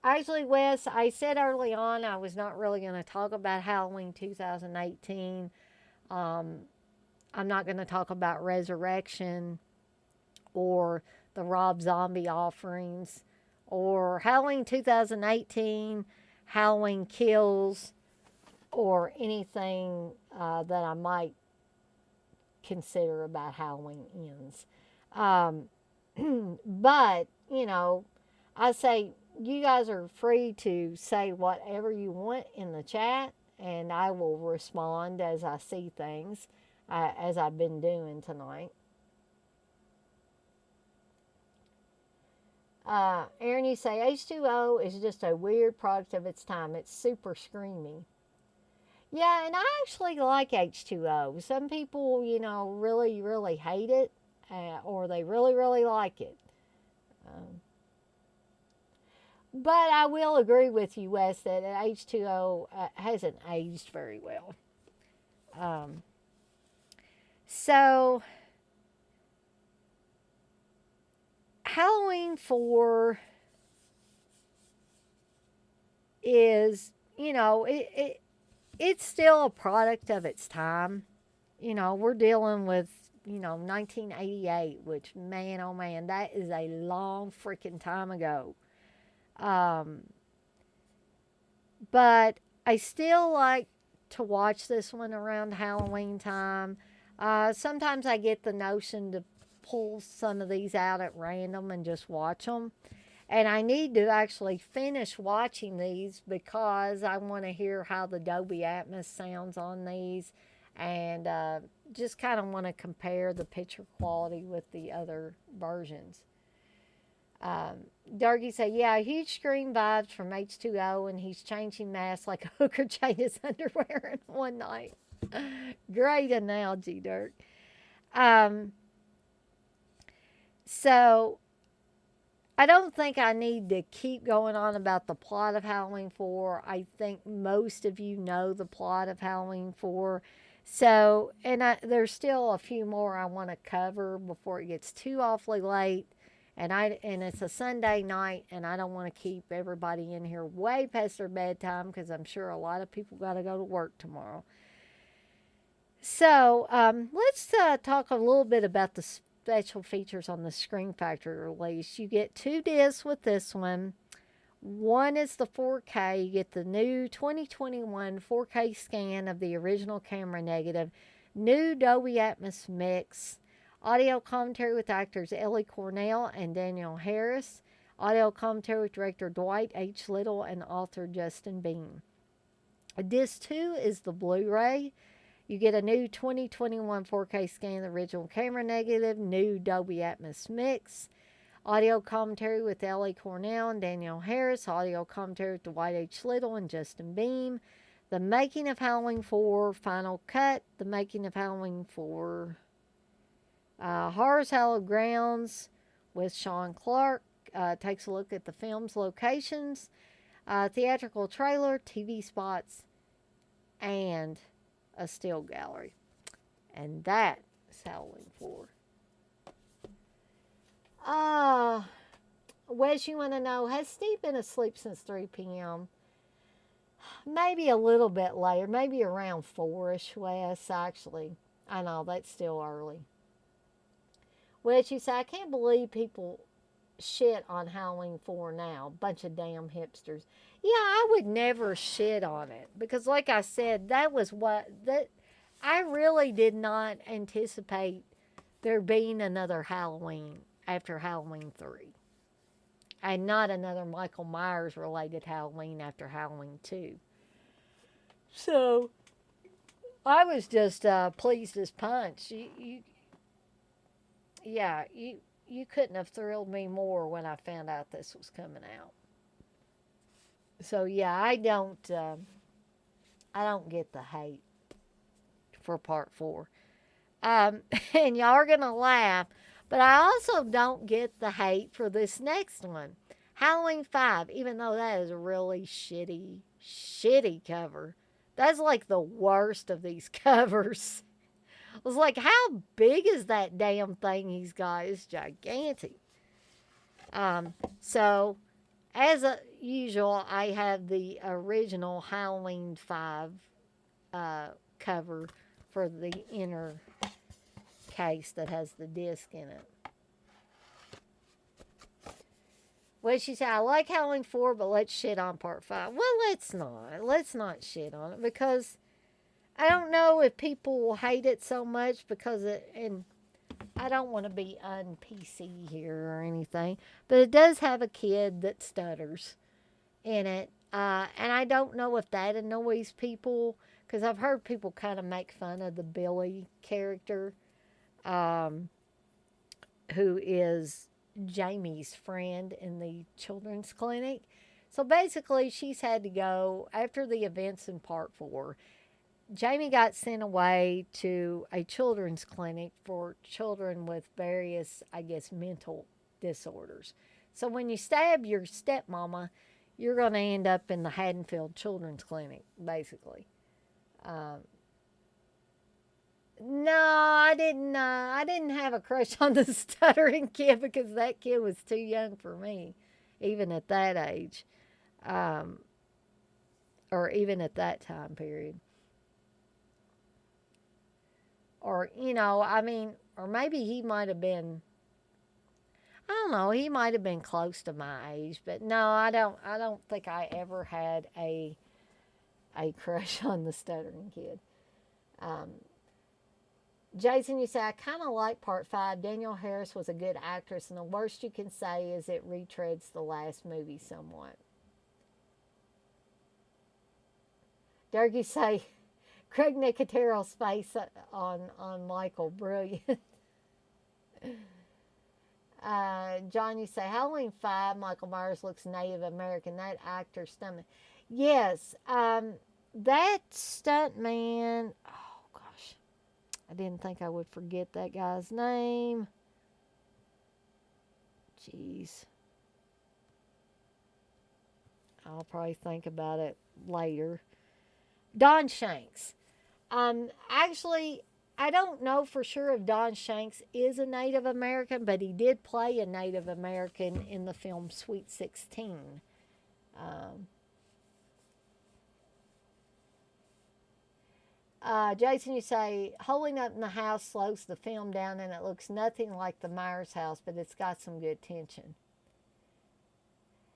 actually, Wes, I said early on I was not really going to talk about Halloween 2018. I'm not going to talk about Resurrection or the Rob Zombie offerings or Halloween 2018, Halloween Kills, or anything that I might consider about Halloween Ends. But, I say you guys are free to say whatever you want in the chat, and I will respond as I see things. As I've been doing tonight. Aaron, you say H2O is just a weird product of its time. It's super screamy. Yeah, and I actually like H2O. Some people, really, really hate it, or they really, really like it. But I will agree with you, Wes, that H2O hasn't aged very well. So, Halloween 4 is, it's still a product of its time. We're dealing with 1988, which, man, oh man, that is a long freaking time ago. Um, but I still like to watch this one around Halloween time. Sometimes I get the notion to pull some of these out at random and just watch them. And I need to actually finish watching these because I want to hear how the Dolby Atmos sounds on these, and just kind of want to compare the picture quality with the other versions. Um, Dargy said, yeah, huge screen vibes from H2O, and he's changing masks like a hooker changed his underwear in one night. Great analogy, Dirk. Um, so I don't think I need to keep going on about the plot of Halloween 4. I think most of you know the plot of Halloween 4. So, there's still a few more I want to cover before it gets too awfully late. And it's a Sunday night, and I don't want to keep everybody in here way past their bedtime because I'm sure a lot of people got to go to work tomorrow. So let's talk a little bit about the special features on the Screen Factory release. You get 2 discs with this one. One is the 4K. You get the new 2021 4K scan of the original camera negative, new Dolby Atmos mix, audio commentary with actors Ellie Cornell and Danielle Harris, audio commentary with director Dwight H. Little and author Justin Beam. Disc 2 is the Blu-ray. You get a new 2021 4K scan of the original camera negative, new Dolby Atmos mix, audio commentary with Ellie Cornell and Danielle Harris, audio commentary with Dwight H. Little and Justin Beam, the making of Halloween 4 final cut, the making of Halloween 4 Horror's Hallowed Grounds with Sean Clark, takes a look at the film's locations, theatrical trailer, TV spots, and a still gallery. And that is Halloween 4. Wes, you want to know, has Steve been asleep since 3 p.m.? Maybe a little bit later, maybe around 4-ish, Wes, actually. I know, that's still early. Wes, you say, I can't believe people shit on Halloween 4 now. Bunch of damn hipsters. Yeah, I would never shit on it because, like I said, that I really did not anticipate there being another Halloween after Halloween 3, and not another Michael Myers related Halloween after Halloween 2. So I was just pleased as punch. You couldn't have thrilled me more when I found out this was coming out. So yeah, I don't get the hate for part 4. And y'all are gonna laugh, but I also don't get the hate for this next one, Halloween 5. Even though that is a really shitty cover. That's like the worst of these covers. I was like, how big is that damn thing he's got? It's gigantic. So, as usual, I have the original Halloween 5 cover for the inner case that has the disc in it. Well, she said, I like Halloween 4, but let's shit on part 5. Well, let's not. Let's not shit on it because I don't know if people will hate it so much because and I don't want to be un-PC here or anything, but it does have a kid that stutters in it. And I don't know if that annoys people because I've heard people kind of make fun of the Billy character, who is Jamie's friend in the children's clinic. So basically, she's had to go after the events in part 4. Jamie got sent away to a children's clinic for children with various, I guess, mental disorders. So when you stab your stepmama, you're going to end up in the Haddonfield Children's Clinic, basically. No, I didn't. I didn't have a crush on the stuttering kid because that kid was too young for me, even at that age, or even at that time period. Or I mean, or maybe he might have been. I don't know. He might have been close to my age, but no, I don't. I don't think I ever had a crush on the stuttering kid. Um, Jason, you say I kind of like part five. Danielle Harris was a good actress, and the worst you can say is it retreads the last movie somewhat. Derek, you say Craig Nicotero's face on Michael, brilliant. John, you say Halloween 5, Michael Myers looks Native American. That actor's stomach. Yes, that stunt man. Oh, gosh. I didn't think I would forget that guy's name. Jeez. I'll probably think about it later. Don Shanks. Actually, I don't know for sure if Don Shanks is a Native American, but he did play a Native American in the film Sweet 16. Um, Jason, you say, holding up in the house slows the film down and it looks nothing like the Myers house, but it's got some good tension.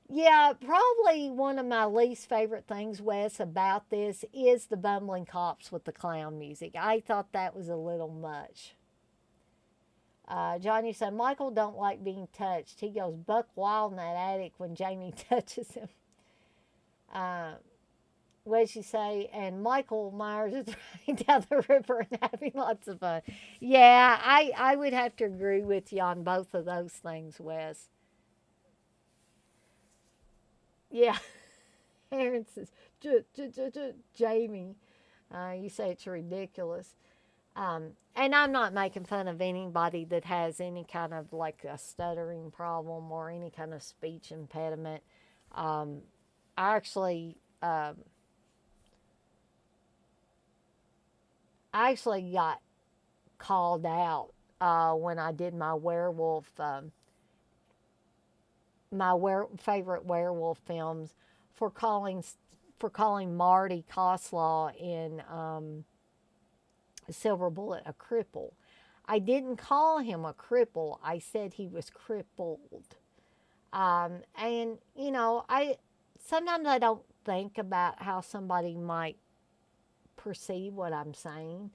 Yeah, probably one of my least favorite things, Wes, about this is the bumbling cops with the clown music. I thought that was a little much. John, you said Michael don't like being touched. He goes buck wild in that attic when Jamie touches him. Uh, what did you say? And Michael Myers is running down the river and having lots of fun. Yeah, I would have to agree with you on both of those things, Wes. Yeah, Aaron says, Jamie, you say it's ridiculous. And I'm not making fun of anybody that has any kind of like a stuttering problem or any kind of speech impediment. Um, I actually, I actually got called out when I did my werewolf, favorite werewolf films for calling Marty Coslaw in Silver Bullet a cripple. I didn't call him a cripple. I said he was crippled. And I sometimes I don't think about how somebody might perceive what I'm saying.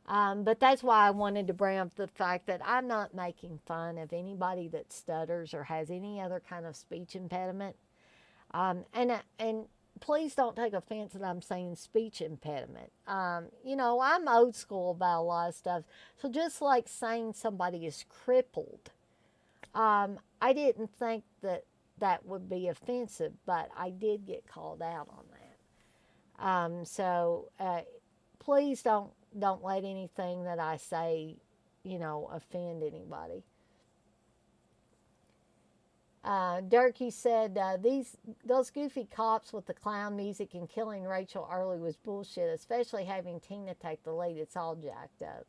But that's why I wanted to bring up the fact that I'm not making fun of anybody that stutters or has any other kind of speech impediment. And please don't take offense that I'm saying speech impediment. I'm old school about a lot of stuff. So just like saying somebody is crippled, I didn't think that that would be offensive, but I did get called out on that. So please don't let anything that I say, offend anybody. Dirk, you said those goofy cops with the clown music and killing Rachel early was bullshit, especially having Tina take the lead. It's all jacked up.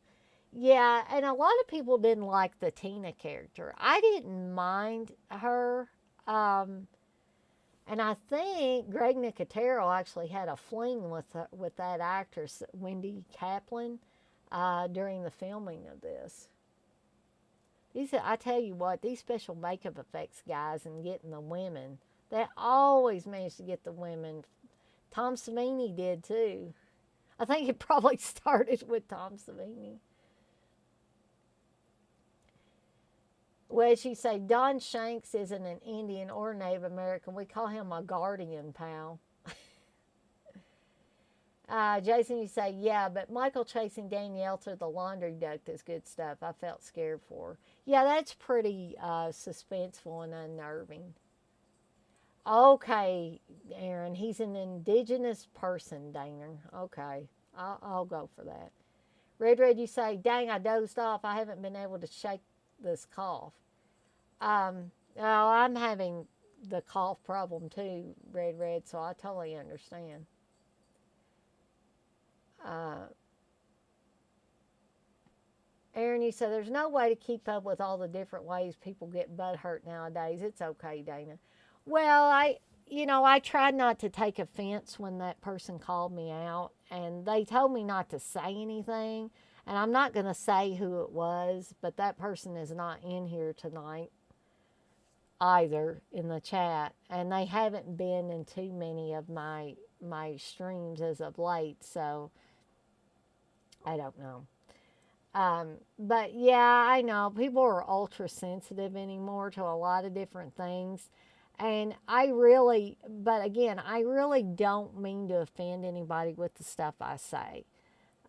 Yeah, and a lot of people didn't like the Tina character. I didn't mind her. And I think Greg Nicotero actually had a fling with that actress, Wendy Kaplan, during the filming of this. I tell you what, these special makeup effects guys and getting the women, they always manage to get the women. Tom Savini did too. I think it probably started with Tom Savini. Well, she say Don Shanks isn't an Indian or Native American. We call him a guardian, pal. Jason, you say, yeah, but Michael chasing Danielle through the laundry duct is good stuff. I felt scared for her. Yeah, that's pretty suspenseful and unnerving. Okay, Aaron, he's an indigenous person, Dana. Okay, I'll go for that. Red, you say, dang, I dozed off. I haven't been able to shake this cough. I'm having the cough problem too, Red, so I totally understand. Uh, Aaron, you said there's no way to keep up with all the different ways people get butt hurt nowadays. It's okay, Dana. Well, I tried not to take offense when that person called me out, and they told me not to say anything. And I'm not going to say who it was, but that person is not in here tonight either in the chat. And they haven't been in too many of my streams as of late, so I don't know. But yeah, I know people are ultra sensitive anymore to a lot of different things. And but again, I really don't mean to offend anybody with the stuff I say.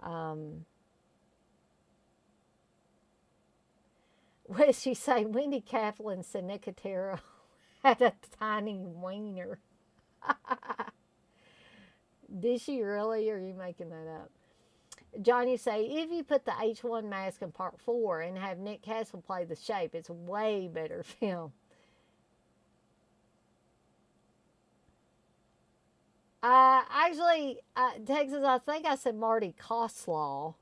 Um, what did she say? Wendy Kaplan said Nicotero had a tiny wiener. Did she really, or are you making that up? Johnny say, if you put the H1 mask in part 4 and have Nick Castle play the Shape, it's a way better film. Actually, Texas, I think I said Marty Coslaw,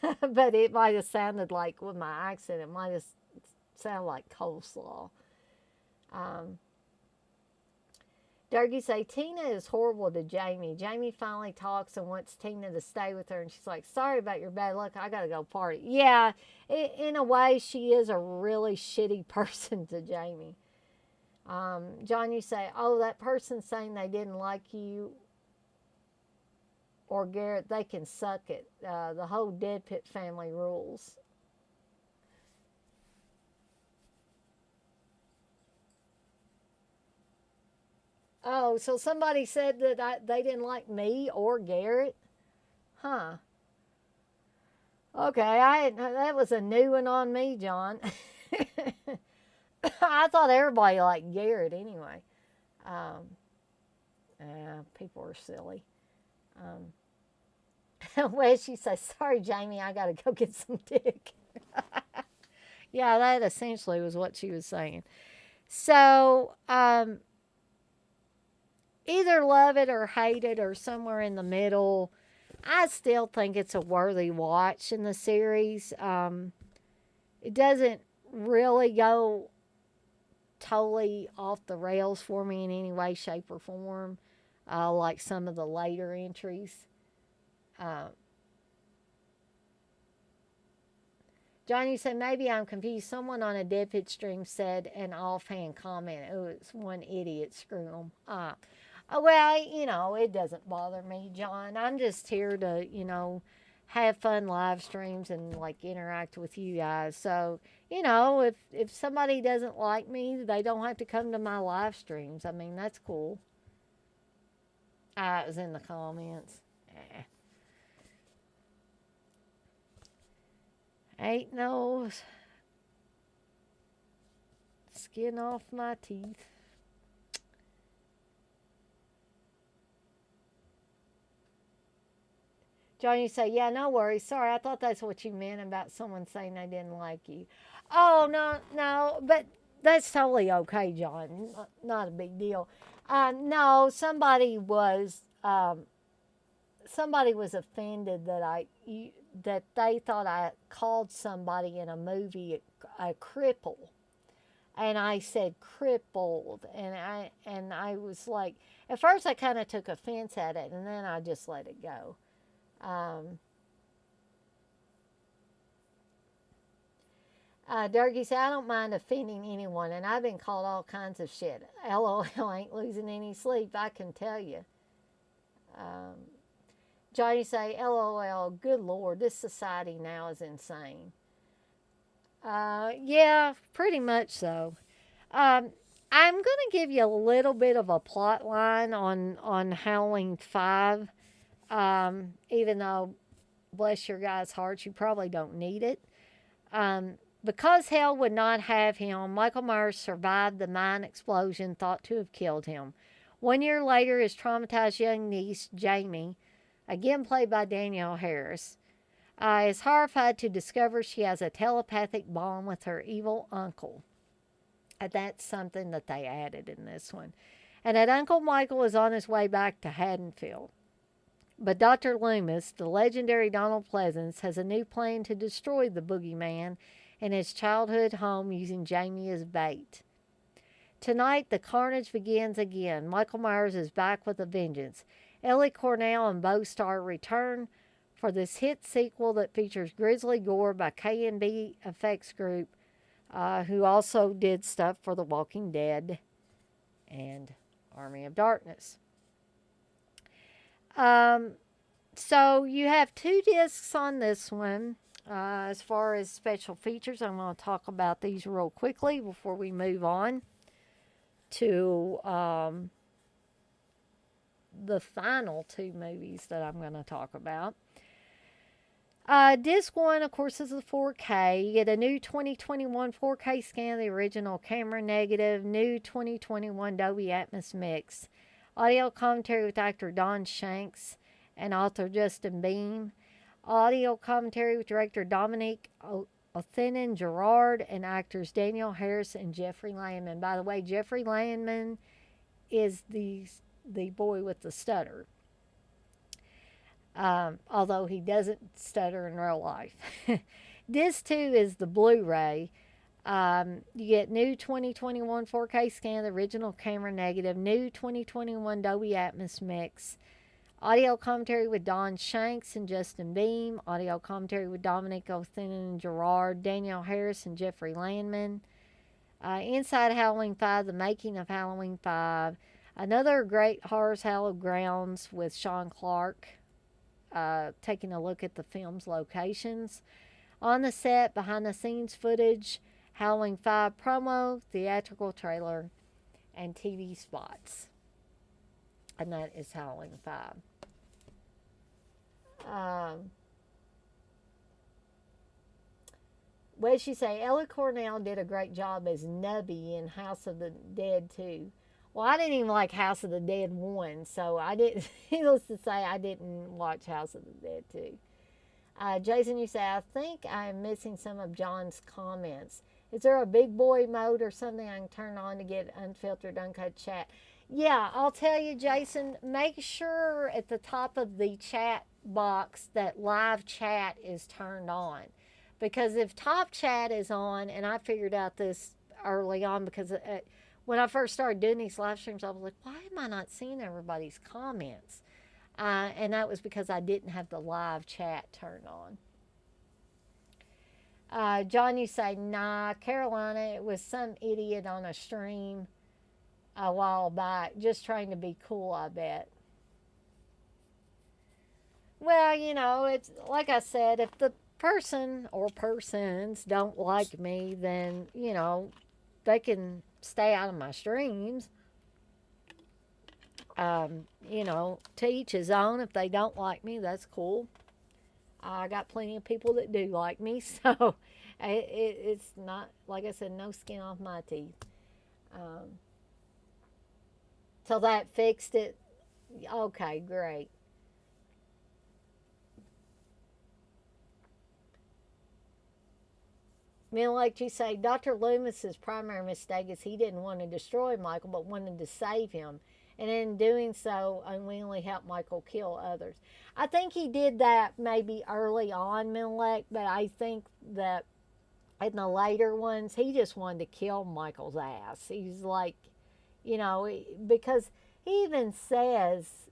but it might have sounded like, with my accent, it might have sounded like coleslaw. Dougie say, Tina is horrible to Jamie. Jamie finally talks and wants Tina to stay with her, and she's like, sorry about your bad luck, I gotta go party. Yeah, in a way, she is a really shitty person to Jamie. John, you say, oh, that person saying they didn't like you or Garrett, they can suck it. The whole Dead Pit family rules. Oh, so somebody said that they didn't like me or Garrett? Huh. Okay, that was a new one on me, John. I thought everybody liked Garrett anyway. People are silly. Well, she says, sorry, Jamie, I got to go get some dick. Yeah, that essentially was what she was saying. So, either love it or hate it or somewhere in the middle. I still think it's a worthy watch in the series. It doesn't really go totally off the rails for me in any way, shape, or form, like some of the later entries. Johnny said, maybe I'm confused. Someone on a Dead Pit stream said an offhand comment. Oh, it's one idiot. Screw them. Well, it doesn't bother me, John. I'm just here to, have fun live streams and like interact with you guys. So, if somebody doesn't like me, they don't have to come to my live streams. I mean, that's cool. It was in the comments. Ain't no skin off my teeth. Johnny say, yeah, no worries. Sorry, I thought that's what you meant about someone saying they didn't like you. Oh, no, but that's totally okay, John. Not a big deal. No, somebody was offended that they thought I called somebody in a movie a cripple, and I said crippled, and I was like, at first I kind of took offense at it, and then I just let it go. Durkee said, I don't mind offending anyone, and I've been called all kinds of shit. LOL, ain't losing any sleep, I can tell you. Johnny say, LOL, good Lord, this society now is insane. Yeah, pretty much so. I'm going to give you a little bit of a plot line on Howling 5. Even though, bless your guys' hearts, you probably don't need it. Because hell would not have him, Michael Myers survived the mine explosion thought to have killed him. 1 year later, his traumatized young niece, Jamie, again played by Danielle Harris, is horrified to discover she has a telepathic bond with her evil uncle. And that's something that they added in this one. And that Uncle Michael is on his way back to Haddonfield. But Dr. Loomis, the legendary Donald Pleasance, has a new plan to destroy the boogeyman in his childhood home using Jamie as bait. Tonight, the carnage begins again. Michael Myers is back with a vengeance. Ellie Cornell and Bo Starr return for this hit sequel that features grisly gore by K&B Effects Group, who also did stuff for The Walking Dead and Army of Darkness. So you have 2 discs on this one. As far as special features, I'm going to talk about these real quickly before we move on to the final 2 movies that I'm going to talk about. Disc 1, of course, is a 4K. You get a new 2021 4K scan of the original camera negative, new 2021 Dolby Atmos mix, audio commentary with actor Don Shanks and author Justin Beam, audio commentary with director Dominique Othenin Gerard and actors Daniel Harris and Jeffrey Landman. By the way, Jeffrey Landman is the boy with the stutter. Although he doesn't stutter in real life. Disc 2 is the Blu-ray. You get new 2021 4K scan of the original camera negative, new 2021 Dolby Atmos mix, audio commentary with Don Shanks and Justin Beam, audio commentary with Dominic Othenin and Gerard, Daniel Harris and Jeffrey Landman, Inside Halloween 5, The Making of Halloween 5, another great Horror's Hallowed Grounds with Sean Clark, taking a look at the film's locations. On the set, behind the scenes footage, Halloween 5 promo, theatrical trailer, and TV spots. And that is Halloween 5. What did she say? Ellie Cornell did a great job as Nubby in House of the Dead 2. Well, I didn't even like House of the Dead 1, so I didn't, needless to say, I didn't watch House of the Dead 2. Jason, you say, I think I'm missing some of John's comments. Is there a big boy mode or something I can turn on to get unfiltered, uncut chat? Yeah, I'll tell you, Jason, make sure at the top of the chat box that live chat is turned on. Because if top chat is on, and I figured out this early on because when I first started doing these live streams, I was like, why am I not seeing everybody's comments? And that was because I didn't have the live chat turned on. John, you say, nah, Carolina, it was some idiot on a stream a while back, just trying to be cool, I bet. Well, you know, it's like I said, if the person or persons don't like me, then, you know, they can stay out of my streams. You know, to each his own. If they don't like me, that's cool. I got plenty of people that do like me, so it's not, like I said, no skin off my teeth. So that fixed it. Okay, great. Like you say, Dr. Loomis's primary mistake is he didn't want to destroy Michael, but wanted to save him. And in doing so, unwillingly helped Michael kill others. I think he did that maybe early on, Milek, but I think that in the later ones, he just wanted to kill Michael's ass. He's like, you know, because he even says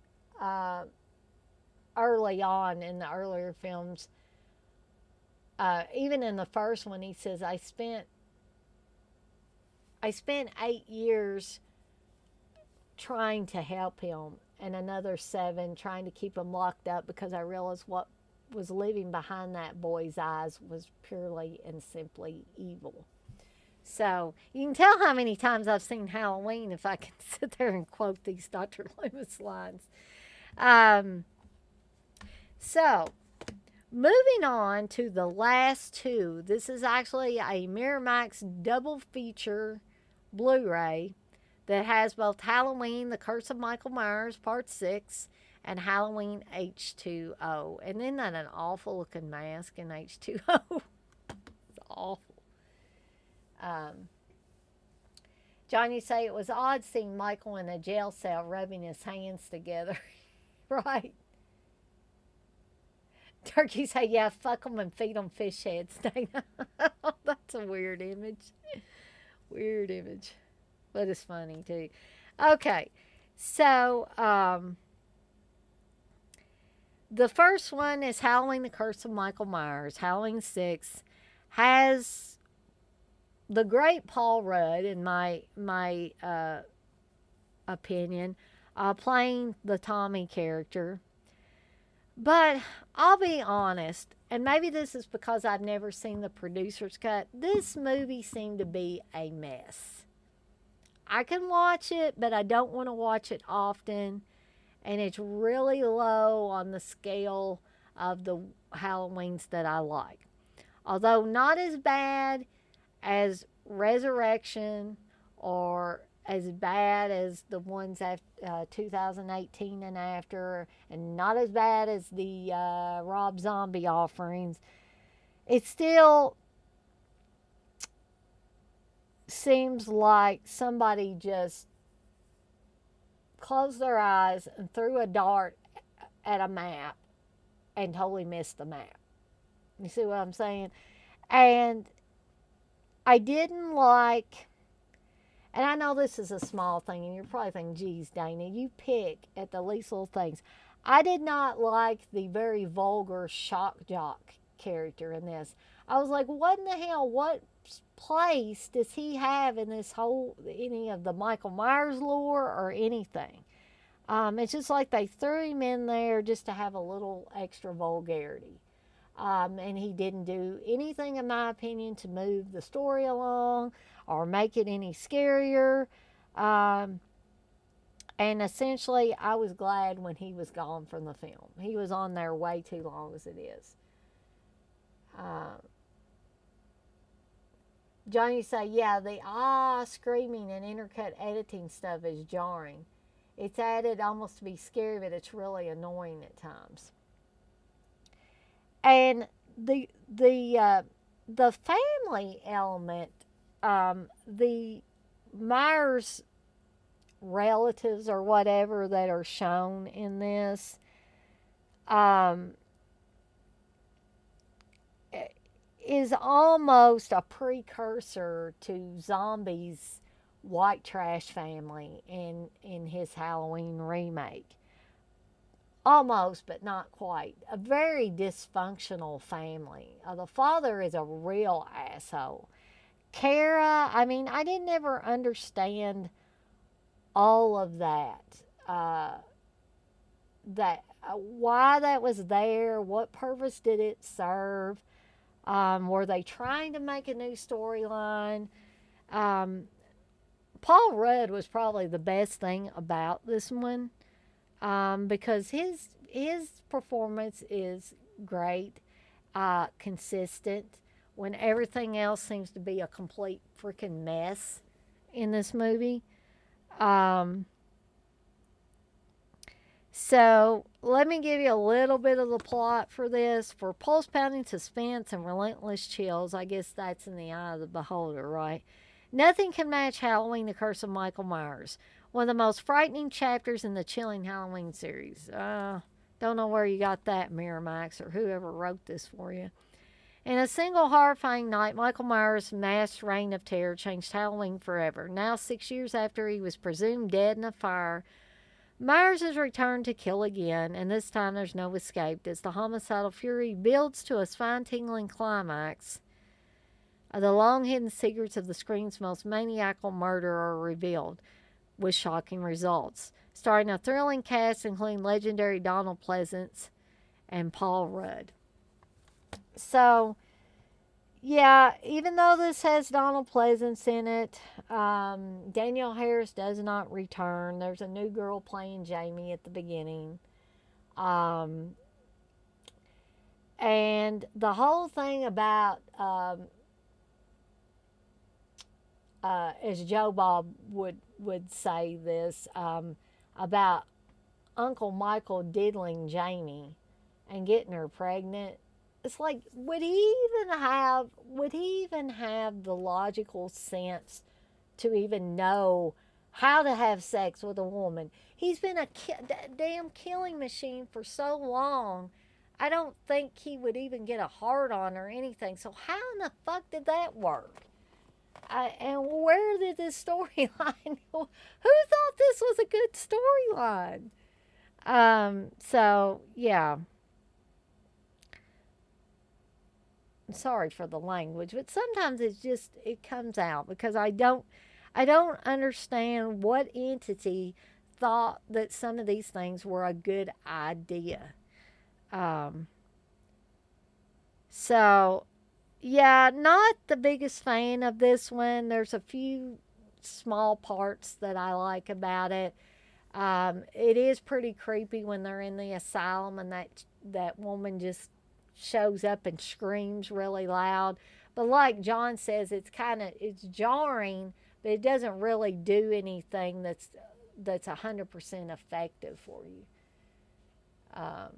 early on in the earlier films, even in the first one, he says, I spent 8 years trying to help him and another 7 trying to keep him locked up because I realized what was living behind that boy's eyes was purely and simply evil. So you can tell how many times I've seen Halloween if I can sit there and quote these Dr. Loomis lines. So moving on to the last 2. This is actually a Miramax double feature Blu-ray that has both Halloween, The Curse of Michael Myers, Part 6, and Halloween H2O. And isn't that an awful looking mask in H2O? It's awful. John, you say it was odd seeing Michael in a jail cell rubbing his hands together. Right. Turkey say, yeah, fuck them and feed them fish heads. That's a weird image. Weird image. But it's funny, too. Okay. So, the first one is Halloween: The Curse of Michael Myers. Halloween 6 has the great Paul Rudd, in my opinion, playing the Tommy character. But I'll be honest, and maybe this is because I've never seen the producer's cut. This movie seemed to be a mess. I can watch it, but I don't want to watch it often. And it's really low on the scale of the Halloweens that I like. Although not as bad as Resurrection or as bad as the ones after 2018 and after, and not as bad as the Rob Zombie offerings, it still seems like somebody just closed their eyes and threw a dart at a map and totally missed the map. You see what I'm saying? And I didn't like, and I know this is a small thing, and you're probably thinking, geez, Dana, you pick at the least little things. I did not like the very vulgar shock jock character in this. I was like, what in the hell? What place does he have in this whole, any of the Michael Myers lore or anything? It's just like they threw him in there just to have a little extra vulgarity. And he didn't do anything, in my opinion, to move the story along or make it any scarier. And essentially, I was glad when he was gone from the film. He was on there way too long as it is. Johnny say, yeah, the screaming and intercut editing stuff is jarring. It's added almost to be scary, but it's really annoying at times. And the family element, the Myers relatives or whatever that are shown in this, is almost a precursor to Zombie's white trash family in his Halloween remake. Almost, but not quite. A very dysfunctional family. The father is a real asshole. Kara, I mean, I didn't ever understand all of that. Why that was there, what purpose did it serve? Were they trying to make a new storyline? Paul Rudd was probably the best thing about this one. Because his performance is great, consistent, when everything else seems to be a complete freaking mess in this movie. So let me give you a little bit of the plot for this. For pulse-pounding suspense and relentless chills, I guess that's in the eye of the beholder, right? Nothing can match Halloween: The Curse of Michael Myers. One of the most frightening chapters in the chilling Halloween series. Don't know where you got that, Miramax, or whoever wrote this for you. In a single horrifying night, Michael Myers' masked reign of terror changed Halloween forever. Now, 6 years after he was presumed dead in a fire, Myers has returned to kill again, and this time there's no escape. As the homicidal fury builds to a spine-tingling climax, the long-hidden secrets of the screen's most maniacal murder are revealed, with shocking results. Starring a thrilling cast including legendary Donald Pleasance and Paul Rudd. So, yeah, even though this has Donald Pleasance in it, Danielle Harris does not return. There's a new girl playing Jamie at the beginning. And the whole thing about, as Joe Bob would say this, about Uncle Michael diddling Jamie and getting her pregnant. It's like, would he even have the logical sense to even know how to have sex with a woman? He's been a damn killing machine for so long. I don't think he would even get a hard on or anything. So how in the fuck did that work? And where did this storyline? Who thought this was a good storyline? So yeah. sorry for the language, but sometimes it comes out because I don't understand what entity thought that some of these things were a good idea. Um, so yeah, not the biggest fan of this one. There's a few small parts that I like about it. It is pretty creepy when they're in the asylum and that woman just shows up and screams really loud. But like John says, it's jarring, but it doesn't really do anything that's 100% effective for you. Um,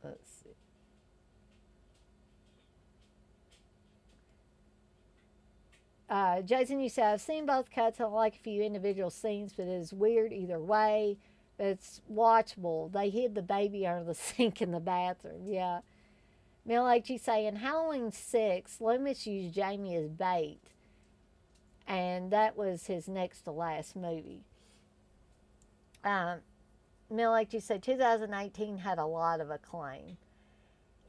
let's see. Jason, you said I've seen both cuts. I like a few individual scenes, but it is weird either way. But it's watchable. They hid the baby under the sink in the bathroom. Yeah. Mel like you say in Halloween 6, Loomis used Jamie as bait, and that was his next to last movie. Um, Mel like you said 2018 had a lot of acclaim.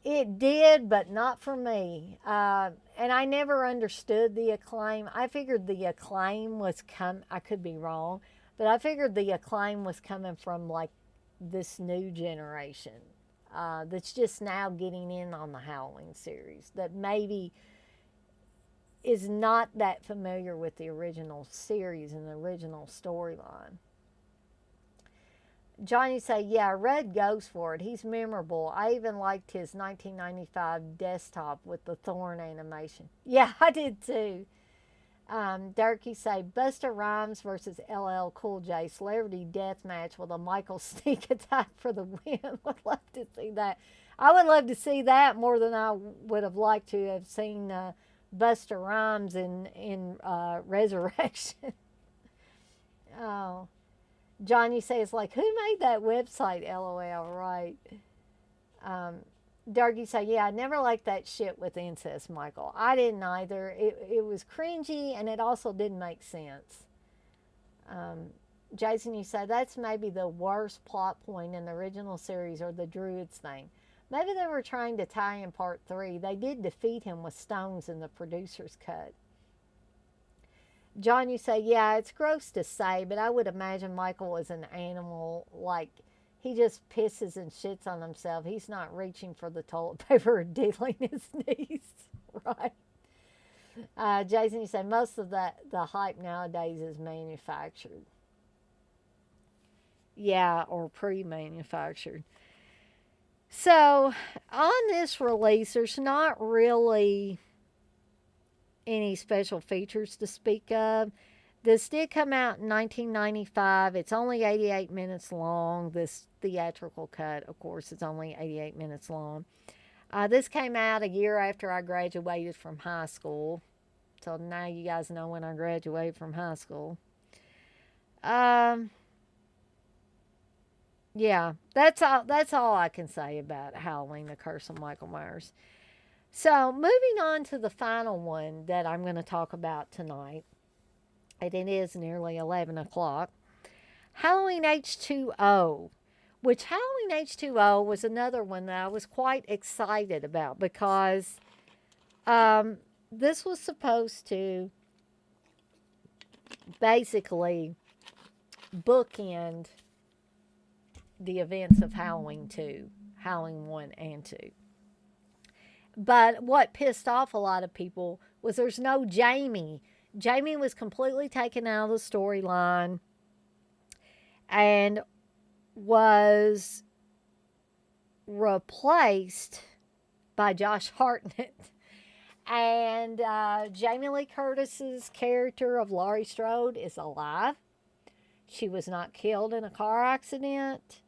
It did, but not for me. And I never understood the acclaim. I figured the acclaim was I could be wrong, but I figured the acclaim was coming from like this new generation that's just now getting in on the Halloween series that maybe is not that familiar with the original series and the original storyline. Johnny say, yeah, Red goes for it. He's memorable. I even liked his 1995 desktop with the thorn animation. Yeah, I did too. Durkee say, Busta Rhymes versus LL Cool J celebrity death match with a Michael Sneak attack for the win. Would love to see that. I would love to see that more than I would have liked to have seen Busta Rhymes in Resurrection. Oh. Johnny says, like, who made that website? LOL, right. Um, Dargy say, yeah, I never liked that shit with incest, Michael. I didn't either. It was cringy and it also didn't make sense. Um, Jason, you say, that's maybe the worst plot point in the original series or the Druids thing. Maybe they were trying to tie in part 3. They did defeat him with stones in the producer's cut. John, you say, yeah, it's gross to say, but I would imagine Michael was an animal. Like, he just pisses and shits on himself. He's not reaching for the toilet paper or diddling his knees, right? Jason, you say, most of the hype nowadays is manufactured. Yeah, or pre-manufactured. So, on this release, there's not really any special features to speak of. This did come out in 1995. It's only 88 minutes long. This theatrical cut, of course, is only 88 minutes long. This came out a year after I graduated from high school. So now you guys know when I graduated from high school. Um, yeah, that's all I can say about Halloween, The Curse of Michael Myers. So, moving on to the final one that I'm going to talk about tonight, and it is nearly 11 o'clock. Halloween H2O, which Halloween H2O was another one that I was quite excited about because this was supposed to basically bookend the events of Halloween 2, Halloween 1 and 2. But what pissed off a lot of people was there's no Jamie. Jamie was completely taken out of the storyline and was replaced by Josh Hartnett. And Jamie Lee Curtis's character of Laurie Strode is alive. She was not killed in a car accident.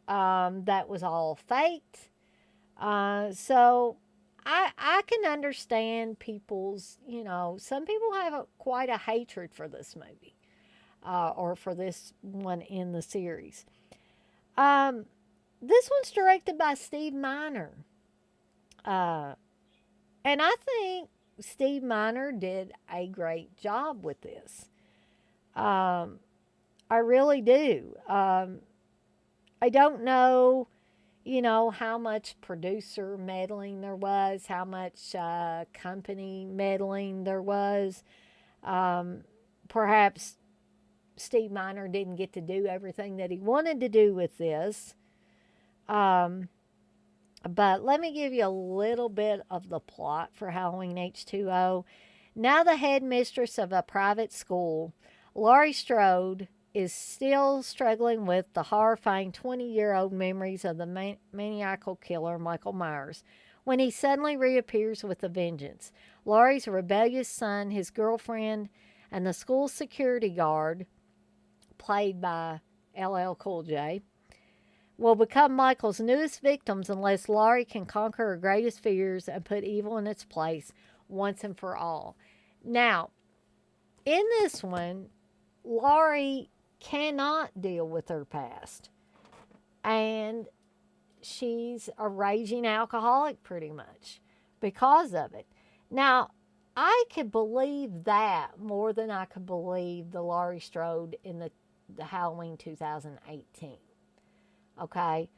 That was all faked. So I can understand people's, some people have quite a hatred for this movie or for this one in the series. This one's directed by Steve Miner. And I think Steve Miner did a great job with this. I really do. I don't know, how much producer meddling there was, how much company meddling there was. Um, Perhaps Steve Miner didn't get to do everything that he wanted to do with this. Um, but let me give you a little bit of the plot for Halloween H2O. Now, the headmistress of a private school, Laurie Strode, is still struggling with the horrifying 20-year-old memories of the maniacal killer, Michael Myers, when he suddenly reappears with a vengeance. Laurie's rebellious son, his girlfriend, and the school security guard, played by LL Cool J, will become Michael's newest victims unless Laurie can conquer her greatest fears and put evil in its place once and for all. Now, in this one, Laurie cannot deal with her past. And she's a raging alcoholic pretty much because of it. Now, I could believe that more than I could believe the Laurie Strode in the Halloween 2018. Okay?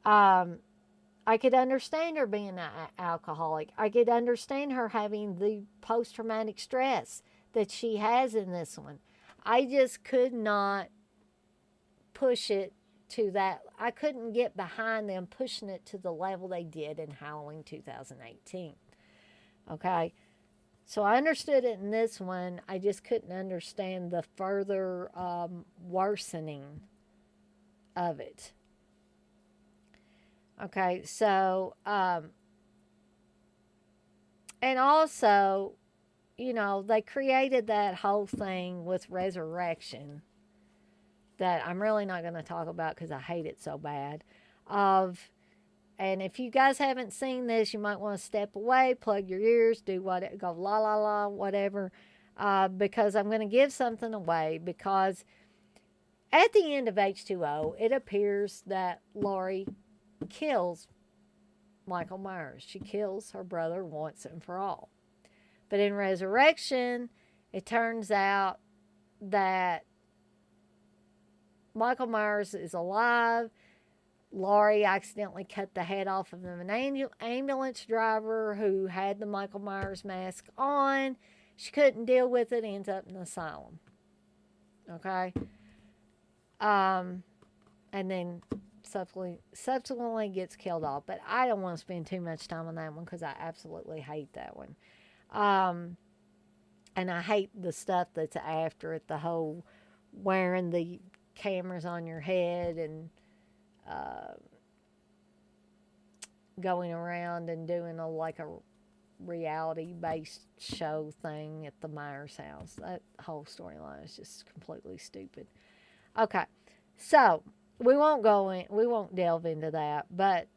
I could understand her being an alcoholic. I could understand her having the post-traumatic stress that she has in this one. I just could not push it to that. I couldn't get behind them pushing it to the level they did in Halloween 2018. Okay? So I understood it in this one. I just couldn't understand the further worsening of it. Okay, so, and also, they created that whole thing with resurrection that I'm really not going to talk about because I hate it so bad. And if you guys haven't seen this, you might want to step away, plug your ears, do what, go la la la, whatever, because I'm going to give something away. Because at the end of H2O, it appears that Laurie kills Michael Myers. She kills her brother once and for all. But in Resurrection, it turns out that Michael Myers is alive. Laurie accidentally cut the head off of an ambulance driver who had the Michael Myers mask on. She couldn't deal with it, ends up in the asylum. Okay? And then subsequently gets killed off. But I don't want to spend too much time on that one because I absolutely hate that one. And I hate the stuff that's after it, the whole wearing the cameras on your head and going around and doing like a reality-based show thing at the Myers house. That whole storyline is just completely stupid. Okay, so we won't delve into that, but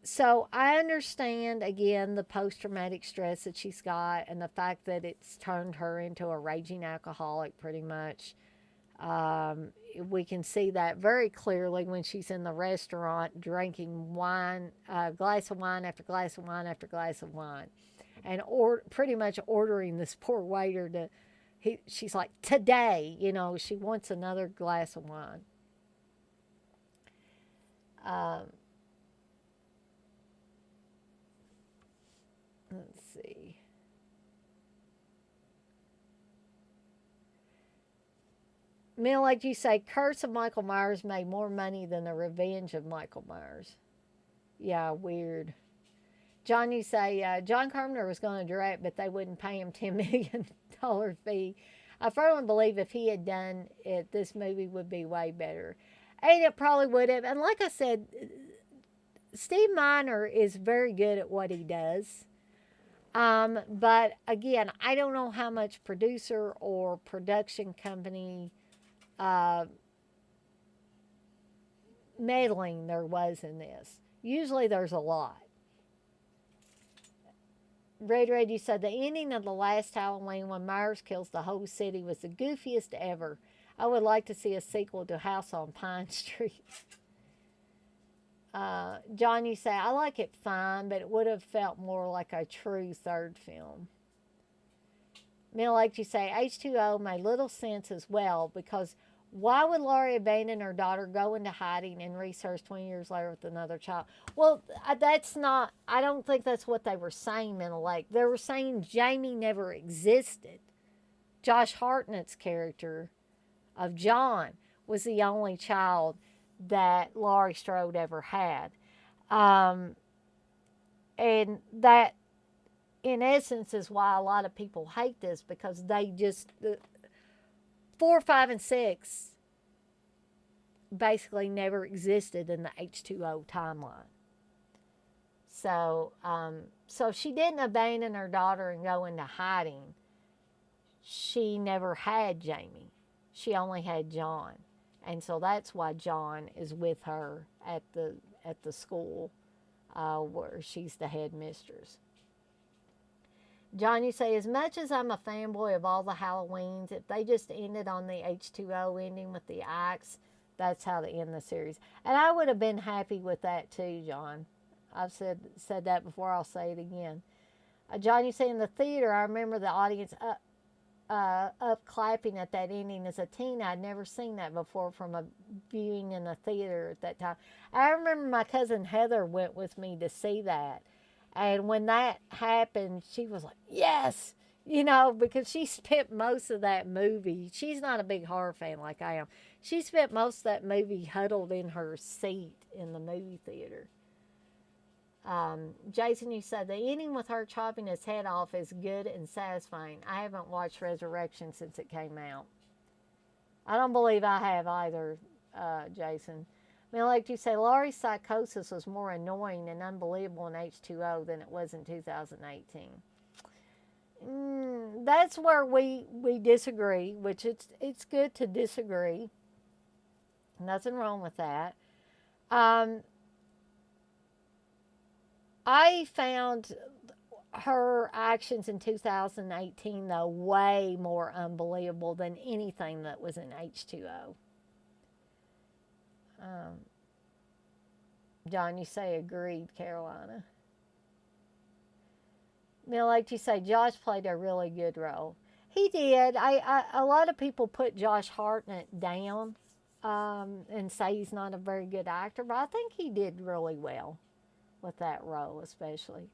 so I understand again the post-traumatic stress that she's got and the fact that it's turned her into a raging alcoholic pretty much. We can see that very clearly when she's in the restaurant drinking wine, glass of wine after glass of wine after glass of wine, and pretty much ordering this poor waiter to. She's like, today, she wants another glass of wine. Let's see. Mill, like you say, Curse of Michael Myers made more money than The Revenge of Michael Myers. Yeah, weird. John, you say, John Carpenter was going to direct, but they wouldn't pay him $10 million fee. I firmly believe if he had done it, this movie would be way better. And it probably would have. And like I said, Steve Miner is very good at what he does. But again, I don't know how much producer or production company meddling there was in this. Usually there's a lot. Red, you said the ending of the last Halloween when Myers kills the whole city was the goofiest ever. I would like to see a sequel to House on Pine Street. John, you say, I like it fine, but it would have felt more like a true third film. Mill, like you say, H2O made little sense as well because why would Laurie abandon her daughter, go into hiding, and research 20 years later with another child? Well, that's not, I don't think that's what they were saying, Mental Lake. They were saying Jamie never existed. Josh Hartnett's character of John was the only child that Laurie Strode ever had. Um, and that, in essence, is why a lot of people hate this because they just, 4, 5, and 6 basically never existed in the H2O timeline. So she didn't abandon her daughter and go into hiding. She never had Jamie. She only had John. And so that's why John is with her at the school where she's the headmistress. John, you say, as much as I'm a fanboy of all the Halloweens, if they just ended on the H2O ending with the axe, that's how to end the series. And I would have been happy with that too, John. I've said that before, I'll say it again. John, you say, in the theater, I remember the audience up clapping at that ending as a teen. I'd never seen that before from a viewing in the theater at that time. I remember my cousin Heather went with me to see that. And when that happened, she was like, yes, because she spent most of that movie. She's not a big horror fan like I am. She spent most of that movie huddled in her seat in the movie theater. Jason, you said the ending with her chopping his head off is good and satisfying. I haven't watched Resurrection since it came out. I don't believe I have either, Jason. I mean, like you say, Laurie's psychosis was more annoying and unbelievable in H2O than it was in 2018. That's where we disagree, which it's good to disagree. Nothing wrong with that. I found her actions in 2018, though, way more unbelievable than anything that was in H2O. John, you say agreed, Carolina. Mill, like you say, Josh played a really good role. He did. A lot of people put Josh Hartnett down and say he's not a very good actor, but I think he did really well with that role, especially.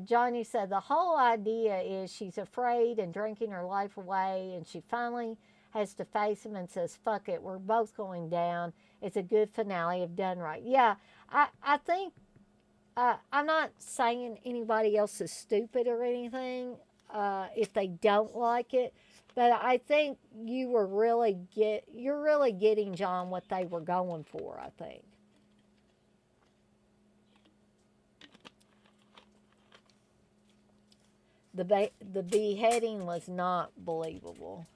Johnny said the whole idea is she's afraid and drinking her life away, and she finally has to face him and says, fuck it, we're both going down. It's a good finale if done right. Yeah, I think, I'm not saying anybody else is stupid or anything if they don't like it, but I think you're really getting, John, what they were going for, I think. The beheading was not believable,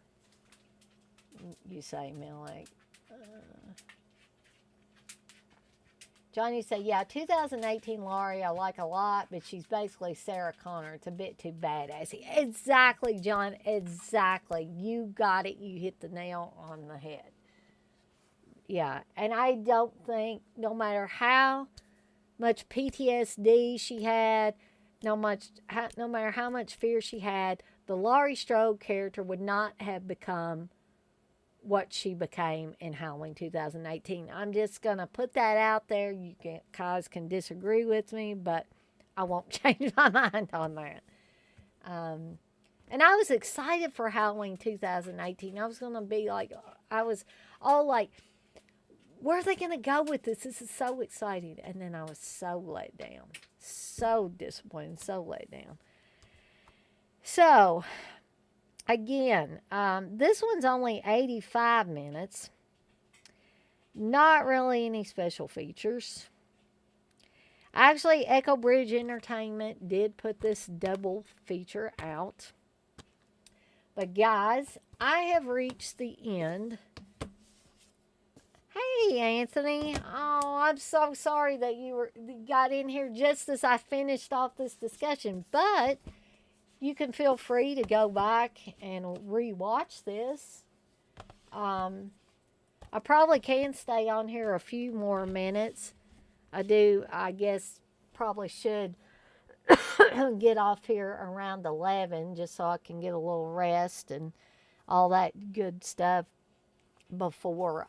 you say, Millie. Johnny said, yeah, 2018 Laurie I like a lot, but she's basically Sarah Connor. It's a bit too badassy. Exactly, John, exactly. You got it. You hit the nail on the head. Yeah, and I don't think, no matter how much PTSD she had, no matter how much fear she had, the Laurie Strode character would not have become what she became in Halloween 2018. I'm just going to put that out there. You guys can disagree with me, but I won't change my mind on that. And I was excited for Halloween 2018. I was going to be like, I was all like, where are they going to go with this? This is so exciting. And then I was so let down. So disappointed, so let down. So, again, this one's only 85 minutes. Not really any special features. Actually, Echo Bridge Entertainment did put this double feature out. But guys, I have reached the end. Hey, Anthony. Oh, I'm so sorry that you got in here just as I finished off this discussion. But you can feel free to go back and rewatch this. I probably can stay on here a few more minutes. I guess, probably should get off here around 11 just so I can get a little rest and all that good stuff before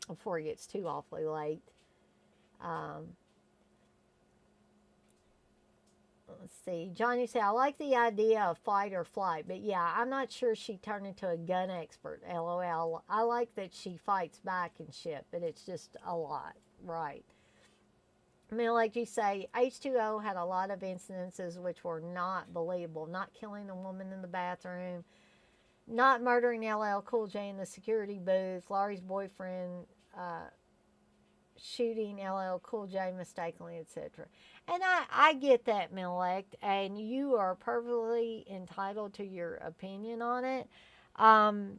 before it gets too awfully late. Um, let's see. Johnny said, I like the idea of fight or flight, but yeah, I'm not sure she turned into a gun expert. LOL. I like that she fights back and shit, but it's just a lot. Right. I mean, like you say, H2O had a lot of incidences which were not believable. Not killing a woman in the bathroom, not murdering LL Cool J in the security booth, Laurie's boyfriend shooting LL Cool J mistakenly, etc. And I get that, Milelect, and you are perfectly entitled to your opinion on it. Um,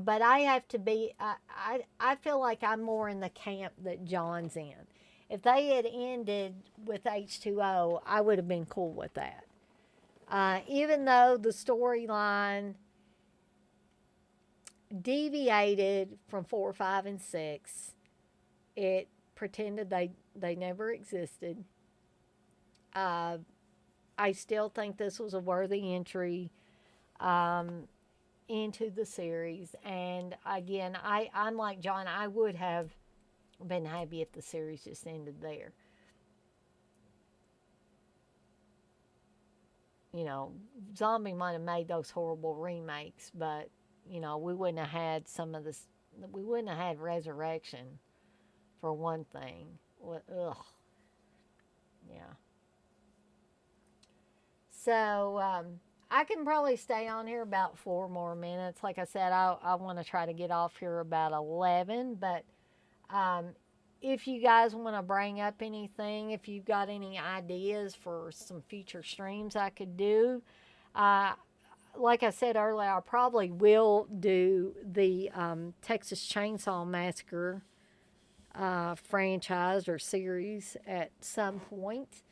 but I have to be, I feel like I'm more in the camp that John's in. If they had ended with H2O, I would have been cool with that. Even though the storyline deviated from 4, 5, and 6, it pretended they never existed. Uh, I still think this was a worthy entry um, into the series. And again, I'm like John, I would have been happy if the series just ended there. You know, Zombie might have made those horrible remakes, but, you know, we wouldn't have had some of this, we wouldn't have had Resurrection, for one thing. Ugh. Yeah. So, I can probably stay on here about 4 more minutes. Like I said, I want to try to get off here about 11, but um, if you guys want to bring up anything, if you've got any ideas for some future streams I could do, uh, like I said earlier, I probably will do the Texas Chainsaw Massacre franchise or series at some point.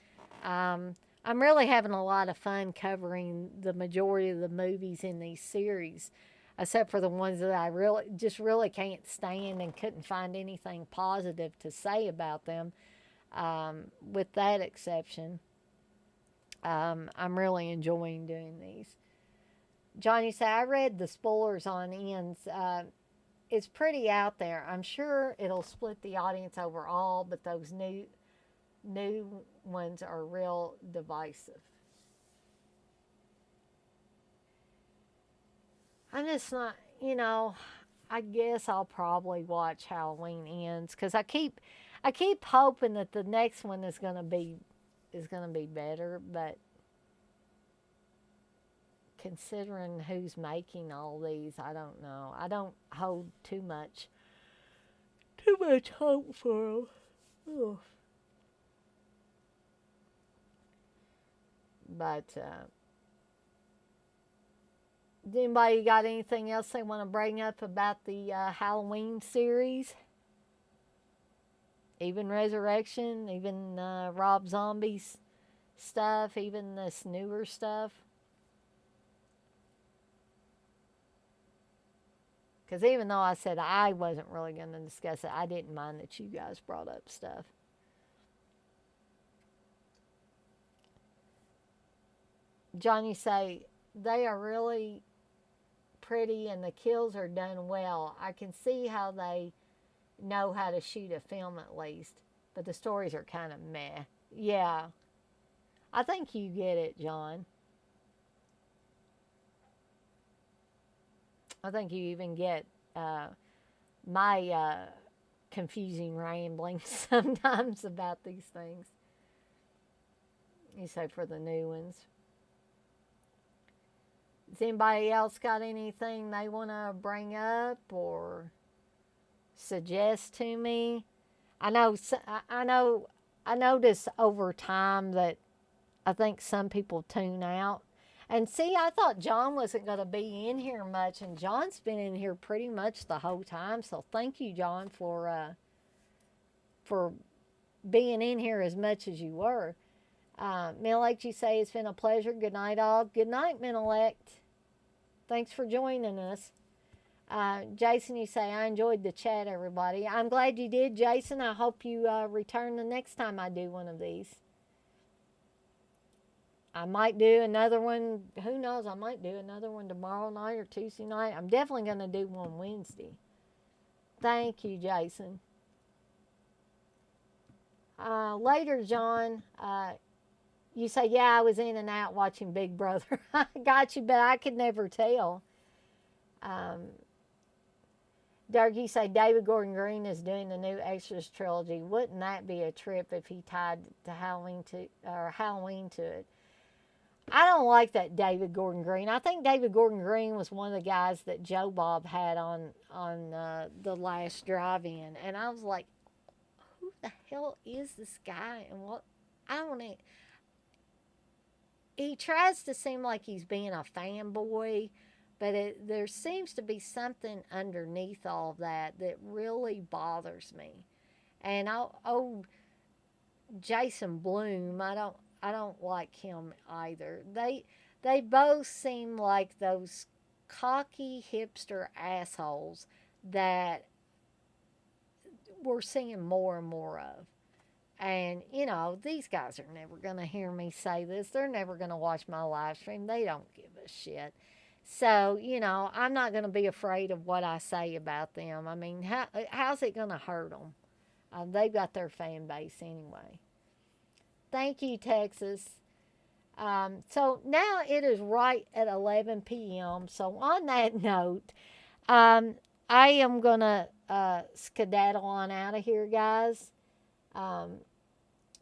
Um, I'm really having a lot of fun covering the majority of the movies in these series, except for the ones that I really can't stand and couldn't find anything positive to say about them. With that exception, I'm really enjoying doing these. Johnny said, I read the spoilers on ends. It's pretty out there. I'm sure it'll split the audience overall, but those new ones are real divisive. I'm just not, I guess I'll probably watch Halloween Ends because I keep hoping that the next one is gonna be better, but considering who's making all these, I don't know. I don't hold too much hope for them. But does anybody got anything else they want to bring up about the Halloween series? Even Resurrection, even Rob Zombie's stuff, even this newer stuff? Because even though I said I wasn't really going to discuss it, I didn't mind that you guys brought up stuff. Johnny say, they are really pretty and the kills are done well. I can see how they know how to shoot a film at least, but the stories are kind of meh. Yeah, I think you get it, John. I think you even get my confusing ramblings sometimes about these things. You say for the new ones. Does anybody else got anything they want to bring up or suggest to me? I know, I know, I notice over time that I think some people tune out. And see, I thought John wasn't going to be in here much, and John's been in here pretty much the whole time. So thank you, John, for being in here as much as you were. Menelect, you say it's been a pleasure. Good night, all. Good night, Menelect. Thanks for joining us. Jason, you say, I enjoyed the chat, everybody. I'm glad you did, Jason. I hope you return the next time I do one of these. I might do another one. Who knows? I might do another one tomorrow night or Tuesday night. I'm definitely going to do one Wednesday. Thank you, Jason. Later, John, you say, yeah, I was in and out watching Big Brother. I got you, but I could never tell. Um, Doug, you say David Gordon Green is doing the new Extras trilogy. Wouldn't that be a trip if he tied to Halloween to it? I don't like that David Gordon Green. I think David Gordon Green was one of the guys that Joe Bob had on the last drive-in, and I was like, who the hell is this guy? And what? I don't know. He tries to seem like he's being a fanboy, but there seems to be something underneath all that that really bothers me. And Jason Bloom, I don't like him either. They both seem like those cocky hipster assholes that we're seeing more and more of. And, these guys are never going to hear me say this. They're never going to watch my live stream. They don't give a shit. So, I'm not going to be afraid of what I say about them. I mean, how's it going to hurt them? They've got their fan base anyway. Thank you, Texas. So now it is right at 11 p.m. So on that note, I am going to skedaddle on out of here, guys.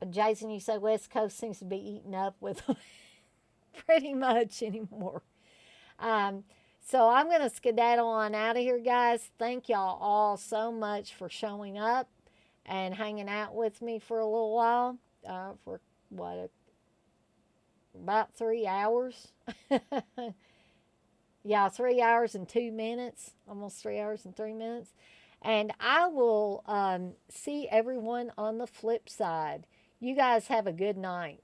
Jason, you say West Coast seems to be eaten up with pretty much anymore. So I'm going to skedaddle on out of here, guys. Thank y'all all so much for showing up and hanging out with me for a little while. For what, about 3 hours? Yeah, 3 hours and 2 minutes, almost 3 hours and 3 minutes. And I will see everyone on the flip side. You guys have a good night.